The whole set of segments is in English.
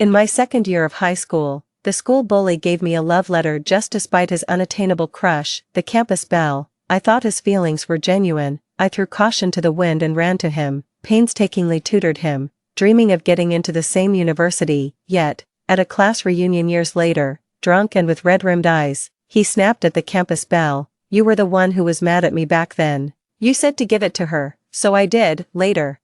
In my second year of high school, the school bully gave me a love letter just despite his unattainable crush, the campus belle. I thought his feelings were genuine. I threw caution to the wind and ran to him, painstakingly tutored him, dreaming of getting into the same university. Yet, at a class reunion years later, drunk and with red-rimmed eyes, he snapped at the campus belle, "You were the one who was mad at me back then. You said to give it to her, so I did." Later,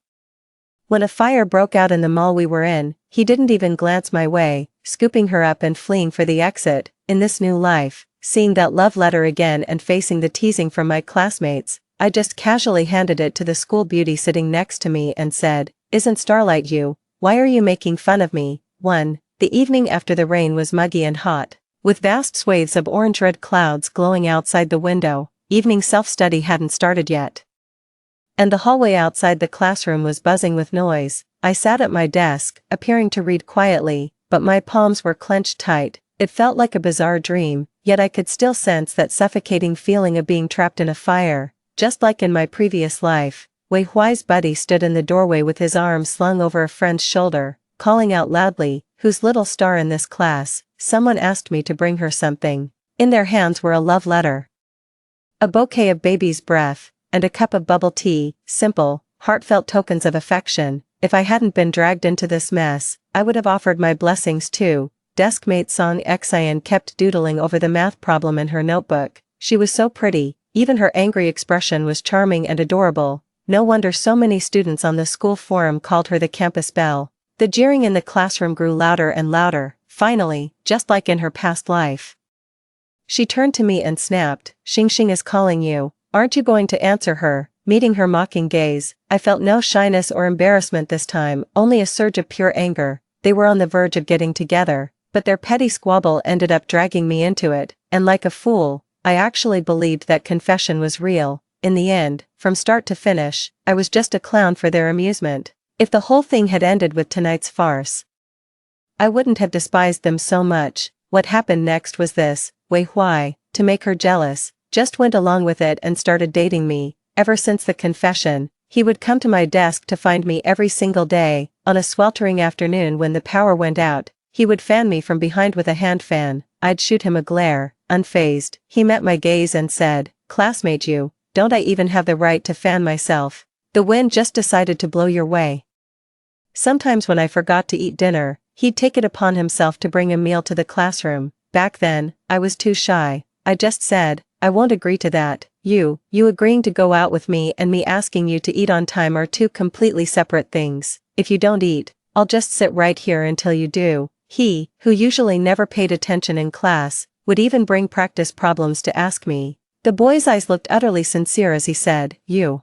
when a fire broke out in the mall we were in, he didn't even glance my way, scooping her up and fleeing for the exit. In this new life, seeing that love letter again and facing the teasing from my classmates, I just casually handed it to the school beauty sitting next to me and said, "Isn't Starlight you? Why are you making fun of me?" 1. The evening after the rain was muggy and hot, with vast swathes of orange-red clouds glowing outside the window. Evening self-study hadn't started yet, and the hallway outside the classroom was buzzing with noise. I sat at my desk, appearing to read quietly, but my palms were clenched tight. It felt like a bizarre dream, yet I could still sense that suffocating feeling of being trapped in a fire. Just like in my previous life, Wei Huai's buddy stood in the doorway with his arms slung over a friend's shoulder, calling out loudly, "Who's little star in this class?" Someone asked me to bring her something. In their hands were a love letter, a bouquet of baby's breath, and a cup of bubble tea. Simple, heartfelt tokens of affection. If I hadn't been dragged into this mess, I would have offered my blessings too. Deskmate Song Xian kept doodling over the math problem in her notebook. She was so pretty, even her angry expression was charming and adorable. No wonder so many students on the school forum called her the campus belle. The jeering in the classroom grew louder and louder. Finally, just like in her past life, she turned to me and snapped, "Xing is calling you. Aren't you going to answer her?" Meeting her mocking gaze, I felt no shyness or embarrassment this time, only a surge of pure anger. They were on the verge of getting together, but their petty squabble ended up dragging me into it, and like a fool, I actually believed that confession was real. In the end, from start to finish, I was just a clown for their amusement. If the whole thing had ended with tonight's farce, I wouldn't have despised them so much. What happened next was this: Wei Huai, to make her jealous, just went along with it and started dating me. Ever since the confession, he would come to my desk to find me every single day. On a sweltering afternoon when the power went out, he would fan me from behind with a hand fan. I'd shoot him a glare. Unfazed, he met my gaze and said, "Classmate, you, don't I even have the right to fan myself? The wind just decided to blow your way." Sometimes when I forgot to eat dinner, he'd take it upon himself to bring a meal to the classroom. Back then, I was too shy. I just said, "I won't agree to that." You agreeing to go out with me and me asking you to eat on time are two completely separate things. If you don't eat, I'll just sit right here until you do. He, who usually never paid attention in class, would even bring practice problems to ask me. The boy's eyes looked utterly sincere as he said, "You.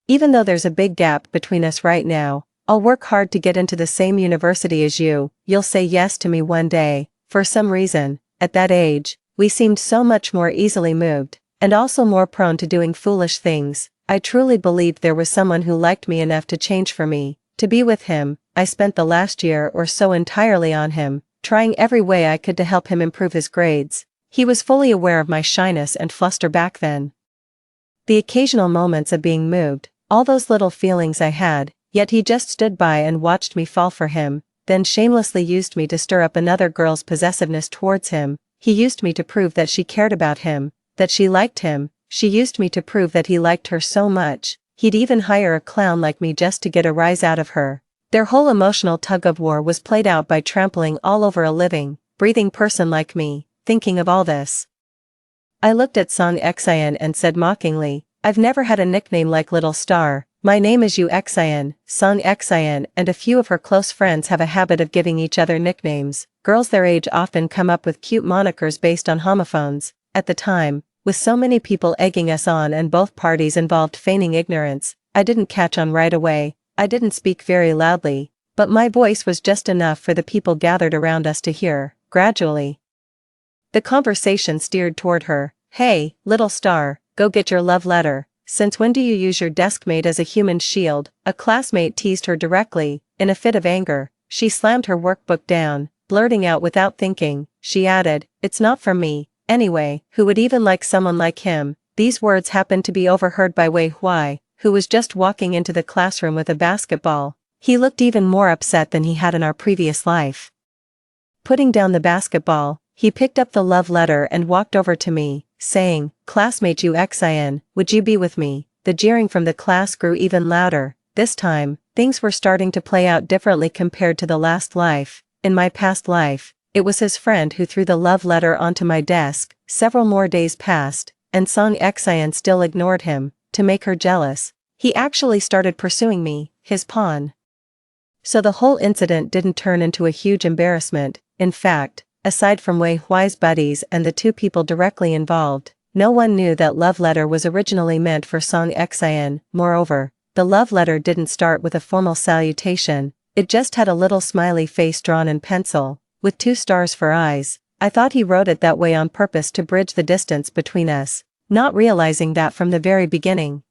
Even though there's a big gap between us right now, I'll work hard to get into the same university as you. You'll say yes to me one day." For some reason, at that age, we seemed so much more easily moved, and also more prone to doing foolish things. I truly believed there was someone who liked me enough to change for me. To be with him, I spent the last year or so entirely on him, trying every way I could to help him improve his grades. He was fully aware of my shyness and fluster back then, the occasional moments of being moved, all those little feelings I had, yet he just stood by and watched me fall for him, then shamelessly used me to stir up another girl's possessiveness towards him. He used me to prove that she cared about him, that she liked him. She used me to prove that he liked her so much, he'd even hire a clown like me just to get a rise out of her. Their whole emotional tug-of-war was played out by trampling all over a living, breathing person like me. Thinking of all this, I looked at Song Xian and said mockingly, "I've never had a nickname like Little Star. My name is Yu Xian." Song Xian and a few of her close friends have a habit of giving each other nicknames. Girls their age often come up with cute monikers based on homophones. At the time, with so many people egging us on and both parties involved feigning ignorance, I didn't catch on right away. I didn't speak very loudly, but my voice was just enough for the people gathered around us to hear. Gradually, the conversation steered toward her. "Hey, little star, go get your love letter. Since when do you use your deskmate as a human shield?" A classmate teased her directly. In a fit of anger, she slammed her workbook down, blurting out without thinking. She added, "It's not for me. Anyway, who would even like someone like him?" These words happened to be overheard by Wei Huai, who was just walking into the classroom with a basketball. He looked even more upset than he had in our previous life. Putting down the basketball, he picked up the love letter and walked over to me, saying, "Classmate UXIN, would you be with me?" The jeering from the class grew even louder. This time, things were starting to play out differently compared to the last life. In my past life, it was his friend who threw the love letter onto my desk. Several more days passed, and Song Xian still ignored him. To make her jealous, he actually started pursuing me, his pawn. So the whole incident didn't turn into a huge embarrassment. In fact, aside from Wei Huai's buddies and the two people directly involved, no one knew that love letter was originally meant for Song Xian. Moreover, the love letter didn't start with a formal salutation, it just had a little smiley face drawn in pencil, with 2 stars for eyes. I thought he wrote it that way on purpose to bridge the distance between us, not realizing that from the very beginning.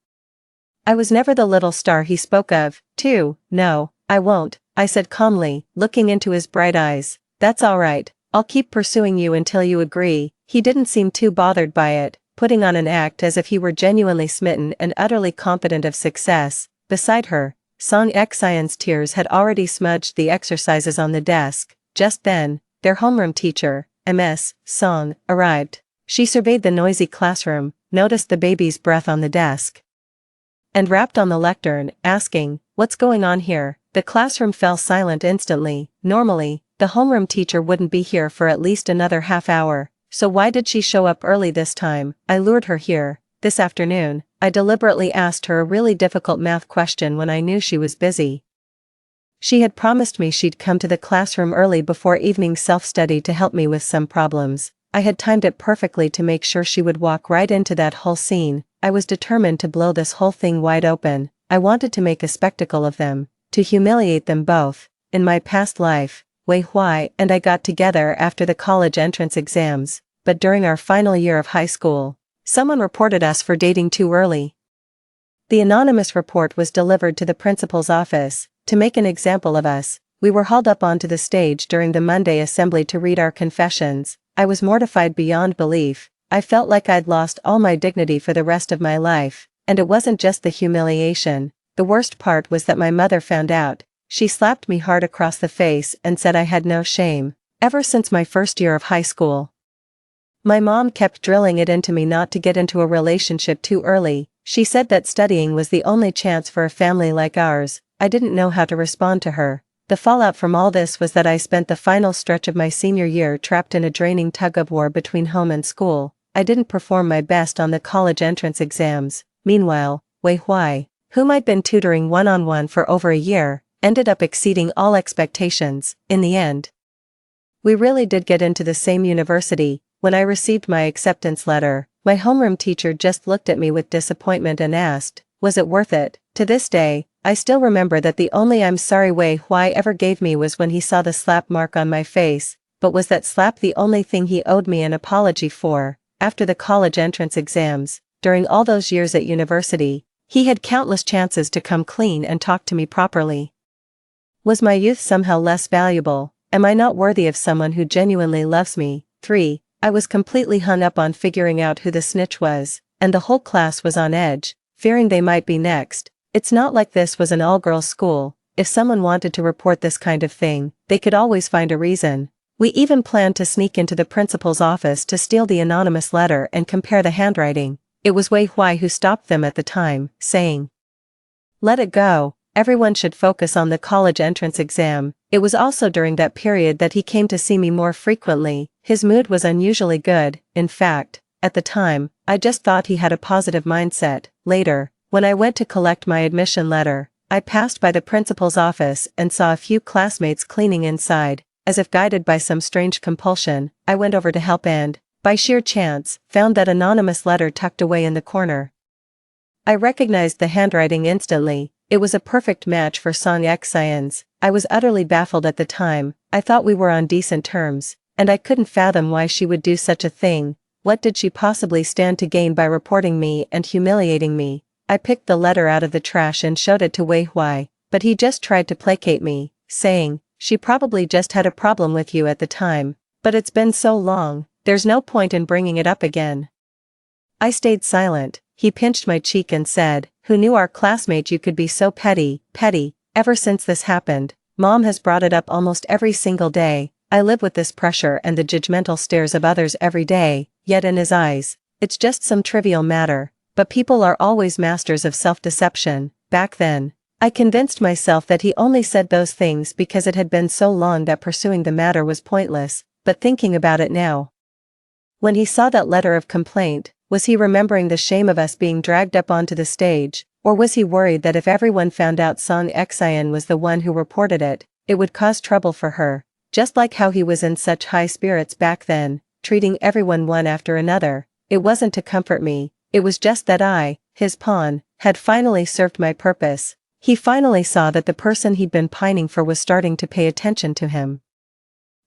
I was never the little star he spoke of, too. "No, I won't," I said calmly, looking into his bright eyes. "That's alright, I'll keep pursuing you until you agree." He didn't seem too bothered by it, putting on an act as if he were genuinely smitten and utterly confident of success. Beside her, Song Xian's tears had already smudged the exercises on the desk. Just then, their homeroom teacher, Ms. Song, arrived. She surveyed the noisy classroom, noticed the baby's breath on the desk, and rapped on the lectern, asking, "What's going on here?" The classroom fell silent instantly. Normally, the homeroom teacher wouldn't be here for at least another half hour, so why did she show up early this time? I lured her here. This afternoon, I deliberately asked her a really difficult math question when I knew she was busy. She had promised me she'd come to the classroom early before evening self-study to help me with some problems. I had timed it perfectly to make sure she would walk right into that whole scene. I was determined to blow this whole thing wide open. I wanted to make a spectacle of them, to humiliate them both. In my past life, Wei Huai and I got together after the college entrance exams, but during our final year of high school, someone reported us for dating too early. The anonymous report was delivered to the principal's office. To make an example of us, we were hauled up onto the stage during the Monday assembly to read our confessions. I was mortified beyond belief. I felt like I'd lost all my dignity for the rest of my life, and it wasn't just the humiliation. The worst part was that my mother found out. She slapped me hard across the face and said I had no shame. Ever since my first year of high school, my mom kept drilling it into me not to get into a relationship too early. She said that studying was the only chance for a family like ours. I didn't know how to respond to her. The fallout from all this was that I spent the final stretch of my senior year trapped in a draining tug-of-war between home and school. I didn't perform my best on the college entrance exams. Meanwhile, Wei Huai, whom I'd been tutoring one-on-one for over a year, ended up exceeding all expectations. In the end, we really did get into the same university. When I received my acceptance letter, my homeroom teacher just looked at me with disappointment and asked, "Was it worth it?" To this day, I still remember that the only "I'm sorry" Wei Huai ever gave me was when he saw the slap mark on my face. But was that slap the only thing he owed me an apology for? After the college entrance exams, during all those years at university, he had countless chances to come clean and talk to me properly. Was my youth somehow less valuable? Am I not worthy of someone who genuinely loves me? 3. I was completely hung up on figuring out who the snitch was, and the whole class was on edge, fearing they might be next. It's not like this was an all-girls school. If someone wanted to report this kind of thing, they could always find a reason. We even planned to sneak into the principal's office to steal the anonymous letter and compare the handwriting. It was Wei Huai who stopped them at the time, saying, "Let it go, everyone should focus on the college entrance exam." It was also during that period that he came to see me more frequently. His mood was unusually good. In fact, at the time, I just thought he had a positive mindset. Later, when I went to collect my admission letter, I passed by the principal's office and saw a few classmates cleaning inside. As if guided by some strange compulsion, I went over to help and, by sheer chance, found that anonymous letter tucked away in the corner. I recognized the handwriting instantly. It was a perfect match for Song Xian's. I was utterly baffled at the time. I thought we were on decent terms, and I couldn't fathom why she would do such a thing. What did she possibly stand to gain by reporting me and humiliating me? I picked the letter out of the trash and showed it to Wei Huai, but he just tried to placate me, saying, "She probably just had a problem with you at the time, but it's been so long, there's no point in bringing it up again." I stayed silent. He pinched my cheek and said, "Who knew our classmate you could be so petty?" Petty, Ever since this happened, Mom has brought it up almost every single day. I live with this pressure and the judgmental stares of others every day, yet in his eyes, it's just some trivial matter, but people are always masters of self-deception. Back then, I convinced myself that he only said those things because it had been so long that pursuing the matter was pointless, but thinking about it now. When he saw that letter of complaint, was he remembering the shame of us being dragged up onto the stage, or was he worried that if everyone found out Song Xian was the one who reported it, it would cause trouble for her, just like how he was in such high spirits back then, treating everyone one after another? It wasn't to comfort me, it was just that I, his pawn, had finally served my purpose. He finally saw that the person he'd been pining for was starting to pay attention to him.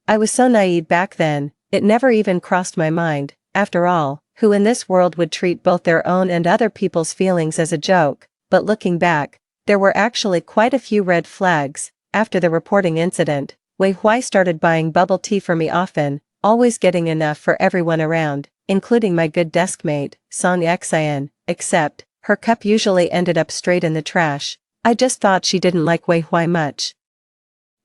I was so naive back then, it never even crossed my mind. After all, who in this world would treat both their own and other people's feelings as a joke? But looking back, there were actually quite a few red flags. After the reporting incident, Wei Huai started buying bubble tea for me often, always getting enough for everyone around, including my good deskmate, Song Xian, except, her cup usually ended up straight in the trash. I just thought she didn't like Wei Huai much.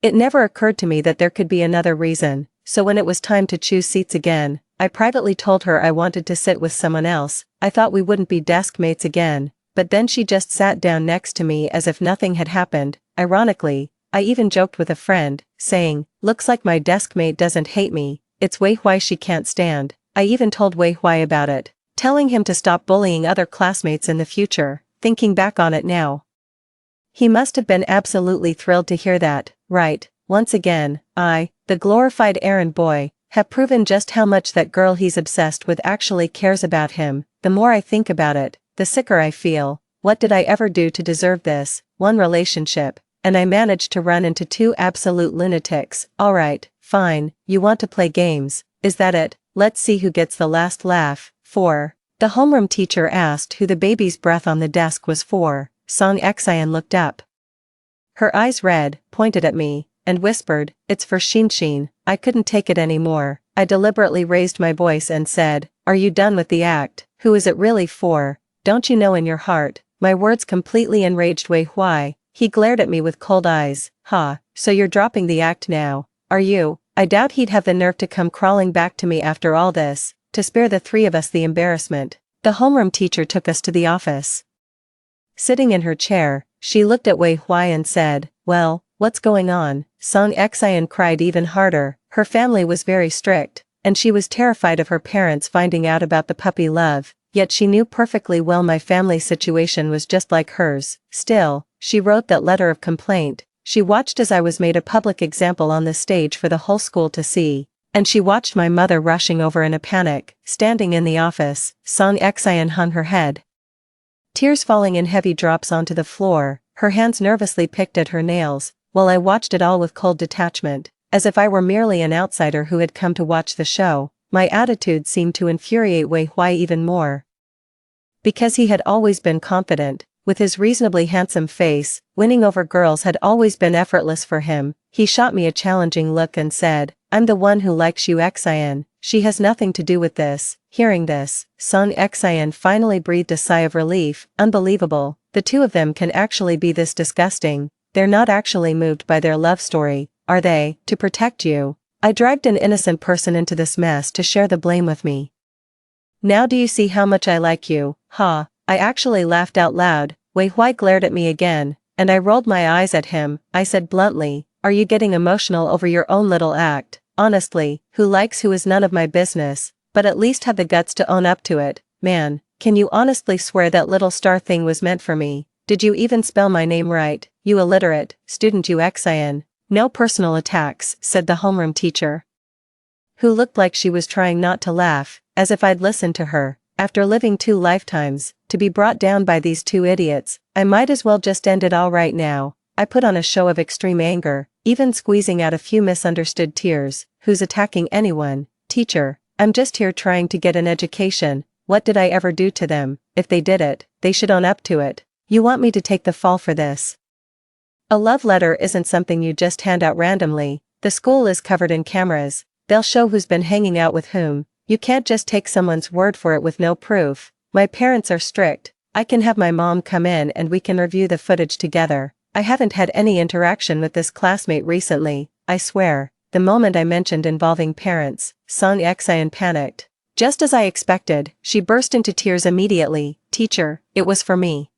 It never occurred to me that there could be another reason, so when it was time to choose seats again, I privately told her I wanted to sit with someone else. I thought we wouldn't be desk mates again, but then she just sat down next to me as if nothing had happened. Ironically, I even joked with a friend, saying, "Looks like my desk mate doesn't hate me, it's Wei Huai she can't stand." I even told Wei Huai about it, telling him to stop bullying other classmates in the future. Thinking back on it now, he must have been absolutely thrilled to hear that, right? Once again, I, the glorified errand boy, have proven just how much that girl he's obsessed with actually cares about him. The more I think about it, the sicker I feel. What did I ever do to deserve this? One relationship, and I managed to run into two absolute lunatics. Alright, fine, you want to play games, is that it? Let's see who gets the last laugh. 4. The homeroom teacher asked who the baby's breath on the desk was for. Song Xian looked up. Her eyes red, pointed at me, and whispered, "It's for Xin." I couldn't take it anymore. I deliberately raised my voice and said, "Are you done with the act? Who is it really for? Don't you know in your heart?" My words completely enraged Wei Huai. He glared at me with cold eyes. "Ha, so you're dropping the act now, are you?" I doubt he'd have the nerve to come crawling back to me after all this, to spare the three of us the embarrassment. The homeroom teacher took us to the office. Sitting in her chair, she looked at Wei Huai and said, "Well, what's going on?" Song Xian cried even harder. Her family was very strict, and she was terrified of her parents finding out about the puppy love, yet she knew perfectly well my family's situation was just like hers. Still, she wrote that letter of complaint. She watched as I was made a public example on the stage for the whole school to see, and she watched my mother rushing over in a panic. Standing in the office, Song Xian hung her head, tears falling in heavy drops onto the floor. Her hands nervously picked at her nails, while I watched it all with cold detachment, as if I were merely an outsider who had come to watch the show. My attitude seemed to infuriate Wei Huai even more, because he had always been confident. With his reasonably handsome face, winning over girls had always been effortless for him. He shot me a challenging look and said, "I'm the one who likes you, Xian. She has nothing to do with this." Hearing this, Song Xian finally breathed a sigh of relief. Unbelievable, the two of them can actually be this disgusting. They're not actually moved by their love story, are they? To protect you, I dragged an innocent person into this mess to share the blame with me. Now do you see how much I like you? Ha, I actually laughed out loud. Wei Huai glared at me again, and I rolled my eyes at him. I said bluntly, "Are you getting emotional over your own little act? Honestly, who likes who is none of my business, but at least have the guts to own up to it. Man, can you honestly swear that little star thing was meant for me? Did you even spell my name right, you illiterate student you Xian?" "No personal attacks," said the homeroom teacher, who looked like she was trying not to laugh, as if I'd listened to her. After living 2 lifetimes, to be brought down by these 2 idiots, I might as well just end it all right now. I put on a show of extreme anger, even squeezing out a few misunderstood tears. "Who's attacking anyone? Teacher, I'm just here trying to get an education. What did I ever do to them? If they did it, they should own up to it. You want me to take the fall for this?" A love letter isn't something you just hand out randomly. The school is covered in cameras. They'll show who's been hanging out with whom. You can't just take someone's word for it with no proof. My parents are strict. I can have my mom come in and we can review the footage together. I haven't had any interaction with this classmate recently, I swear. The moment I mentioned involving parents, Song Xian panicked. Just as I expected, she burst into tears immediately. Teacher, it was for me.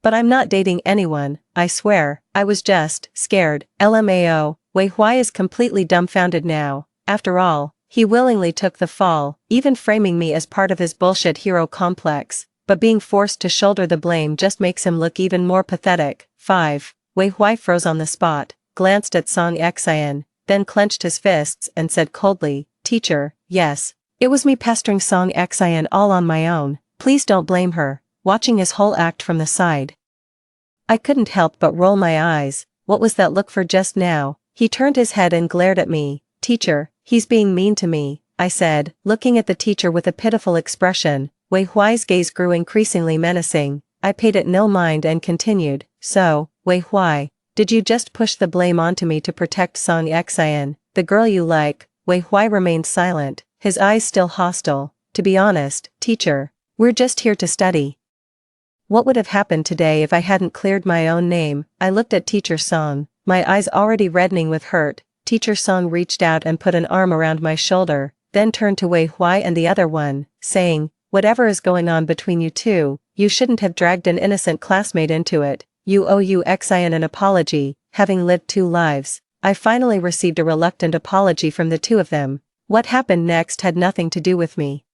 But I'm not dating anyone, I swear, I was just scared. LMAO, Wei Huai is completely dumbfounded now. After all, he willingly took the fall, even framing me as part of his bullshit hero complex, but being forced to shoulder the blame just makes him look even more pathetic. 5. Wei Huai froze on the spot, glanced at Song Xian, then clenched his fists and said coldly, Teacher, yes. It was me pestering Song Xian all on my own, please don't blame her, watching his whole act from the side. I couldn't help but roll my eyes. What was that look for just now? He turned his head and glared at me. Teacher, he's being mean to me, I said, looking at the teacher with a pitiful expression. Wei Huai's gaze grew increasingly menacing. I paid it no mind and continued, So, Wei Huai, did you just push the blame onto me to protect Song Xian, the girl you like? Wei Huai remained silent, his eyes still hostile. To be honest, teacher, we're just here to study. What would have happened today if I hadn't cleared my own name? I looked at Teacher Song, my eyes already reddening with hurt. Teacher Song reached out and put an arm around my shoulder, then turned to Wei Huai and the other one, saying, Whatever is going on between you two, you shouldn't have dragged an innocent classmate into it. You owe Xian an apology, having lived 2 lives. I finally received a reluctant apology from the 2 of them. What happened next had nothing to do with me.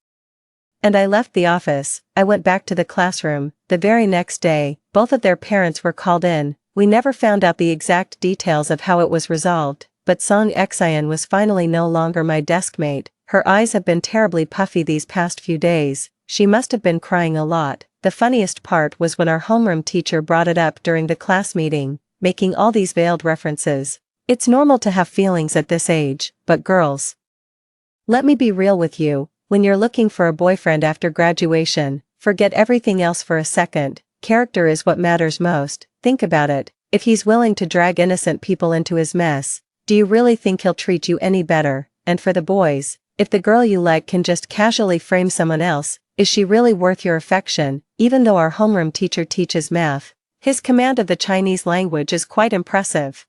And I left the office. I went back to the classroom. The very next day, both of their parents were called in. We never found out the exact details of how it was resolved, but Song Xian was finally no longer my deskmate. Her eyes have been terribly puffy these past few days. She must have been crying a lot. The funniest part was when our homeroom teacher brought it up during the class meeting, making all these veiled references. It's normal to have feelings at this age, but girls. Let me be real with you, when you're looking for a boyfriend after graduation, forget everything else for a second. Character is what matters most. Think about it, if he's willing to drag innocent people into his mess, do you really think he'll treat you any better? And for the boys, if the girl you like can just casually frame someone else, is she really worth your affection? Even though our homeroom teacher teaches math, his command of the Chinese language is quite impressive.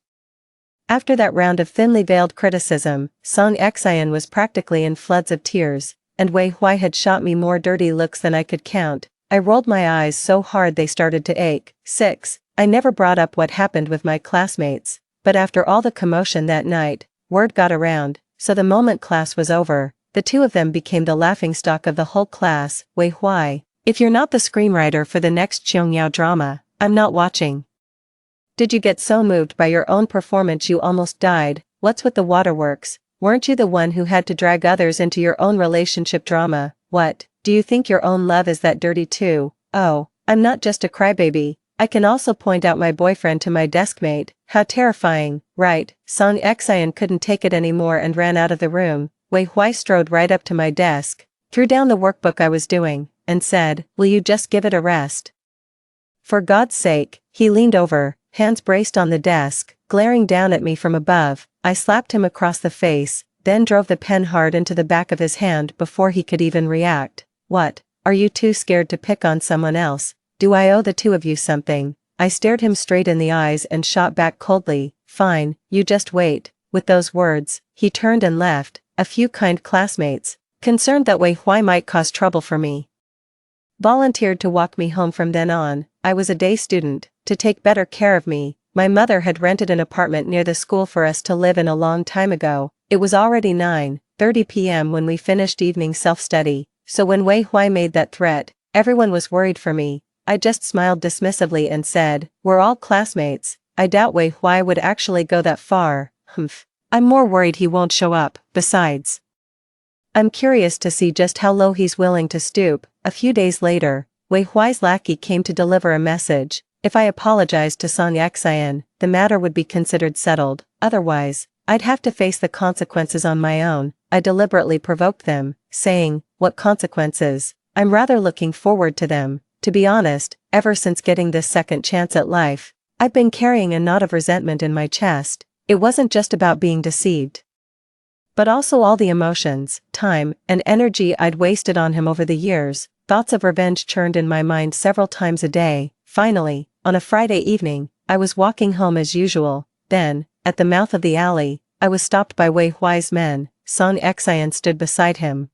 After that round of thinly veiled criticism, Song Xian was practically in floods of tears, and Wei Huai had shot me more dirty looks than I could count. I rolled my eyes so hard they started to ache. 6. I never brought up what happened with my classmates, but after all the commotion that night, word got around, so the moment class was over, the 2 of them became the laughingstock of the whole class. Wei Huai, if you're not the screenwriter for the next Qiangyao drama, I'm not watching. Did you get so moved by your own performance you almost died? What's with the waterworks? Weren't you the one who had to drag others into your own relationship drama? What, do you think your own love is that dirty too? Oh, I'm not just a crybaby. I can also point out my boyfriend to my deskmate. How terrifying, right? Song Xian couldn't take it anymore and ran out of the room. Wei Huai strode right up to my desk, threw down the workbook I was doing, and said, Will you just give it a rest? For God's sake. He leaned over, hands braced on the desk, glaring down at me from above. I slapped him across the face, then drove the pen hard into the back of his hand before he could even react. What, are you too scared to pick on someone else? Do I owe the 2 of you something? I stared him straight in the eyes and shot back coldly, Fine, you just wait. With those words, he turned and left. A few kind classmates, concerned that Wei Huai might cause trouble for me, volunteered to walk me home from then on. I was a day student. To take better care of me, my mother had rented an apartment near the school for us to live in a long time ago. It was already 9:30 p.m. when we finished evening self-study, so when Wei Huai made that threat, everyone was worried for me. I just smiled dismissively and said, We're all classmates. I doubt Wei Huai would actually go that far. Humph. I'm more worried he won't show up. Besides, I'm curious to see just how low he's willing to stoop. A few days later, Wei Huai's lackey came to deliver a message. If I apologized to Song Xian, the matter would be considered settled. Otherwise, I'd have to face the consequences on my own. I deliberately provoked them, saying, What consequences? I'm rather looking forward to them. To be honest, ever since getting this second chance at life, I've been carrying a knot of resentment in my chest. It wasn't just about being deceived, but also all the emotions, time, and energy I'd wasted on him over the years. Thoughts of revenge churned in my mind several times a day. Finally, on a Friday evening, I was walking home as usual. Then, at the mouth of the alley, I was stopped by Wei Huai's men. Song Xian stood beside him,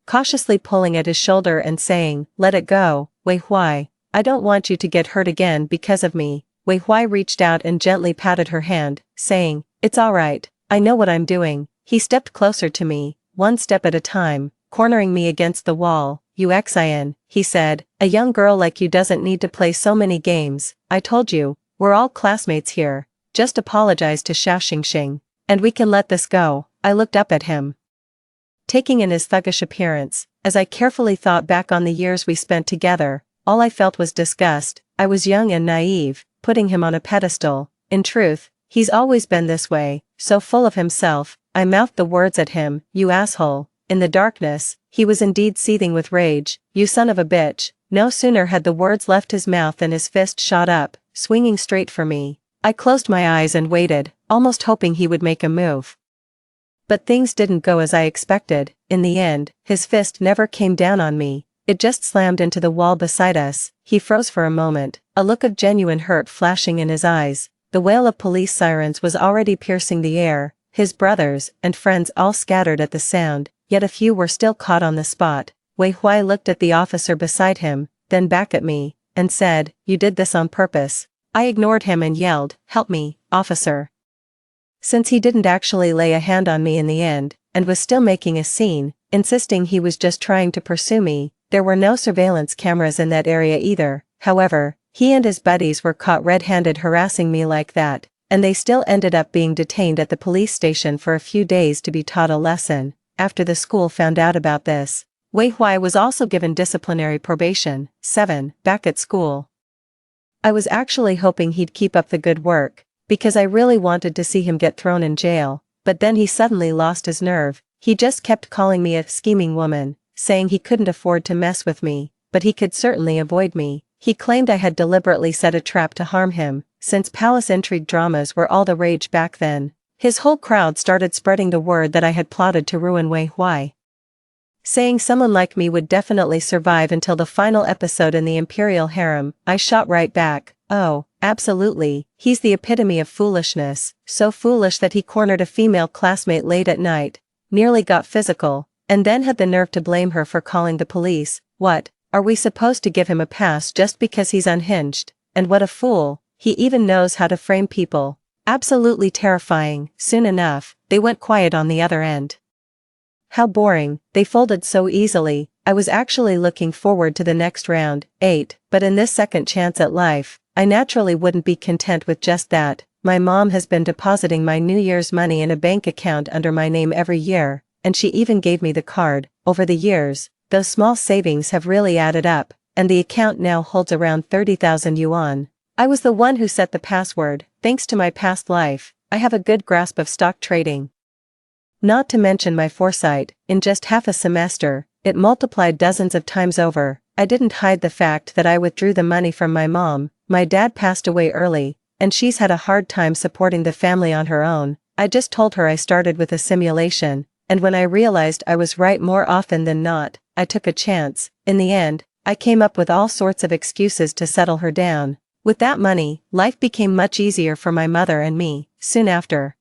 cautiously pulling at his shoulder and saying, "Let it go, Wei Huai. I don't want you to get hurt again because of me." Wei Huai reached out and gently patted her hand, saying, "It's alright, I know what I'm doing." He stepped closer to me, one step at a time, cornering me against the wall. "You Xian," he said, "a young girl like you doesn't need to play so many games. I told you, we're all classmates here. Just apologize to Xiao Xingxing, and we can let this go." I looked up at him, taking in his thuggish appearance. As I carefully thought back on the years we spent together, all I felt was disgust. I was young and naive, putting him on a pedestal. In truth, he's always been this way, so full of himself. I mouthed the words at him, "You asshole." In the darkness, he was indeed seething with rage. "You son of a bitch." No sooner had the words left his mouth than his fist shot up, swinging straight for me. I closed my eyes and waited, almost hoping he would make a move. But things didn't go as I expected. In the end, his fist never came down on me. It just slammed into the wall beside us. He froze for a moment, a look of genuine hurt flashing in his eyes. The wail of police sirens was already piercing the air. His brothers and friends all scattered at the sound, yet a few were still caught on the spot. Wei Huai looked at the officer beside him, then back at me, and said, "You did this on purpose." I ignored him and yelled, "Help me, officer." Since he didn't actually lay a hand on me in the end, and was still making a scene, insisting he was just trying to pursue me, there were no surveillance cameras in that area either. However, he and his buddies were caught red-handed harassing me like that, and they still ended up being detained at the police station for a few days to be taught a lesson. After the school found out about this, Wei Huai was also given disciplinary probation. 7. Back at school. I was actually hoping he'd keep up the good work, because I really wanted to see him get thrown in jail, but then he suddenly lost his nerve. He just kept calling me a scheming woman, saying he couldn't afford to mess with me, but he could certainly avoid me. He claimed I had deliberately set a trap to harm him, since palace intrigue dramas were all the rage back then. His whole crowd started spreading the word that I had plotted to ruin Wei Huai, saying someone like me would definitely survive until the final episode in the Imperial Harem. I shot right back, "Oh, absolutely, he's the epitome of foolishness, so foolish that he cornered a female classmate late at night, nearly got physical, and then had the nerve to blame her for calling the police. What, are we supposed to give him a pass just because he's unhinged? And what a fool, he even knows how to frame people." Absolutely terrifying. Soon enough, they went quiet on the other end. How boring, they folded so easily. I was actually looking forward to the next round. 8, but in this second chance at life, I naturally wouldn't be content with just that. My mom has been depositing my New Year's money in a bank account under my name every year, and she even gave me the card. Over the years, those small savings have really added up, and the account now holds around 30,000 yuan. I was the one who set the password. Thanks to my past life, I have a good grasp of stock trading. Not to mention my foresight, in just half a semester, it multiplied dozens of times over. I didn't hide the fact that I withdrew the money from my mom. My dad passed away early, and she's had a hard time supporting the family on her own. I just told her I started with a simulation, and when I realized I was right more often than not, I took a chance. In the end, I came up with all sorts of excuses to settle her down. With that money, life became much easier for my mother and me. Soon after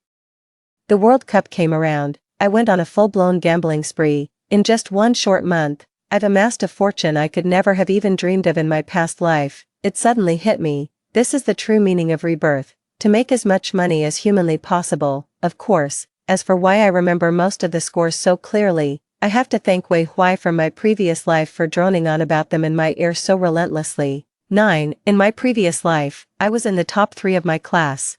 the World Cup came around, I went on a full-blown gambling spree. In just one short month, I've amassed a fortune I could never have even dreamed of in my past life. It suddenly hit me. This is the true meaning of rebirth. To make as much money as humanly possible, of course. As for why I remember most of the scores so clearly, I have to thank Wei Huai from my previous life for droning on about them in my ear so relentlessly. 9. In my previous life, I was in the top 3 of my class,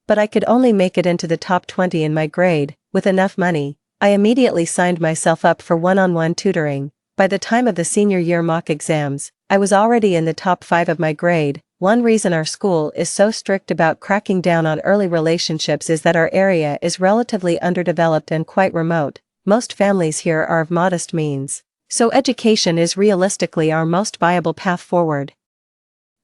but I could only make it into the top 20 in my grade. With enough money, I immediately signed myself up for one-on-one tutoring. By the time of the senior year mock exams, I was already in the top 5 of my grade. One reason our school is so strict about cracking down on early relationships is that our area is relatively underdeveloped and quite remote. Most families here are of modest means, so education is realistically our most viable path forward.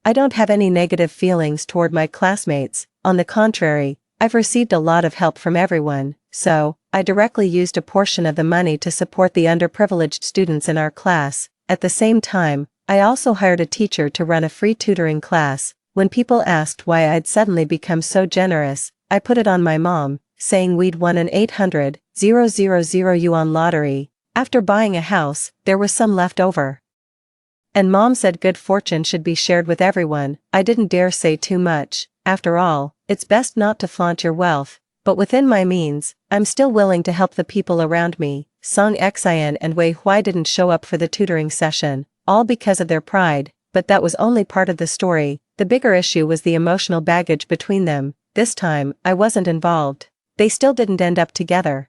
I don't have any negative feelings toward my classmates. On the contrary, I've received a lot of help from everyone, so I directly used a portion of the money to support the underprivileged students in our class. At the same time, I also hired a teacher to run a free tutoring class. When people asked why I'd suddenly become so generous, I put it on my mom, saying we'd won an 800,000 yuan lottery. After buying a house, there was some left over. And mom said good fortune should be shared with everyone. I didn't dare say too much. After all, it's best not to flaunt your wealth, but within my means, I'm still willing to help the people around me. Song Xian and Wei Huai didn't show up for the tutoring session, all because of their pride, but that was only part of the story. The bigger issue was the emotional baggage between them. This time, I wasn't involved. They still didn't end up together.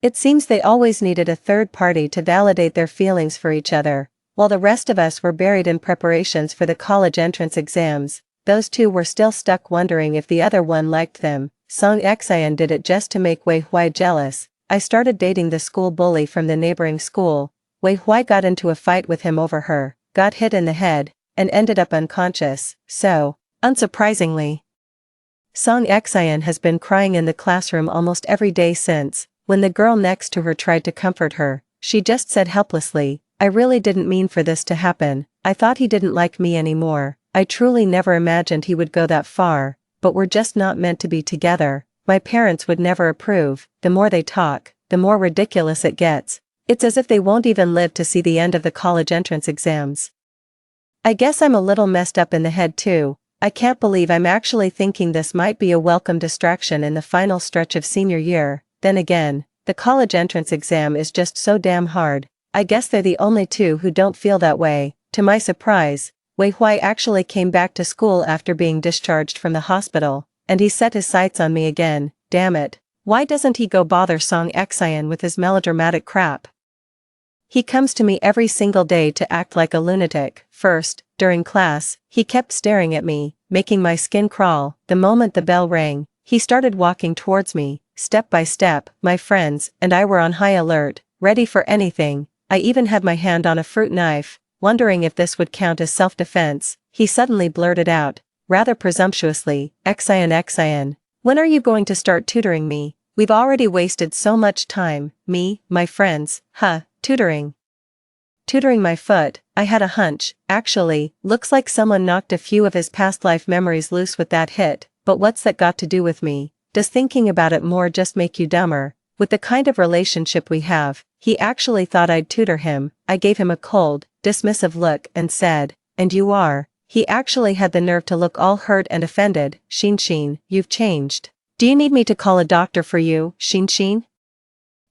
It seems they always needed a third party to validate their feelings for each other. While the rest of us were buried in preparations for the college entrance exams, those two were still stuck wondering if the other one liked them. Song Xian did it just to make Wei Huai jealous. I started dating the school bully from the neighboring school. Wei Huai got into a fight with him over her, got hit in the head, and ended up unconscious. So, unsurprisingly, Song Xian has been crying in the classroom almost every day since. When the girl next to her tried to comfort her, she just said helplessly, "I really didn't mean for this to happen. I thought he didn't like me anymore. I truly never imagined he would go that far, but we're just not meant to be together. My parents would never approve." The more they talk, the more ridiculous it gets. It's as if they won't even live to see the end of the college entrance exams. I guess I'm a little messed up in the head too. I can't believe I'm actually thinking this might be a welcome distraction in the final stretch of senior year. Then again, the college entrance exam is just so damn hard. I guess they're the only two who don't feel that way. To my surprise, Wei Huai actually came back to school after being discharged from the hospital, and he set his sights on me again. Damn it. Why doesn't he go bother Song Xian with his melodramatic crap? He comes to me every single day to act like a lunatic. First, during class, he kept staring at me, making my skin crawl. The moment the bell rang, he started walking towards me, step by step. My friends and I were on high alert, ready for anything. I even had my hand on a fruit knife, wondering if this would count as self-defense. He suddenly blurted out, rather presumptuously, Xian, when are you going to start tutoring me? We've already wasted so much time, me, my friends. Tutoring. Tutoring my foot. I had a hunch. Actually, looks like someone knocked a few of his past life memories loose with that hit, but what's that got to do with me? Does thinking about it more just make you dumber? With the kind of relationship we have, he actually thought I'd tutor him. I gave him a cold, dismissive look and said, "And you are?" He actually had the nerve to look all hurt and offended. Xin, you've changed. Do you need me to call a doctor for you, Xin?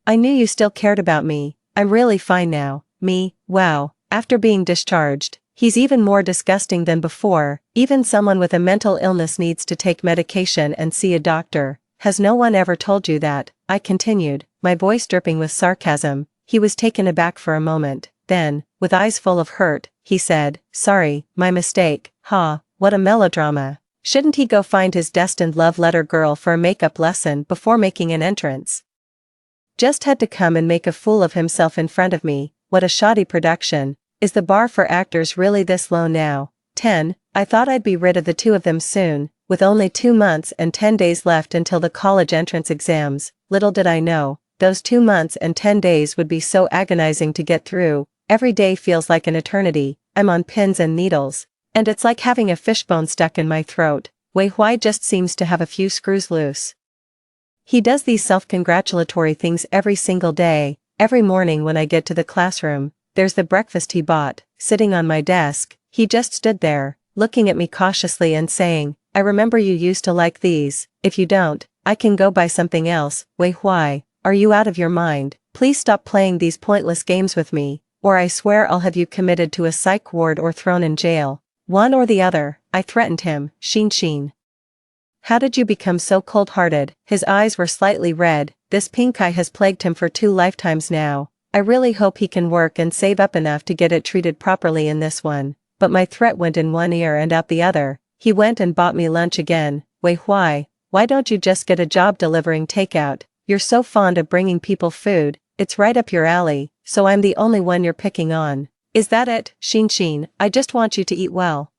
I knew you still cared about me. I'm really fine now. Me, wow. After being discharged, he's even more disgusting than before. Even someone with a mental illness needs to take medication and see a doctor. Has no one ever told you that? I continued, my voice dripping with sarcasm. He was taken aback for a moment. Then, with eyes full of hurt, he said, "Sorry, my mistake." What a melodrama. Shouldn't he go find his destined love letter girl for a makeup lesson before making an entrance? Just had to come and make a fool of himself in front of me. What a shoddy production. Is the bar for actors really this low now? 10. I thought I'd be rid of the two of them soon, with only 2 months and 10 days left until the college entrance exams. Little did I know, those 2 months and 10 days would be so agonizing to get through. Every day feels like an eternity. I'm on pins and needles. And it's like having a fishbone stuck in my throat. Wei Huai just seems to have a few screws loose. He does these self-congratulatory things every single day. Every morning when I get to the classroom, there's the breakfast he bought, sitting on my desk. He just stood there, looking at me cautiously and saying, "I remember you used to like these. If you don't, I can go buy something else." Wei Huai, are you out of your mind? Please stop playing these pointless games with me, or I swear I'll have you committed to a psych ward or thrown in jail. One or the other, I threatened him. Xin. How did you become so cold-hearted? His eyes were slightly red. This pink eye has plagued him for 2 lifetimes now. I really hope he can work and save up enough to get it treated properly in this one. But my threat went in one ear and out the other. He went and bought me lunch again. Wei Huai, why don't you just get a job delivering takeout? You're so fond of bringing people food. It's right up your alley, so I'm the only one you're picking on. Is that it? Xin, I just want you to eat well.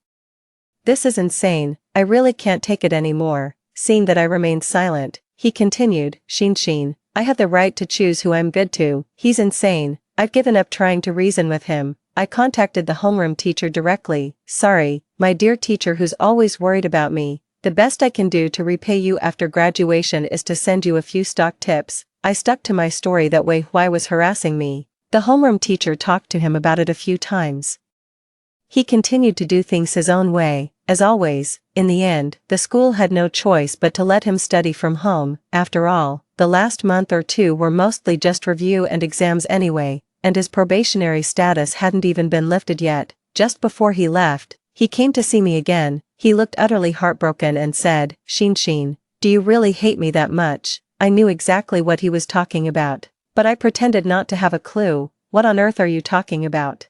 This is insane. I really can't take it anymore. Seeing that I remained silent, he continued, Xin, I have the right to choose who I'm good to. He's insane. I've given up trying to reason with him. I contacted the homeroom teacher directly. Sorry, my dear teacher who's always worried about me. The best I can do to repay you after graduation is to send you a few stock tips. I stuck to my story that Wei Huai was harassing me. The homeroom teacher talked to him about it a few times. He continued to do things his own way, as always. In the end, the school had no choice but to let him study from home. After all, the last month or two were mostly just review and exams anyway, and his probationary status hadn't even been lifted yet. Just before he left, he came to see me again. He looked utterly heartbroken and said, Xin, do you really hate me that much? I knew exactly what he was talking about, but I pretended not to have a clue. What on earth are you talking about?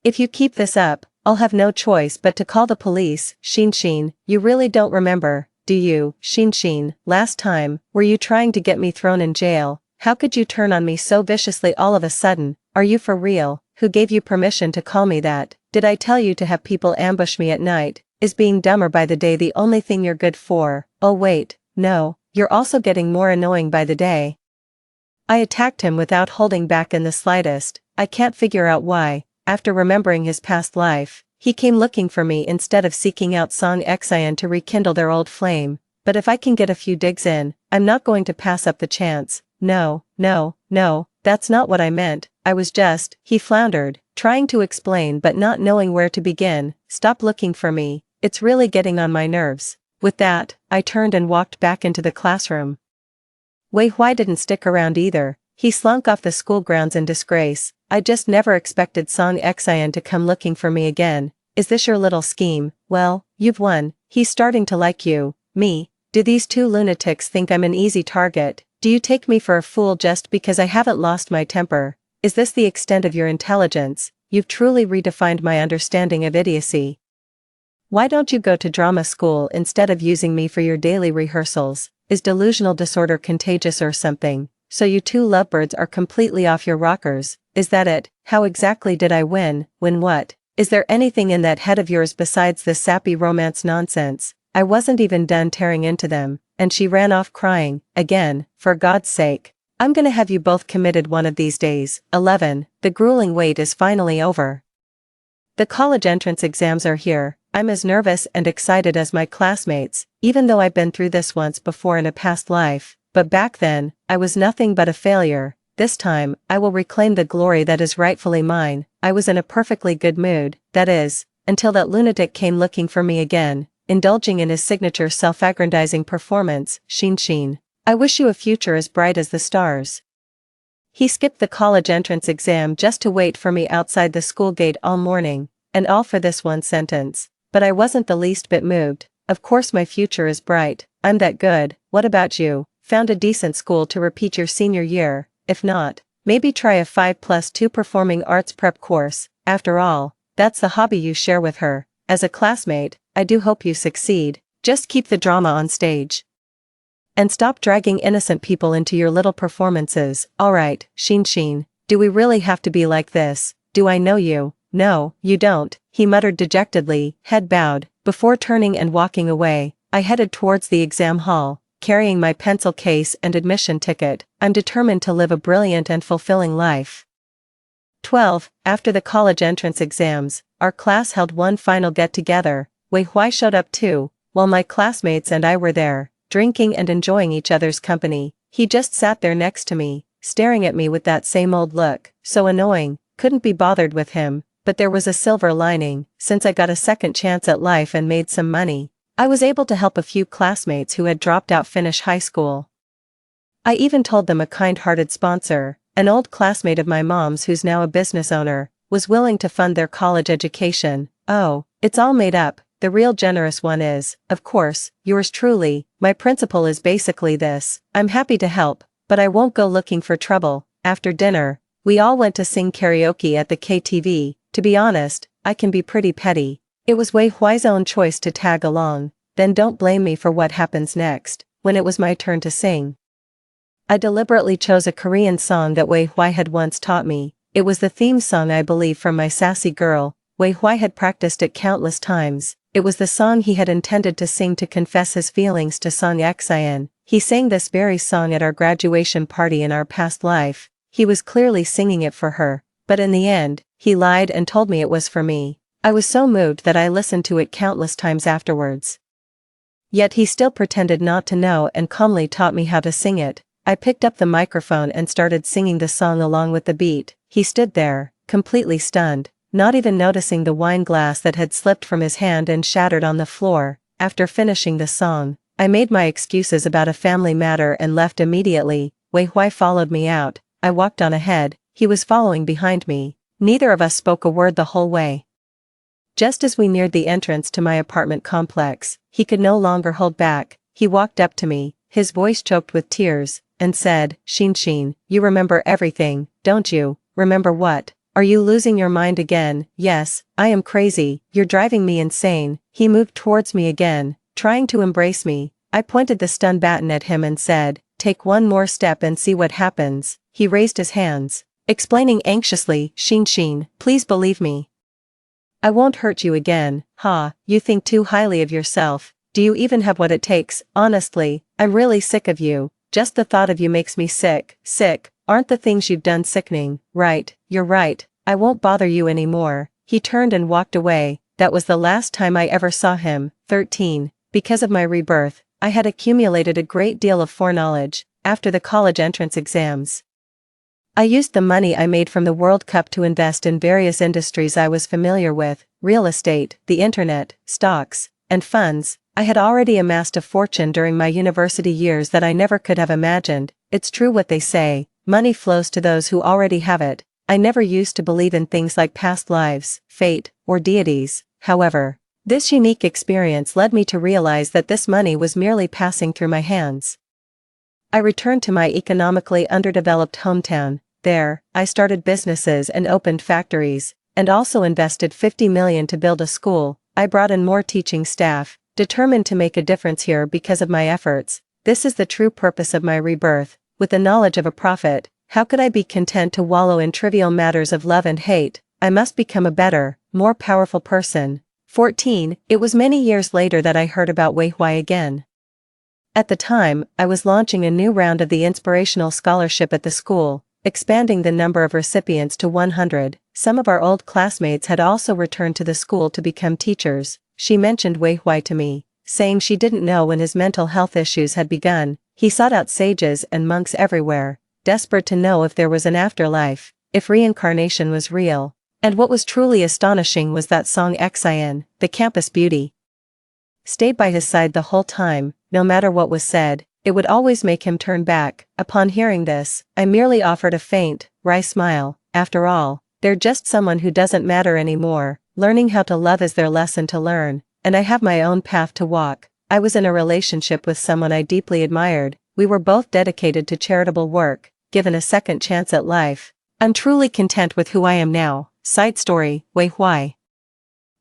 If you keep this up, I'll have no choice but to call the police. Xin, you really don't remember, do you? Xin, last time, were you trying to get me thrown in jail? How could you turn on me so viciously all of a sudden? Are you for real? Who gave you permission to call me that? Did I tell you to have people ambush me at night? Is being dumber by the day the only thing you're good for? Oh wait, no, you're also getting more annoying by the day. I attacked him without holding back in the slightest. I can't figure out why. After remembering his past life, he came looking for me instead of seeking out Song Xian to rekindle their old flame. But if I can get a few digs in, I'm not going to pass up the chance. No, that's not what I meant. I was just, he floundered, trying to explain but not knowing where to begin. Stop looking for me, it's really getting on my nerves. With that, I turned and walked back into the classroom. Wei Huai didn't stick around either. He slunk off the school grounds in disgrace. I just never expected Song Xian to come looking for me again. Is this your little scheme? Well, you've won. He's starting to like you. Me? Do these two lunatics think I'm an easy target? Do you take me for a fool just because I haven't lost my temper? Is this the extent of your intelligence? You've truly redefined my understanding of idiocy. Why don't you go to drama school instead of using me for your daily rehearsals? Is delusional disorder contagious or something? So you two lovebirds are completely off your rockers, is that it? How exactly did I win? Win what? Is there anything in that head of yours besides this sappy romance nonsense? I wasn't even done tearing into them, and she ran off crying, again, for God's sake. I'm gonna have you both committed one of these days. 11. The grueling wait is finally over. The college entrance exams are here. I'm as nervous and excited as my classmates, even though I've been through this once before in a past life. But back then, I was nothing but a failure. This time, I will reclaim the glory that is rightfully mine. I was in a perfectly good mood, that is, until that lunatic came looking for me again, indulging in his signature self-aggrandizing performance. Xin, I wish you a future as bright as the stars. He skipped the college entrance exam just to wait for me outside the school gate all morning, and all for this one sentence. But I wasn't the least bit moved. Of course my future is bright. I'm that good. What about you? Found a decent school to repeat your senior year? If not, maybe try a 5+2 performing arts prep course. After all, that's the hobby you share with her. As a classmate, I do hope you succeed. Just keep the drama on stage. And stop dragging innocent people into your little performances. Alright, Xin, do we really have to be like this? Do I know you? No, you don't, he muttered dejectedly, head bowed. Before turning and walking away, I headed towards the exam hall, carrying my pencil case and admission ticket. I'm determined to live a brilliant and fulfilling life. 12. After the college entrance exams, our class held one final get-together. Wei Huai showed up too, while my classmates and I were there, drinking and enjoying each other's company. He just sat there next to me, staring at me with that same old look. So annoying, couldn't be bothered with him. But there was a silver lining. Since I got a second chance at life and made some money, I was able to help a few classmates who had dropped out finish high school. I even told them a kind-hearted sponsor, an old classmate of my mom's who's now a business owner, was willing to fund their college education. Oh, it's all made up. The real generous one is, of course, yours truly. My principle is basically this: I'm happy to help, but I won't go looking for trouble. After dinner, we all went to sing karaoke at the KTV. To be honest, I can be pretty petty. It was Wei Huai's own choice to tag along. Then don't blame me for what happens next. When it was my turn to sing, I deliberately chose a Korean song that Wei Huai had once taught me. It was the theme song, I believe, from My Sassy Girl. Wei Huai had practiced it countless times. It was the song he had intended to sing to confess his feelings to Song Xian. He sang this very song at our graduation party in our past life. He was clearly singing it for her. But in the end, he lied and told me it was for me. I was so moved that I listened to it countless times afterwards. Yet he still pretended not to know and calmly taught me how to sing it. I picked up the microphone and started singing the song along with the beat. He stood there, completely stunned, not even noticing the wine glass that had slipped from his hand and shattered on the floor. After finishing the song, I made my excuses about a family matter and left immediately. Wei Hui followed me out. I walked on ahead, he was following behind me. Neither of us spoke a word the whole way. Just as we neared the entrance to my apartment complex, he could no longer hold back. He walked up to me, his voice choked with tears, and said, Xin, you remember everything, don't you? Remember what? Are you losing your mind again? Yes, I am crazy, you're driving me insane. He moved towards me again, trying to embrace me. I pointed the stun baton at him and said, take one more step and see what happens. He raised his hands, explaining anxiously, Xin, please believe me. I won't hurt you again. You think too highly of yourself. Do you even have what it takes? Honestly, I'm really sick of you. Just the thought of you makes me sick. Aren't the things you've done sickening? Right, you're right. I won't bother you anymore. He turned and walked away. That was the last time I ever saw him. 13. Because of my rebirth, I had accumulated a great deal of foreknowledge. After the college entrance exams, I used the money I made from the World Cup to invest in various industries I was familiar with: real estate, the internet, stocks, and funds. I had already amassed a fortune during my university years that I never could have imagined. It's true what they say, money flows to those who already have it. I never used to believe in things like past lives, fate, or deities. However, this unique experience led me to realize that this money was merely passing through my hands. I returned to my economically underdeveloped hometown. There, I started businesses and opened factories, and also invested $50 million to build a school. I brought in more teaching staff, determined to make a difference here because of my efforts. This is the true purpose of my rebirth. With the knowledge of a prophet, how could I be content to wallow in trivial matters of love and hate? I must become a better, more powerful person. 14. It was many years later that I heard about Wei Hui again. At the time, I was launching a new round of the inspirational scholarship at the school, expanding the number of recipients to 100. Some of our old classmates had also returned to the school to become teachers. She mentioned Wei Hui to me, saying she didn't know when his mental health issues had begun. He sought out sages and monks everywhere, desperate to know if there was an afterlife, if reincarnation was real. And what was truly astonishing was that Song Xian, the campus beauty, stayed by his side the whole time. No matter what was said, it would always make him turn back. Upon hearing this, I merely offered a faint, wry smile. After all, they're just someone who doesn't matter anymore. Learning how to love is their lesson to learn, and I have my own path to walk. I was in a relationship with someone I deeply admired. We were both dedicated to charitable work, given a second chance at life. I'm truly content with who I am now. Side story, Wei Hui.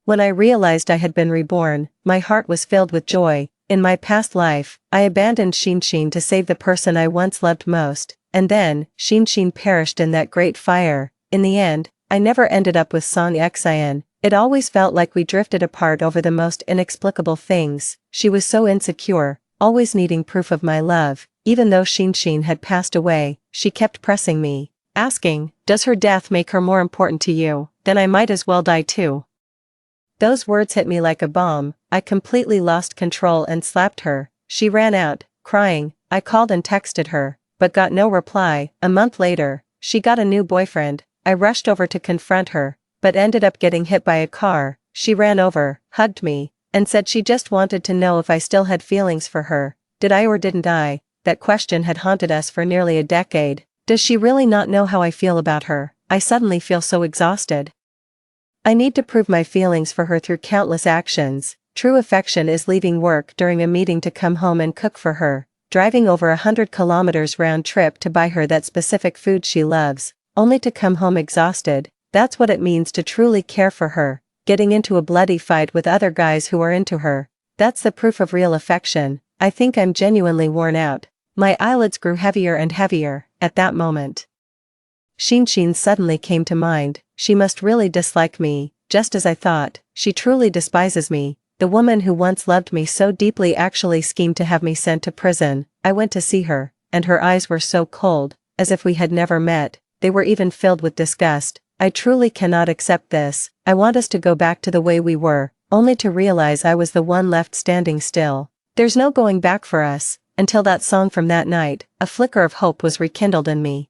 When I realized I had been reborn, my heart was filled with joy. In my past life, I abandoned Xin to save the person I once loved most, and then, Xin perished in that great fire. In the end, I never ended up with Song Xian. It always felt like we drifted apart over the most inexplicable things. She was so insecure, always needing proof of my love. Even though Xin had passed away, she kept pressing me, asking, does her death make her more important to you? Then I might as well die too. Those words hit me like a bomb. I completely lost control and slapped her. She ran out, crying. I called and texted her, but got no reply. A month later, she got a new boyfriend. I rushed over to confront her, but ended up getting hit by a car. She ran over, hugged me, and said she just wanted to know if I still had feelings for her. Did I or didn't I? That question had haunted us for nearly a decade. Does she really not know how I feel about her? I suddenly feel so exhausted. I need to prove my feelings for her through countless actions. True affection is leaving work during a meeting to come home and cook for her, driving over 100 kilometers round trip to buy her that specific food she loves, only to come home exhausted. That's what it means to truly care for her. Getting into a bloody fight with other guys who are into her. That's the proof of real affection. I think I'm genuinely worn out. My eyelids grew heavier and heavier. At that moment, Xin suddenly came to mind. She must really dislike me, just as I thought. She truly despises me. The woman who once loved me so deeply actually schemed to have me sent to prison. I went to see her, and her eyes were so cold, as if we had never met. They were even filled with disgust. I truly cannot accept this. I want us to go back to the way we were, only to realize I was the one left standing still. There's no going back for us. Until that song from that night, a flicker of hope was rekindled in me.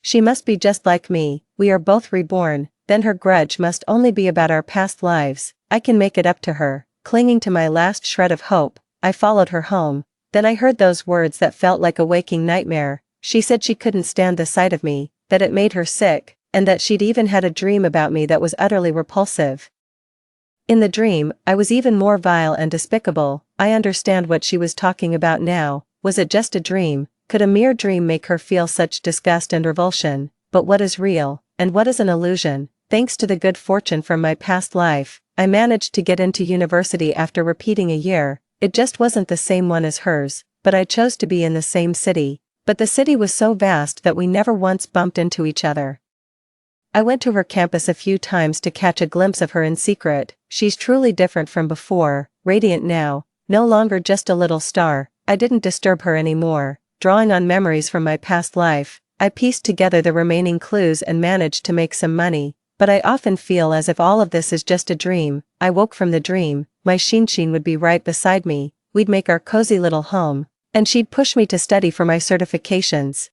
She must be just like me, we are both reborn, then her grudge must only be about our past lives. I can make it up to her. Clinging to my last shred of hope, I followed her home. Then I heard those words that felt like a waking nightmare. She said she couldn't stand the sight of me, that it made her sick, and that she'd even had a dream about me that was utterly repulsive. In the dream, I was even more vile and despicable. I understand what she was talking about now. Was it just a dream? Could a mere dream make her feel such disgust and revulsion? But what is real, and what is an illusion? Thanks to the good fortune from my past life, I managed to get into university after repeating a year. It just wasn't the same one as hers, but I chose to be in the same city. But the city was so vast that we never once bumped into each other. I went to her campus a few times to catch a glimpse of her in secret. She's truly different from before, radiant now, no longer just a little star. I didn't disturb her anymore. Drawing on memories from my past life, I pieced together the remaining clues and managed to make some money. But I often feel as if all of this is just a dream. I woke from the dream, my Shinshin would be right beside me, we'd make our cozy little home, and she'd push me to study for my certifications.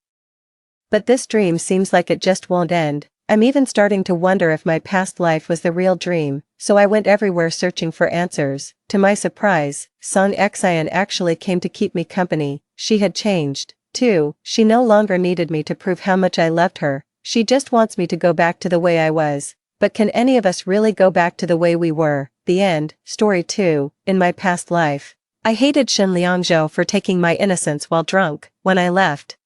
But this dream seems like it just won't end. I'm even starting to wonder if my past life was the real dream, so I went everywhere searching for answers. To my surprise, Song Xian actually came to keep me company. She had changed, too. She no longer needed me to prove how much I loved her. She just wants me to go back to the way I was. But can any of us really go back to the way we were? The end. Story 2. In my past life, I hated Shen Liangzhou for taking my innocence while drunk. When I left,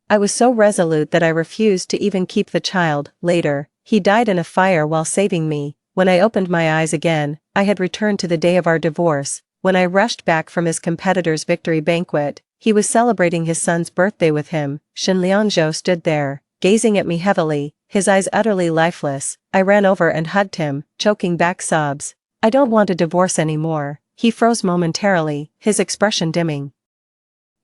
I was so resolute that I refused to even keep the child. Later, he died in a fire while saving me. When I opened my eyes again, I had returned to the day of our divorce. When I rushed back from his competitor's victory banquet, he was celebrating his son's birthday with him. Shen Liangzhou stood there, gazing at me heavily, his eyes utterly lifeless. I ran over and hugged him, choking back sobs. I don't want a divorce anymore. He froze momentarily, his expression dimming.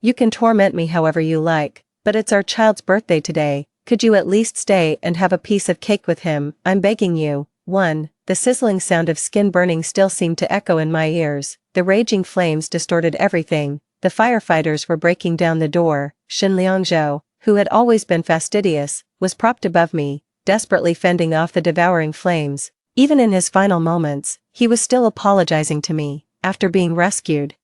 You can torment me however you like. But it's our child's birthday today, could you at least stay and have a piece of cake with him? I'm begging you. 1. The sizzling sound of skin burning still seemed to echo in my ears. The raging flames distorted everything. The firefighters were breaking down the door. Shen Liangzhou, who had always been fastidious, was propped above me, desperately fending off the devouring flames. Even in his final moments, he was still apologizing to me, after being rescued.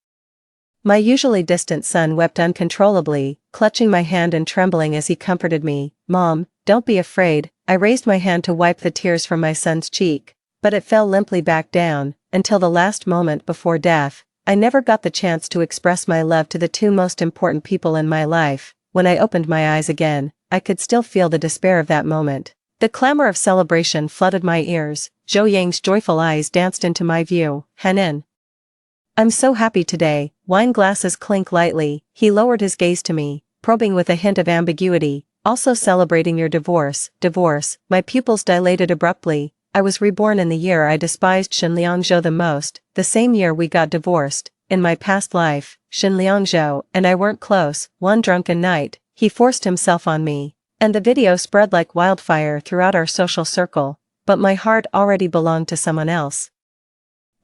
My usually distant son wept uncontrollably, clutching my hand and trembling as he comforted me. Mom, don't be afraid. I raised my hand to wipe the tears from my son's cheek, but it fell limply back down. Until the last moment before death, I never got the chance to express my love to the two most important people in my life. When I opened my eyes again, I could still feel the despair of that moment. The clamor of celebration flooded my ears. Zhou Yang's joyful eyes danced into my view. Hanan, I'm so happy today. Wine glasses clink lightly. He lowered his gaze to me, probing with a hint of ambiguity. Also celebrating your divorce. Divorce. My pupils dilated abruptly. I was reborn in the year I despised Shen Liangzhou the most, the same year we got divorced. In my past life, Shen Liangzhou and I weren't close. One drunken night, he forced himself on me, and the video spread like wildfire throughout our social circle. But my heart already belonged to someone else.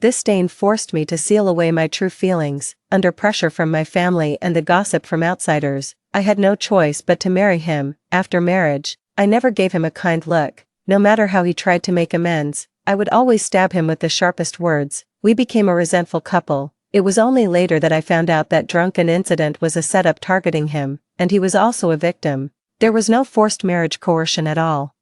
This stain forced me to seal away my true feelings. Under pressure from my family and the gossip from outsiders, I had no choice but to marry him. After marriage, I never gave him a kind look. No matter how he tried to make amends, I would always stab him with the sharpest words. We became a resentful couple. It was only later that I found out that drunken incident was a setup targeting him, and he was also a victim. There was no forced marriage coercion at all.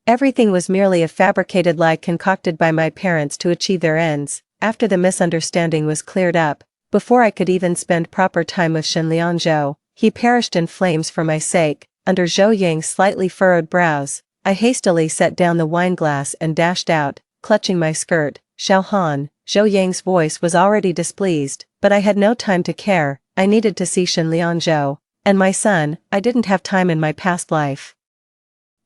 Everything was merely a fabricated lie concocted by my parents to achieve their ends. After the misunderstanding was cleared up, before I could even spend proper time with Shen Liangzhou, he perished in flames for my sake. Under Zhou Yang's slightly furrowed brows, I hastily set down the wine glass and dashed out, clutching my skirt. Xiao Han, Zhou Yang's voice was already displeased, but I had no time to care. I needed to see Shen Liangzhou and my son. I didn't have time in my past life,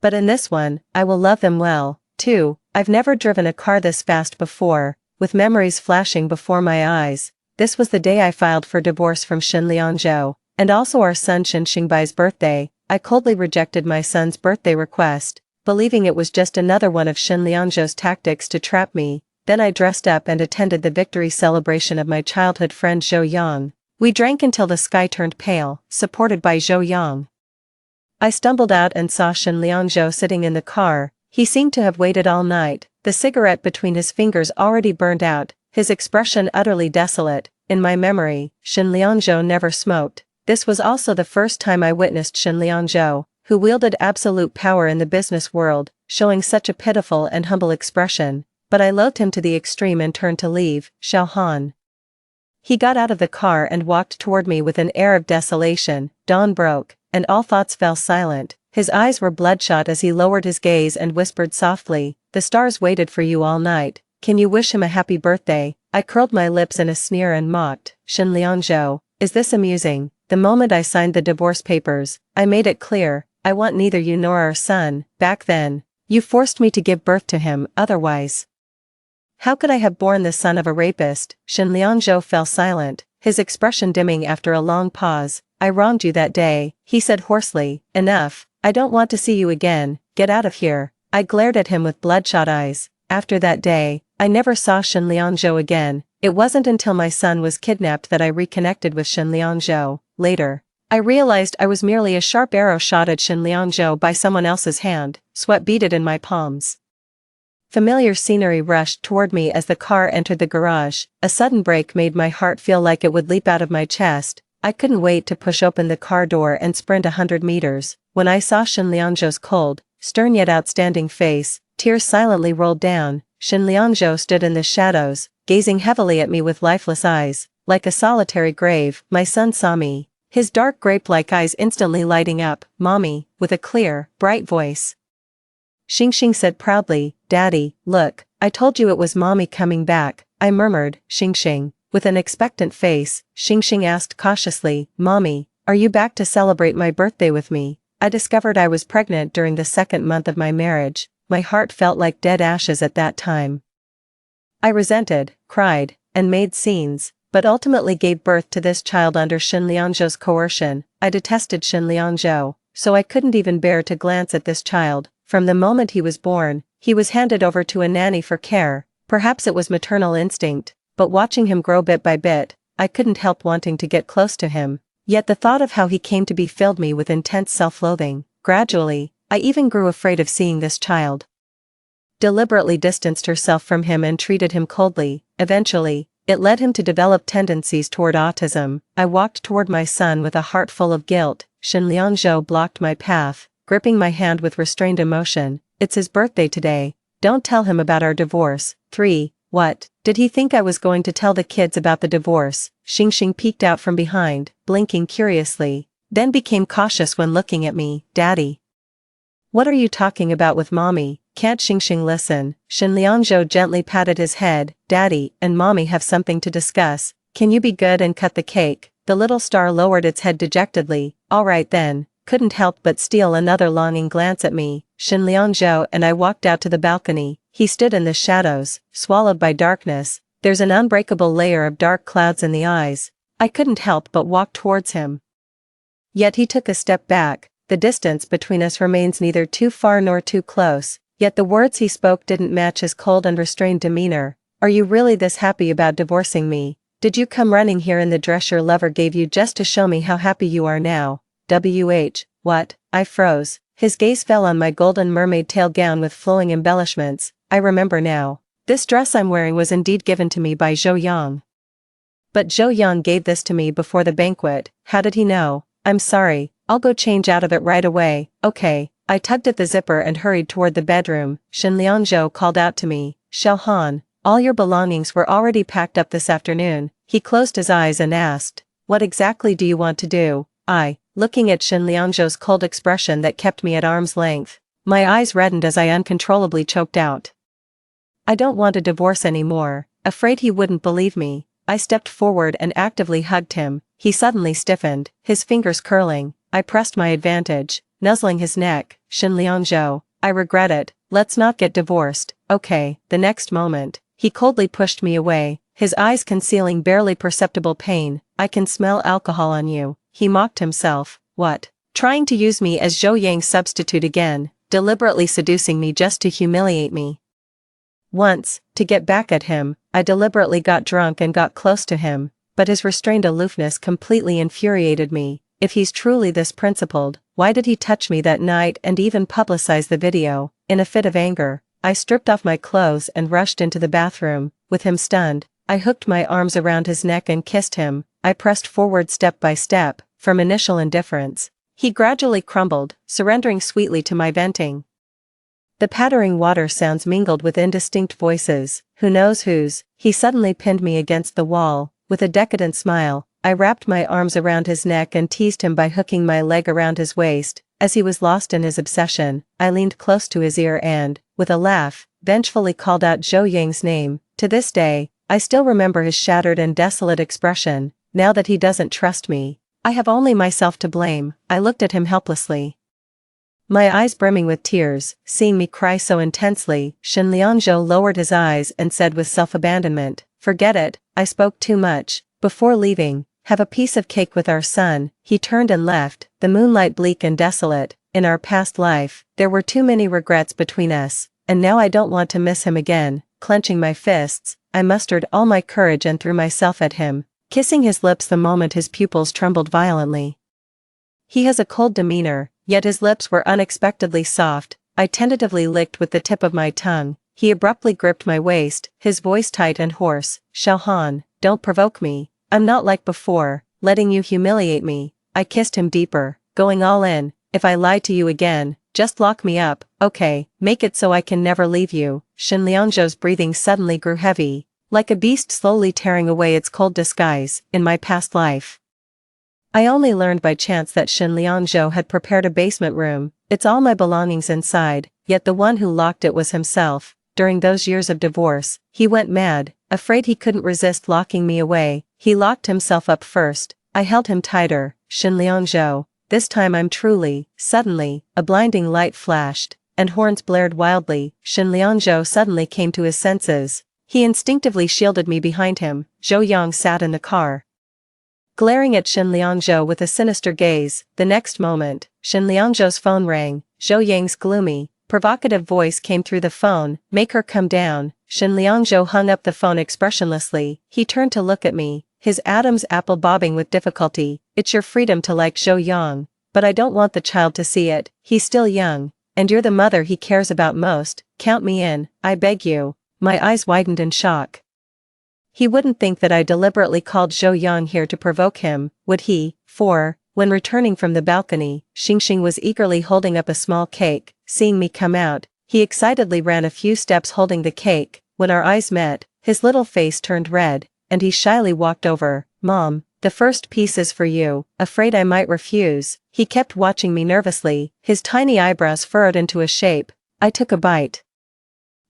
but in this one, I will love them well, too. I've never driven a car this fast before, with memories flashing before my eyes. This was the day I filed for divorce from Shen Liangzhou, and also our son Shen Xingbai's birthday. I coldly rejected my son's birthday request. believing it was just another one of Shin Lianzhou's tactics to trap me. Then I dressed up and attended the victory celebration of my childhood friend Zhou Yang. We drank until the sky turned pale, supported by Zhou Yang. I stumbled out and saw Shin Lianzhou sitting in the car. He seemed to have waited all night, the cigarette between his fingers already burned out, his expression utterly desolate. In my memory, Shin Lianzhou never smoked. This was also the first time I witnessed Shin Lianzhou, who wielded absolute power in the business world, showing such a pitiful and humble expression. But I loathed him to the extreme and turned to leave. Xiao Han. He got out of the car and walked toward me with an air of desolation. Dawn broke, and all thoughts fell silent. His eyes were bloodshot as he lowered his gaze and whispered softly, "The stars waited for you all night. Can you wish him a happy birthday?" I curled my lips in a sneer and mocked, "Shin Lianzhou, is this amusing?" The moment I signed the divorce papers, I made it clear, I want neither you nor our son. Back then, you forced me to give birth to him, otherwise. How could I have borne the son of a rapist? Shin Lianzhou fell silent, his expression dimming after a long pause. "I wronged you that day," he said hoarsely. "Enough, I don't want to see you again, get out of here." I glared at him with bloodshot eyes. After that day, I never saw Shin Lianzhou again. It wasn't until my son was kidnapped that I reconnected with Shin Lianzhou. Later, I realized I was merely a sharp arrow shot at Shin Lianzhou by someone else's hand. Sweat beaded in my palms. Familiar scenery rushed toward me as the car entered the garage. A sudden brake made my heart feel like it would leap out of my chest. I couldn't wait to push open the car door and sprint 100 meters. When I saw Shin Lianzhou's cold, stern yet outstanding face, tears silently rolled down. Shin Lianzhou stood in the shadows, gazing heavily at me with lifeless eyes. Like a solitary grave, my son saw me, his dark grape-like eyes instantly lighting up. "Mommy," with a clear, bright voice. Xingxing said proudly, "Daddy, look, I told you it was Mommy coming back," I murmured. "Xingxing." With an expectant face, Xingxing asked cautiously, "Mommy, are you back to celebrate my birthday with me?" I discovered I was pregnant during the second month of my marriage. My heart felt like dead ashes at that time. I resented, cried, and made scenes, but ultimately gave birth to this child under Shin Lianzhou's coercion. I detested Shin Lianzhou, so I couldn't even bear to glance at this child. From the moment he was born, he was handed over to a nanny for care. Perhaps it was maternal instinct, but watching him grow bit by bit, I couldn't help wanting to get close to him. Yet the thought of how he came to be filled me with intense self-loathing. Gradually, I even grew afraid of seeing this child. Deliberately distanced herself from him and treated him coldly. Eventually, it led him to develop tendencies toward autism. I walked toward my son with a heart full of guilt. Shin Lianzhou blocked my path, gripping my hand with restrained emotion. "It's his birthday today. Don't tell him about our divorce." 3. What? Did he think I was going to tell the kids about the divorce? Xingxing peeked out from behind, blinking curiously, then became cautious when looking at me. "Daddy. What are you talking about with Mommy? Can't Xingxing listen?" Shin Lianzhou gently patted his head. "Daddy and Mommy have something to discuss. Can you be good and cut the cake?" The little star lowered its head dejectedly. "All right then." Couldn't help but steal another longing glance at me. Shin Lianzhou and I walked out to the balcony. He stood in the shadows, swallowed by darkness. There's an unbreakable layer of dark clouds in the eyes. I couldn't help but walk towards him. Yet he took a step back. The distance between us remains neither too far nor too close. Yet the words he spoke didn't match his cold and restrained demeanor. "Are you really this happy about divorcing me? Did you come running here in the dress your lover gave you just to show me how happy you are now?" What? I froze. His gaze fell on my golden mermaid tail gown with flowing embellishments. I remember now. This dress I'm wearing was indeed given to me by Zhou Yang. But Zhou Yang gave this to me before the banquet. How did he know? "I'm sorry, I'll go change out of it right away." "Okay." I tugged at the zipper and hurried toward the bedroom. Shin Lianzhou called out to me, "Xiao Han, all your belongings were already packed up this afternoon." He closed his eyes and asked, "What exactly do you want to do?" Looking at Shin Lianzhou's cold expression that kept me at arm's length, my eyes reddened as I uncontrollably choked out, "I don't want a divorce anymore." Afraid he wouldn't believe me, I stepped forward and actively hugged him. He suddenly stiffened, his fingers curling. I pressed my advantage, nuzzling his neck. "Shin Lianzhou, I regret it, let's not get divorced." "Okay." The next moment, he coldly pushed me away, his eyes concealing barely perceptible pain. "I can smell alcohol on you." He mocked himself. What? Trying to use me as Zhou Yang's substitute again. deliberately seducing me just to humiliate me. Once, to get back at him, I deliberately got drunk and got close to him, but his restrained aloofness completely infuriated me. If he's truly this principled, why did he touch me that night and even publicize the video? In a fit of anger, I stripped off my clothes and rushed into the bathroom. With him stunned, I hooked my arms around his neck and kissed him. I pressed forward step by step. From initial indifference, he gradually crumbled, surrendering sweetly to my venting. The pattering water sounds mingled with indistinct voices, who knows whose. He suddenly pinned me against the wall. With a decadent smile, I wrapped my arms around his neck and teased him by hooking my leg around his waist. As he was lost in his obsession, I leaned close to his ear and, with a laugh, vengefully called out Zhou Yang's name. To this day, I still remember his shattered and desolate expression. Now that he doesn't trust me, I have only myself to blame. I looked at him helplessly, my eyes brimming with tears. Seeing me cry so intensely, Shen Liangzhou lowered his eyes and said with self-abandonment, "Forget it, I spoke too much." Before leaving, "Have a piece of cake with our son." He turned and left, the moonlight bleak and desolate. In our past life, there were too many regrets between us, and now I don't want to miss him again. Clenching my fists, I mustered all my courage and threw myself at him, kissing his lips the moment his pupils trembled violently. He has a cold demeanor, yet his lips were unexpectedly soft. I tentatively licked with the tip of my tongue. He abruptly gripped my waist, his voice tight and hoarse. "Xiaohan, don't provoke me. I'm not like before, letting you humiliate me." I kissed him deeper, going all in. "If I lie to you again, just lock me up, okay? Make it so I can never leave you." Shen Liangzhou's breathing suddenly grew heavy, like a beast slowly tearing away its cold disguise. In my past life, I only learned by chance that Shen Liangzhou had prepared a basement room. It's all my belongings inside, yet the one who locked it was himself. During those years of divorce, he went mad, afraid he couldn't resist locking me away. He locked himself up first. I held him tighter. "Shen Liangzhou, this time I'm truly..." Suddenly, a blinding light flashed, and horns blared wildly. Shen Liangzhou suddenly came to his senses. He instinctively shielded me behind him. Zhou Yang sat in the car, glaring at Shen Liangzhou with a sinister gaze. The next moment, Shen Liangzhou's phone rang. Zhou Yang's gloomy, provocative voice came through the phone. "Make her come down." Shen Liangzhou hung up the phone expressionlessly. He turned to look at me, his Adam's apple bobbing with difficulty. "It's your freedom to like Zhou Yang, but I don't want the child to see it. He's still young, and you're the mother he cares about most. Count me in, I beg you." My eyes widened in shock. He wouldn't think that I deliberately called Zhou Yang here to provoke him, would he? When returning from the balcony, Xingxing was eagerly holding up a small cake. Seeing me come out, he excitedly ran a few steps holding the cake. When our eyes met, his little face turned red, and he shyly walked over. "Mom, the first piece is for you." Afraid I might refuse, he kept watching me nervously, his tiny eyebrows furrowed into a shape. I took a bite,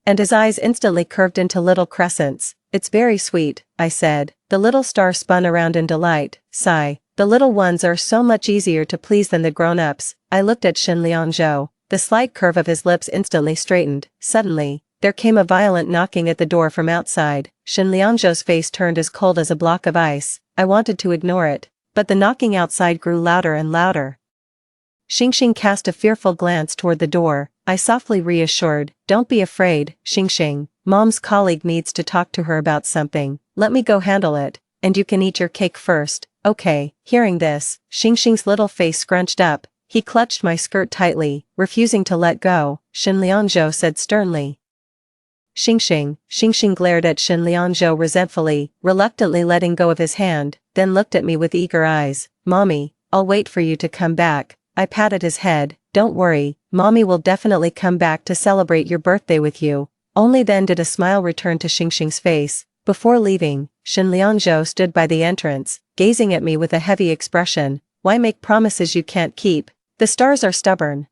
and his eyes instantly curved into little crescents. "It's very sweet," I said. The little star spun around in delight. Sigh. "The little ones are so much easier to please than the grown-ups." I looked at Shen Liangzhou. The slight curve of his lips instantly straightened. Suddenly, there came a violent knocking at the door from outside. Shen Liangzhou's face turned as cold as a block of ice. I wanted to ignore it, but the knocking outside grew louder and louder. Xingxing cast a fearful glance toward the door. I softly reassured, "Don't be afraid, Xingxing. Mom's colleague needs to talk to her about something. Let me go handle it, and you can eat your cake first." "Okay." Hearing this, Xingxing's little face scrunched up. He clutched my skirt tightly, refusing to let go. Shen Liangzhou said sternly, "Xingxing." Xingxing glared at Shen Liangzhou resentfully, reluctantly letting go of his hand, then looked at me with eager eyes. "Mommy, I'll wait for you to come back." I patted his head. "Don't worry, Mommy will definitely come back to celebrate your birthday with you." Only then did a smile return to Xingxing's face. Before leaving, Shen Liangzhou stood by the entrance, gazing at me with a heavy expression. "Why make promises you can't keep? The stars are stubborn.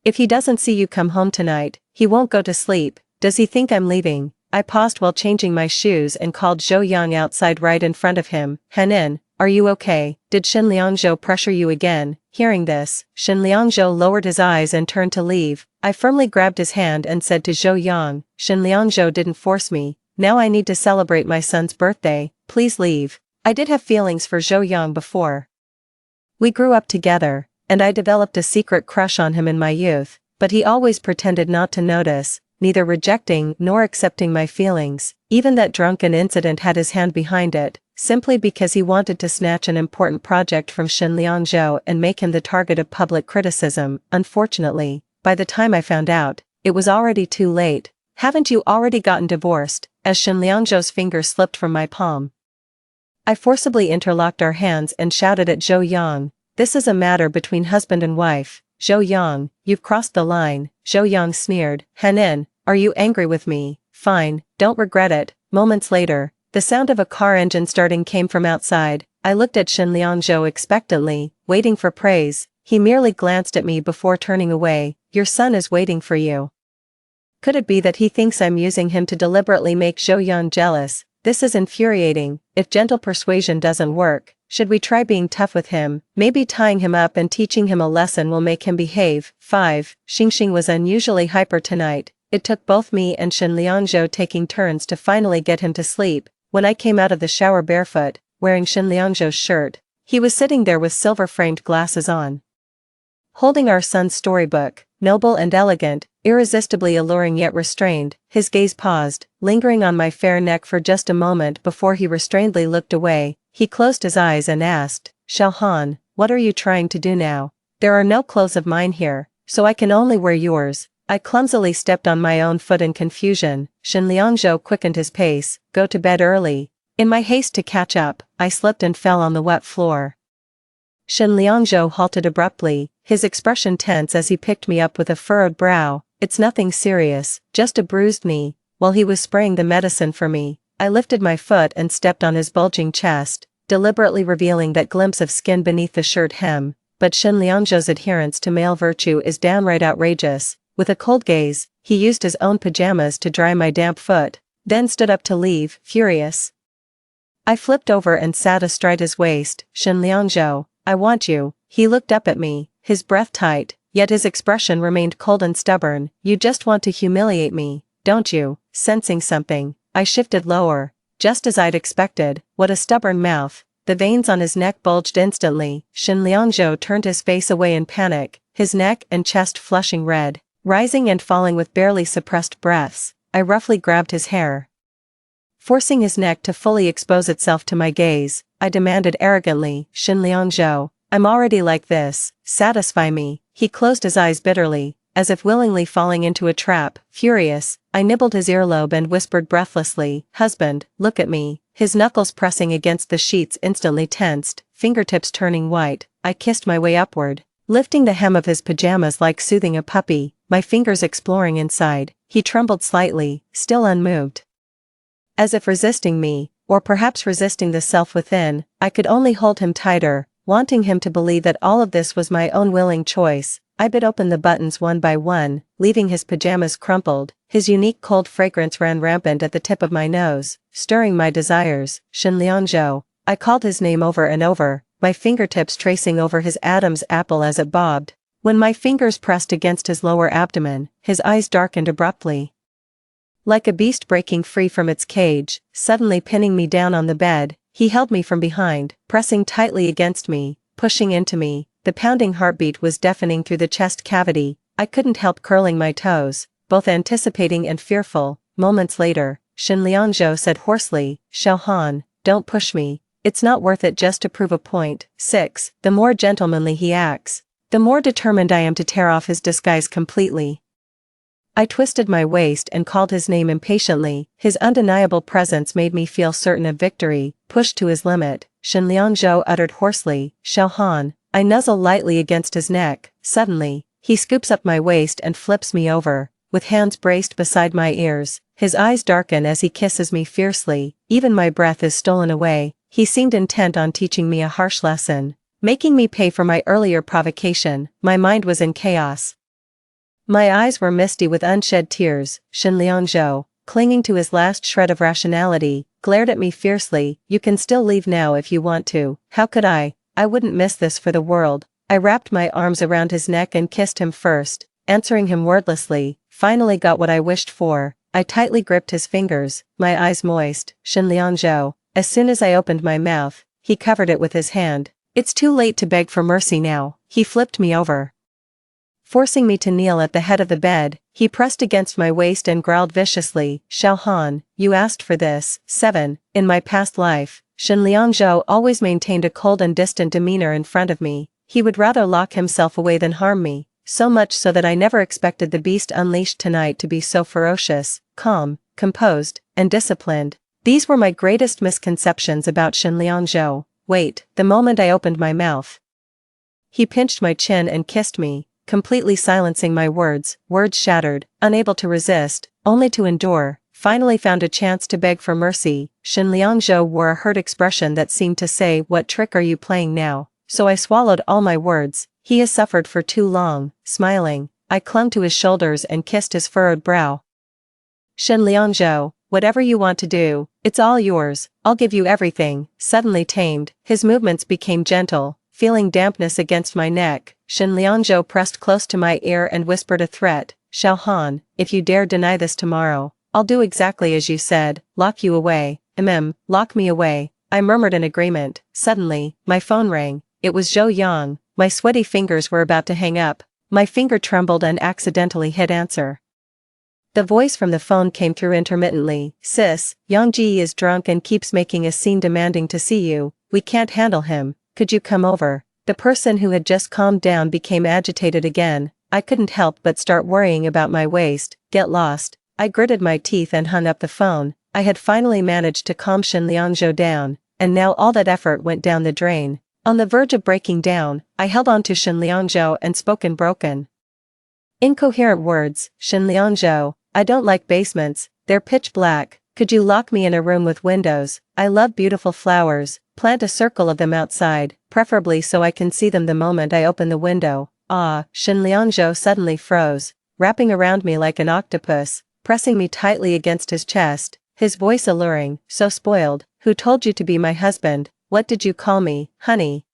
If he doesn't see you come home tonight, he won't go to sleep. Does he think I'm leaving?" I paused while changing my shoes and called Zhou Yang outside right in front of him. "Hanin, are you okay? Did Shen Liangzhou pressure you again?" Hearing this, Shen Liangzhou lowered his eyes and turned to leave. I firmly grabbed his hand and said to Zhou Yang, "Shen Liangzhou didn't force me. Now I need to celebrate my son's birthday. Please leave." I did have feelings for Zhou Yang before. We grew up together, and I developed a secret crush on him in my youth. but he always pretended not to notice, neither rejecting nor accepting my feelings. Even that drunken incident had his hand behind it, simply because he wanted to snatch an important project from Shen Liangzhou and make him the target of public criticism. Unfortunately, by the time I found out, it was already too late. Haven't you already gotten divorced? As Shen Liangzhou's fingers slipped from my palm, I forcibly interlocked our hands and shouted at Zhou Yang, "This is a matter between husband and wife." "Zhou Yang, you've crossed the line," Zhou Yang sneered. "Henin, are you angry with me? Fine, don't regret it." Moments later, the sound of a car engine starting came from outside. I looked at Shen Liangzhou expectantly, waiting for praise. He merely glanced at me before turning away. "Your son is waiting for you." Could it be that he thinks I'm using him to deliberately make Zhou Yang jealous? This is infuriating. If gentle persuasion doesn't work, should we try being tough with him? Maybe tying him up and teaching him a lesson will make him behave. 5. Xingxing was unusually hyper tonight. It took both me and Shen Liangzhou taking turns to finally get him to sleep. When I came out of the shower barefoot, wearing Shen Liangzhou's shirt, he was sitting there with silver-framed glasses on, holding our son's storybook, noble and elegant, irresistibly alluring yet restrained. His gaze paused, lingering on my fair neck for just a moment before he restrainedly looked away. He closed his eyes and asked, "Xiao Han, what are you trying to do now? There are no clothes of mine here, so I can only wear yours." I clumsily stepped on my own foot in confusion. Shen Liangzhou quickened his pace. "Go to bed early." In my haste to catch up, I slipped and fell on the wet floor. Shen Liangzhou halted abruptly, his expression tense as he picked me up with a furrowed brow. "It's nothing serious, just a bruised knee." While he was spraying the medicine for me, I lifted my foot and stepped on his bulging chest, deliberately revealing that glimpse of skin beneath the shirt hem. But Shen Liangzhou's adherence to male virtue is downright outrageous. With a cold gaze, he used his own pajamas to dry my damp foot, then stood up to leave, furious. I flipped over and sat astride his waist. "Shen Liangzhou, I want you." He looked up at me, his breath tight, yet his expression remained cold and stubborn. "You just want to humiliate me, don't you?" Sensing something, I shifted lower, just as I'd expected. What a stubborn mouth. The veins on his neck bulged instantly. Shen Liangzhou turned his face away in panic, his neck and chest flushing red. Rising and falling with barely suppressed breaths, I roughly grabbed his hair. Forcing his neck to fully expose itself to my gaze, I demanded arrogantly, "Shen Liangzhou, I'm already like this, satisfy me." He closed his eyes bitterly, as if willingly falling into a trap. Furious, I nibbled his earlobe and whispered breathlessly, "Husband, look at me." His knuckles pressing against the sheets instantly tensed, fingertips turning white. I kissed my way upward, lifting the hem of his pajamas like soothing a puppy, my fingers exploring inside. He trembled slightly, still unmoved, as if resisting me, or perhaps resisting the self within. I could only hold him tighter, wanting him to believe that all of this was my own willing choice. I bit open the buttons one by one, leaving his pajamas crumpled. His unique cold fragrance ran rampant at the tip of my nose, stirring my desires. "Shen Liangzhou." I called his name over and over, my fingertips tracing over his Adam's apple as it bobbed. When my fingers pressed against his lower abdomen, his eyes darkened abruptly. Like a beast breaking free from its cage, suddenly pinning me down on the bed, he held me from behind, pressing tightly against me, pushing into me. The pounding heartbeat was deafening through the chest cavity. I couldn't help curling my toes, both anticipating and fearful. Moments later, Shen Liangzhou said hoarsely, "Xiao Han, don't push me. It's not worth it just to prove a point." 6. The more gentlemanly he acts, the more determined I am to tear off his disguise completely. I twisted my waist and called his name impatiently. His undeniable presence made me feel certain of victory. Pushed to his limit, Shen Liangzhou uttered hoarsely, "Xiao Han." I nuzzle lightly against his neck. Suddenly, he scoops up my waist and flips me over, with hands braced beside my ears. His eyes darken as he kisses me fiercely. Even my breath is stolen away. He seemed intent on teaching me a harsh lesson, making me pay for my earlier provocation. My mind was in chaos. My eyes were misty with unshed tears. Shen Liangzhou, clinging to his last shred of rationality, glared at me fiercely. "You can still leave now if you want to." How could I? I wouldn't miss this for the world. I wrapped my arms around his neck and kissed him first, answering him wordlessly. Finally got what I wished for. I tightly gripped his fingers, my eyes moist. "Shen Liangzhou." As soon as I opened my mouth, he covered it with his hand. "It's too late to beg for mercy now." He flipped me over, Forcing me to kneel at the head of the bed, he pressed against my waist and growled viciously, "Xiao Han, you asked for this." 7. In my past life, Shen Liangzhou always maintained a cold and distant demeanor in front of me. He would rather lock himself away than harm me, so much so that I never expected the beast unleashed tonight to be so ferocious, calm, composed, and disciplined. These were my greatest misconceptions about Shen Liangzhou. Wait, the moment I opened my mouth, he pinched my chin and kissed me, completely silencing my words shattered, unable to resist, only to endure. Finally found a chance to beg for mercy. Shen Liangzhou wore a hurt expression that seemed to say, "What trick are you playing now?" So I swallowed all my words. "He has suffered for too long." Smiling, I clung to his shoulders and kissed his furrowed brow. "Shen Liangzhou, whatever you want to do, it's all yours, I'll give you everything." Suddenly tamed, his movements became gentle. Feeling dampness against my neck, Shen Liangzhou pressed close to my ear and whispered a threat, "Xiao Han, if you dare deny this tomorrow, I'll do exactly as you said, lock you away." Lock me away. I murmured in agreement. Suddenly, my phone rang. It was Zhou Yang. My sweaty fingers were about to hang up. My finger trembled and accidentally hit answer. The voice from the phone came through intermittently. "Sis, Yang Ji is drunk and keeps making a scene demanding to see you. We can't handle him. Could you come over?" The person who had just calmed down became agitated again. I couldn't help but start worrying about my waist. Get lost. I gritted my teeth and hung up the phone. I had finally managed to calm Shen Liangzhou down, and now all that effort went down the drain. On the verge of breaking down, I held on to Shen Liangzhou and spoke in broken, incoherent words. "Shen Liangzhou, I don't like basements, they're pitch black. Could you lock me in a room with windows? I love beautiful flowers. Plant a circle of them outside, preferably so I can see them the moment I open the window." Ah, Shen Liangzhou suddenly froze, wrapping around me like an octopus, pressing me tightly against his chest, his voice alluring, "So spoiled. Who told you to be my husband? What did you call me, honey?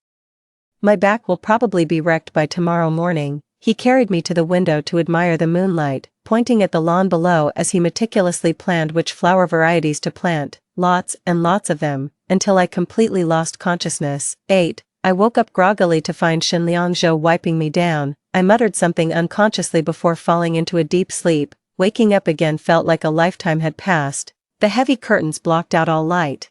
My back will probably be wrecked by tomorrow morning." He carried me to the window to admire the moonlight, pointing at the lawn below as he meticulously planned which flower varieties to plant, lots and lots of them, until I completely lost consciousness. 8. I woke up groggily to find Shen Liangzhou wiping me down. I muttered something unconsciously before falling into a deep sleep. Waking up again felt like a lifetime had passed. The heavy curtains blocked out all light.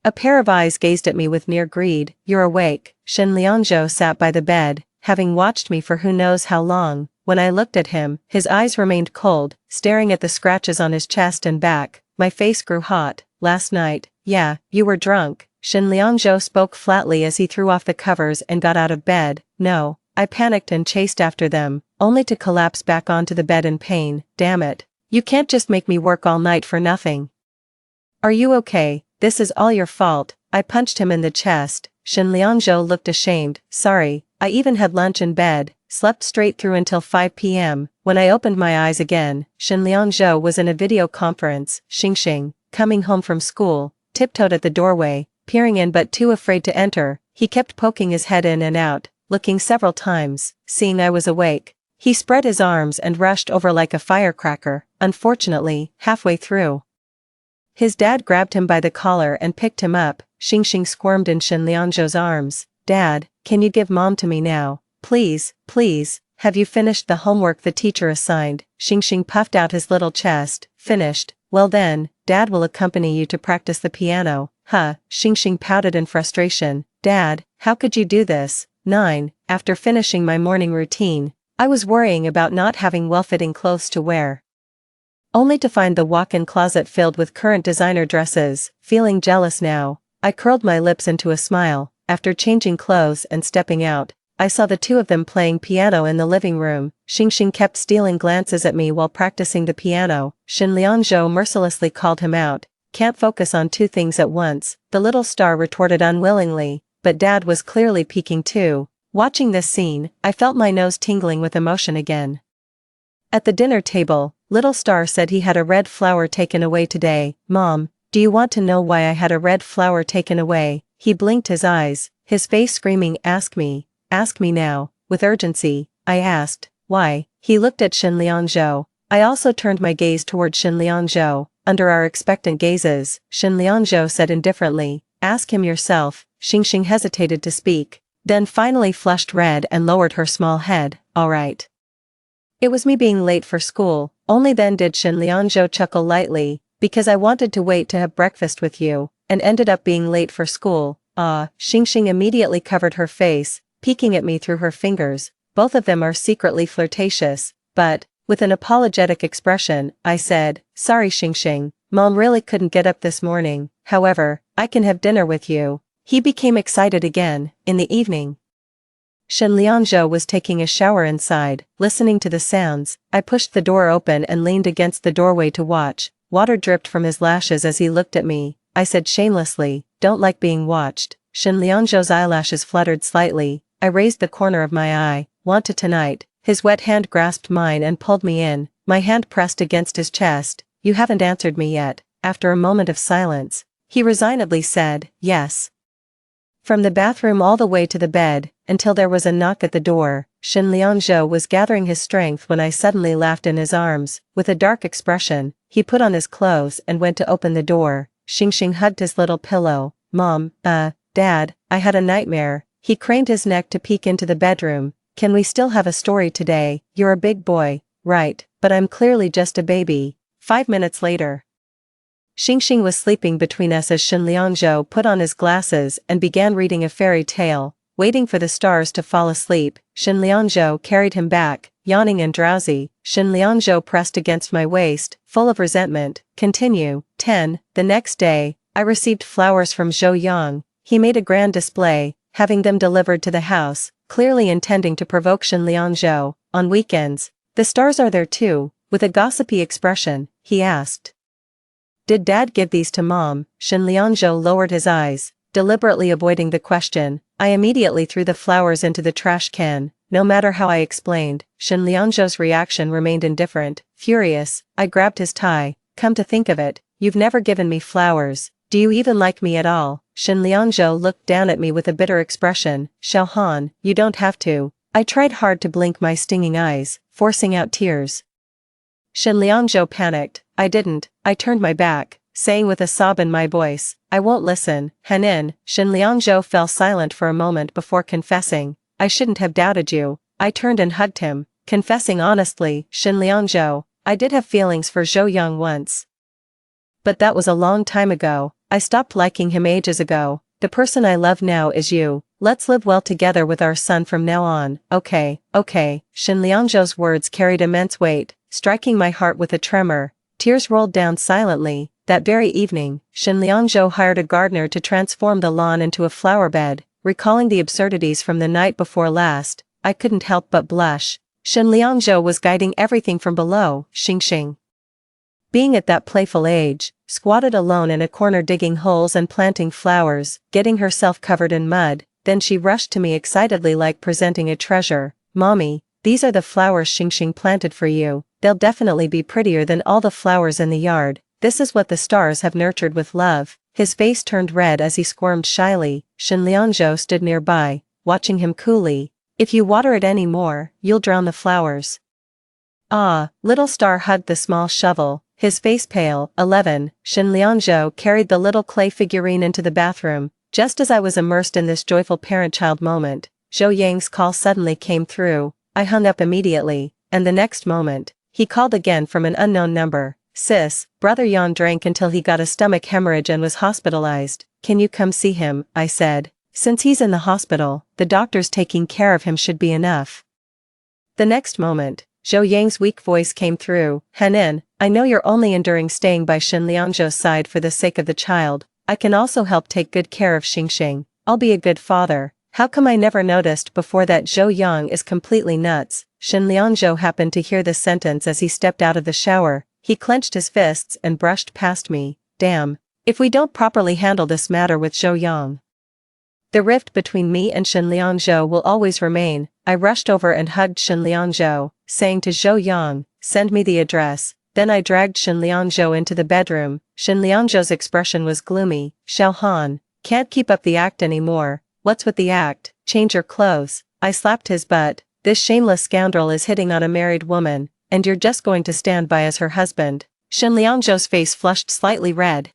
A pair of eyes gazed at me with near greed. "You're awake." Shen Liangzhou sat by the bed, having watched me for who knows how long. When I looked at him, his eyes remained cold, staring at the scratches on his chest and back. My face grew hot. "Last night, yeah, you were drunk." Shen Liangzhou spoke flatly as he threw off the covers and got out of bed. "No." I panicked and chased after them, only to collapse back onto the bed in pain. "Damn it. You can't just make me work all night for nothing. Are you okay? This is all your fault." I punched him in the chest. Shen Liangzhou looked ashamed. "Sorry, I even had lunch in bed, slept straight through until 5 p.m. When I opened my eyes again, Shen Liangzhou was in a video conference. Xingxing, coming home from school, tiptoed at the doorway, peering in but too afraid to enter. He kept poking his head in and out, looking several times. Seeing I was awake, he spread his arms and rushed over like a firecracker. Unfortunately, halfway through, his dad grabbed him by the collar and picked him up. Xingxing squirmed in Shen Liangzhou's arms. "Dad, can you give mom to me now? Please, please. Have you finished the homework the teacher assigned?" Xingxing puffed out his little chest. "Finished. Well then, Dad will accompany you to practice the piano." "Huh." Xingxing pouted in frustration. "Dad, how could you do this?" 9. After finishing my morning routine, I was worrying about not having well-fitting clothes to wear, only to find the walk-in closet filled with current designer dresses. Feeling jealous now, I curled my lips into a smile. After changing clothes and stepping out, I saw the two of them playing piano in the living room. Xingxing kept stealing glances at me while practicing the piano. Shen Liangzhou mercilessly called him out. "Can't focus on two things at once," the little star retorted unwillingly, but Dad was clearly peeking too. Watching this scene, I felt my nose tingling with emotion again. At the dinner table, Little Star said he had a red flower taken away today. "Mom, do you want to know why I had a red flower taken away?" He blinked his eyes, his face screaming, "Ask me now." With urgency, I asked, "Why?" He looked at Shen Liangzhou. I also turned my gaze toward Shen Liangzhou. Under our expectant gazes, Shen Liangzhou said indifferently, "Ask him yourself." Xingxing hesitated to speak. then finally flushed red and lowered her small head. Alright. It was me being late for school, only then did Shen Liangzhou chuckle lightly, because I wanted to wait to have breakfast with you, and ended up being late for school. Xingxing immediately covered her face, peeking at me through her fingers. Both of them are secretly flirtatious, but, with an apologetic expression, I said, sorry Xingxing, Mom really couldn't get up this morning, however, I can have dinner with you. He became excited again. In the evening, Shen Liangzhou was taking a shower inside, listening to the sounds. I pushed the door open and leaned against the doorway to watch. Water dripped from his lashes as he looked at me. I said shamelessly, don't like being watched. Shen Liangzhou's eyelashes fluttered slightly. I raised the corner of my eye. Want to tonight? His wet hand grasped mine and pulled me in. My hand pressed against his chest. You haven't answered me yet. After a moment of silence, he resignedly said, yes. From the bathroom all the way to the bed, until there was a knock at the door, Shen Liangzhou was gathering his strength when I suddenly laughed in his arms. With a dark expression, he put on his clothes and went to open the door. Xingxing hugged his little pillow. Mom, Dad, I had a nightmare. He craned his neck to peek into the bedroom. Can we still have a story today? You're a big boy, right, but I'm clearly just a baby. 5 minutes later, Xingxing was sleeping between us as Shen Liangzhou put on his glasses and began reading a fairy tale. Waiting for the stars to fall asleep, Shen Liangzhou carried him back, yawning and drowsy. Shen Liangzhou pressed against my waist, full of resentment. Continue. 10. The next day, I received flowers from Zhou Yang. He made a grand display, having them delivered to the house, clearly intending to provoke Shen Liangzhou. On weekends, the stars are there too. With a gossipy expression, he asked, did Dad give these to Mom? Shen Liangzhou lowered his eyes, deliberately avoiding the question. I immediately threw the flowers into the trash can. No matter how I explained, Shen Liangzhou's reaction remained indifferent. Furious, I grabbed his tie. Come to think of it, you've never given me flowers. Do you even like me at all? Shen Liangzhou looked down at me with a bitter expression. Xiao Han, you don't have to. I tried hard to blink my stinging eyes, forcing out tears. Shen Liangzhou panicked. I didn't. I turned my back, saying with a sob in my voice, I won't listen. Hanin. Shen Liangzhou fell silent for a moment before confessing, I shouldn't have doubted you. I turned and hugged him, confessing honestly, Shen Liangzhou, I did have feelings for Zhou Yang once. But that was a long time ago. I stopped liking him ages ago. The person I love now is you. Let's live well together with our son from now on. Okay. Shen Liangzhou's words carried immense weight, striking my heart with a tremor. Tears rolled down silently. That very evening, Shen Liangzhou hired a gardener to transform the lawn into a flower bed. Recalling the absurdities from the night before last, I couldn't help but blush. Shen Liangzhou was guiding everything from below. Xingxing, being at that playful age, squatted alone in a corner digging holes and planting flowers, getting herself covered in mud. Then she rushed to me excitedly like presenting a treasure. Mommy, these are the flowers Xingxing planted for you. They'll definitely be prettier than all the flowers in the yard. This is what the stars have nurtured with love. His face turned red as he squirmed shyly. Shen Liangzhou stood nearby, watching him coolly. If you water it any more, you'll drown the flowers. Little star hugged the small shovel, his face pale. 11. Shen Liangzhou carried the little clay figurine into the bathroom. Just as I was immersed in this joyful parent-child moment, Zhou Yang's call suddenly came through. I hung up immediately, and the next moment, he called again from an unknown number. Sis, brother Yan drank until he got a stomach hemorrhage and was hospitalized. Can you come see him? I said. Since he's in the hospital, the doctors taking care of him should be enough. The next moment, Zhou Yang's weak voice came through. Hanin, I know you're only enduring staying by Shen Liangzhou's side for the sake of the child. I can also help take good care of Xingxing. I'll be a good father. How come I never noticed before that Zhou Yang is completely nuts? Shen Liangzhou happened to hear this sentence as he stepped out of the shower. He clenched his fists and brushed past me. Damn. If we don't properly handle this matter with Zhou Yang, the rift between me and Shen Liangzhou will always remain. I rushed over and hugged Shen Liangzhou, saying to Zhou Yang, send me the address. Then I dragged Shen Liangzhou into the bedroom. Shen Liangzhou's expression was gloomy. Xiao Han, can't keep up the act anymore. What's with the act? Change your clothes. I slapped his butt. This shameless scoundrel is hitting on a married woman, and you're just going to stand by as her husband. Shen Liangzhou's face flushed slightly red.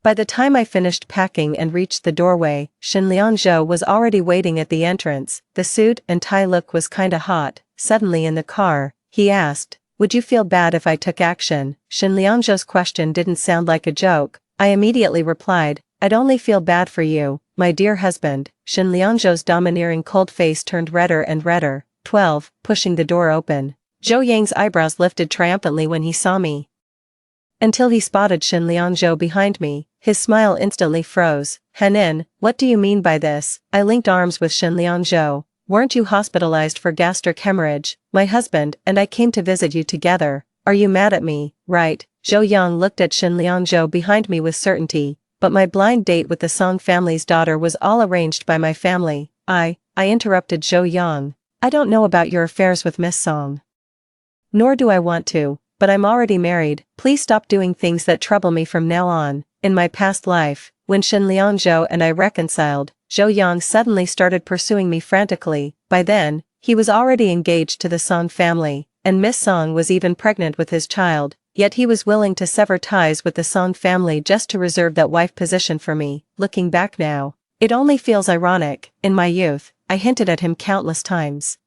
By the time I finished packing and reached the doorway, Shin Liangzhou was already waiting at the entrance. The suit and tie look was kinda hot. Suddenly in the car, he asked, "Would you feel bad if I took action?" Shin Liangzhou's question didn't sound like a joke. I immediately replied, "I'd only feel bad for you, my dear husband." Shin Liangzhou's domineering cold face turned redder and redder. 12. Pushing the door open. Zhou Yang's eyebrows lifted triumphantly when he saw me. Until he spotted Shin Liangzhou behind me, his smile instantly froze. "Henin, what do you mean by this?" I linked arms with Shin Liangzhou. "Weren't you hospitalized for gastric hemorrhage? My husband and I came to visit you together. Are you mad at me?" "Right." Zhou Yang looked at Shin Liangzhou behind me with certainty. "But my blind date with the Song family's daughter was all arranged by my family." I interrupted Zhou Yang. "I don't know about your affairs with Miss Song. Nor do I want to, but I'm already married. Please stop doing things that trouble me from now on." In my past life, when Shin Liangzhou and I reconciled, Zhou Yang suddenly started pursuing me frantically. By then, he was already engaged to the Song family, and Miss Song was even pregnant with his child, yet he was willing to sever ties with the Song family just to reserve that wife position for me. Looking back now, it only feels ironic. In my youth, I hinted at him countless times.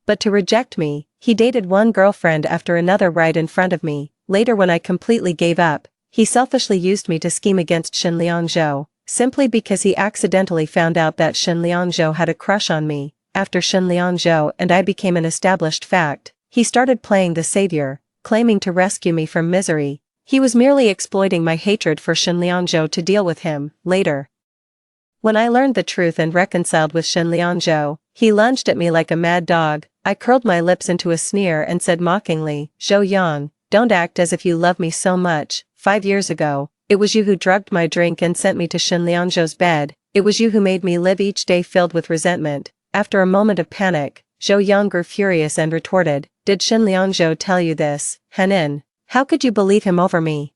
But to reject me, he dated one girlfriend after another right in front of me. Later, when I completely gave up, he selfishly used me to scheme against Shin Liangzhou, simply because he accidentally found out that Shin Liangzhou had a crush on me. After Shin Liangzhou and I became an established fact, he started playing the savior, claiming to rescue me from misery. He was merely exploiting my hatred for Shin Liangzhou to deal with him. Later, when I learned the truth and reconciled with Shin Liangzhou, he lunged at me like a mad dog. I curled my lips into a sneer and said mockingly, "Zhou Yang, don't act as if you love me so much. 5 years ago, it was you who drugged my drink and sent me to Shin Liangzhou's bed. It was you who made me live each day filled with resentment." After a moment of panic, Zhou Yang grew furious and retorted, "Did Shin Liangzhou tell you this, Henin? How could you believe him over me?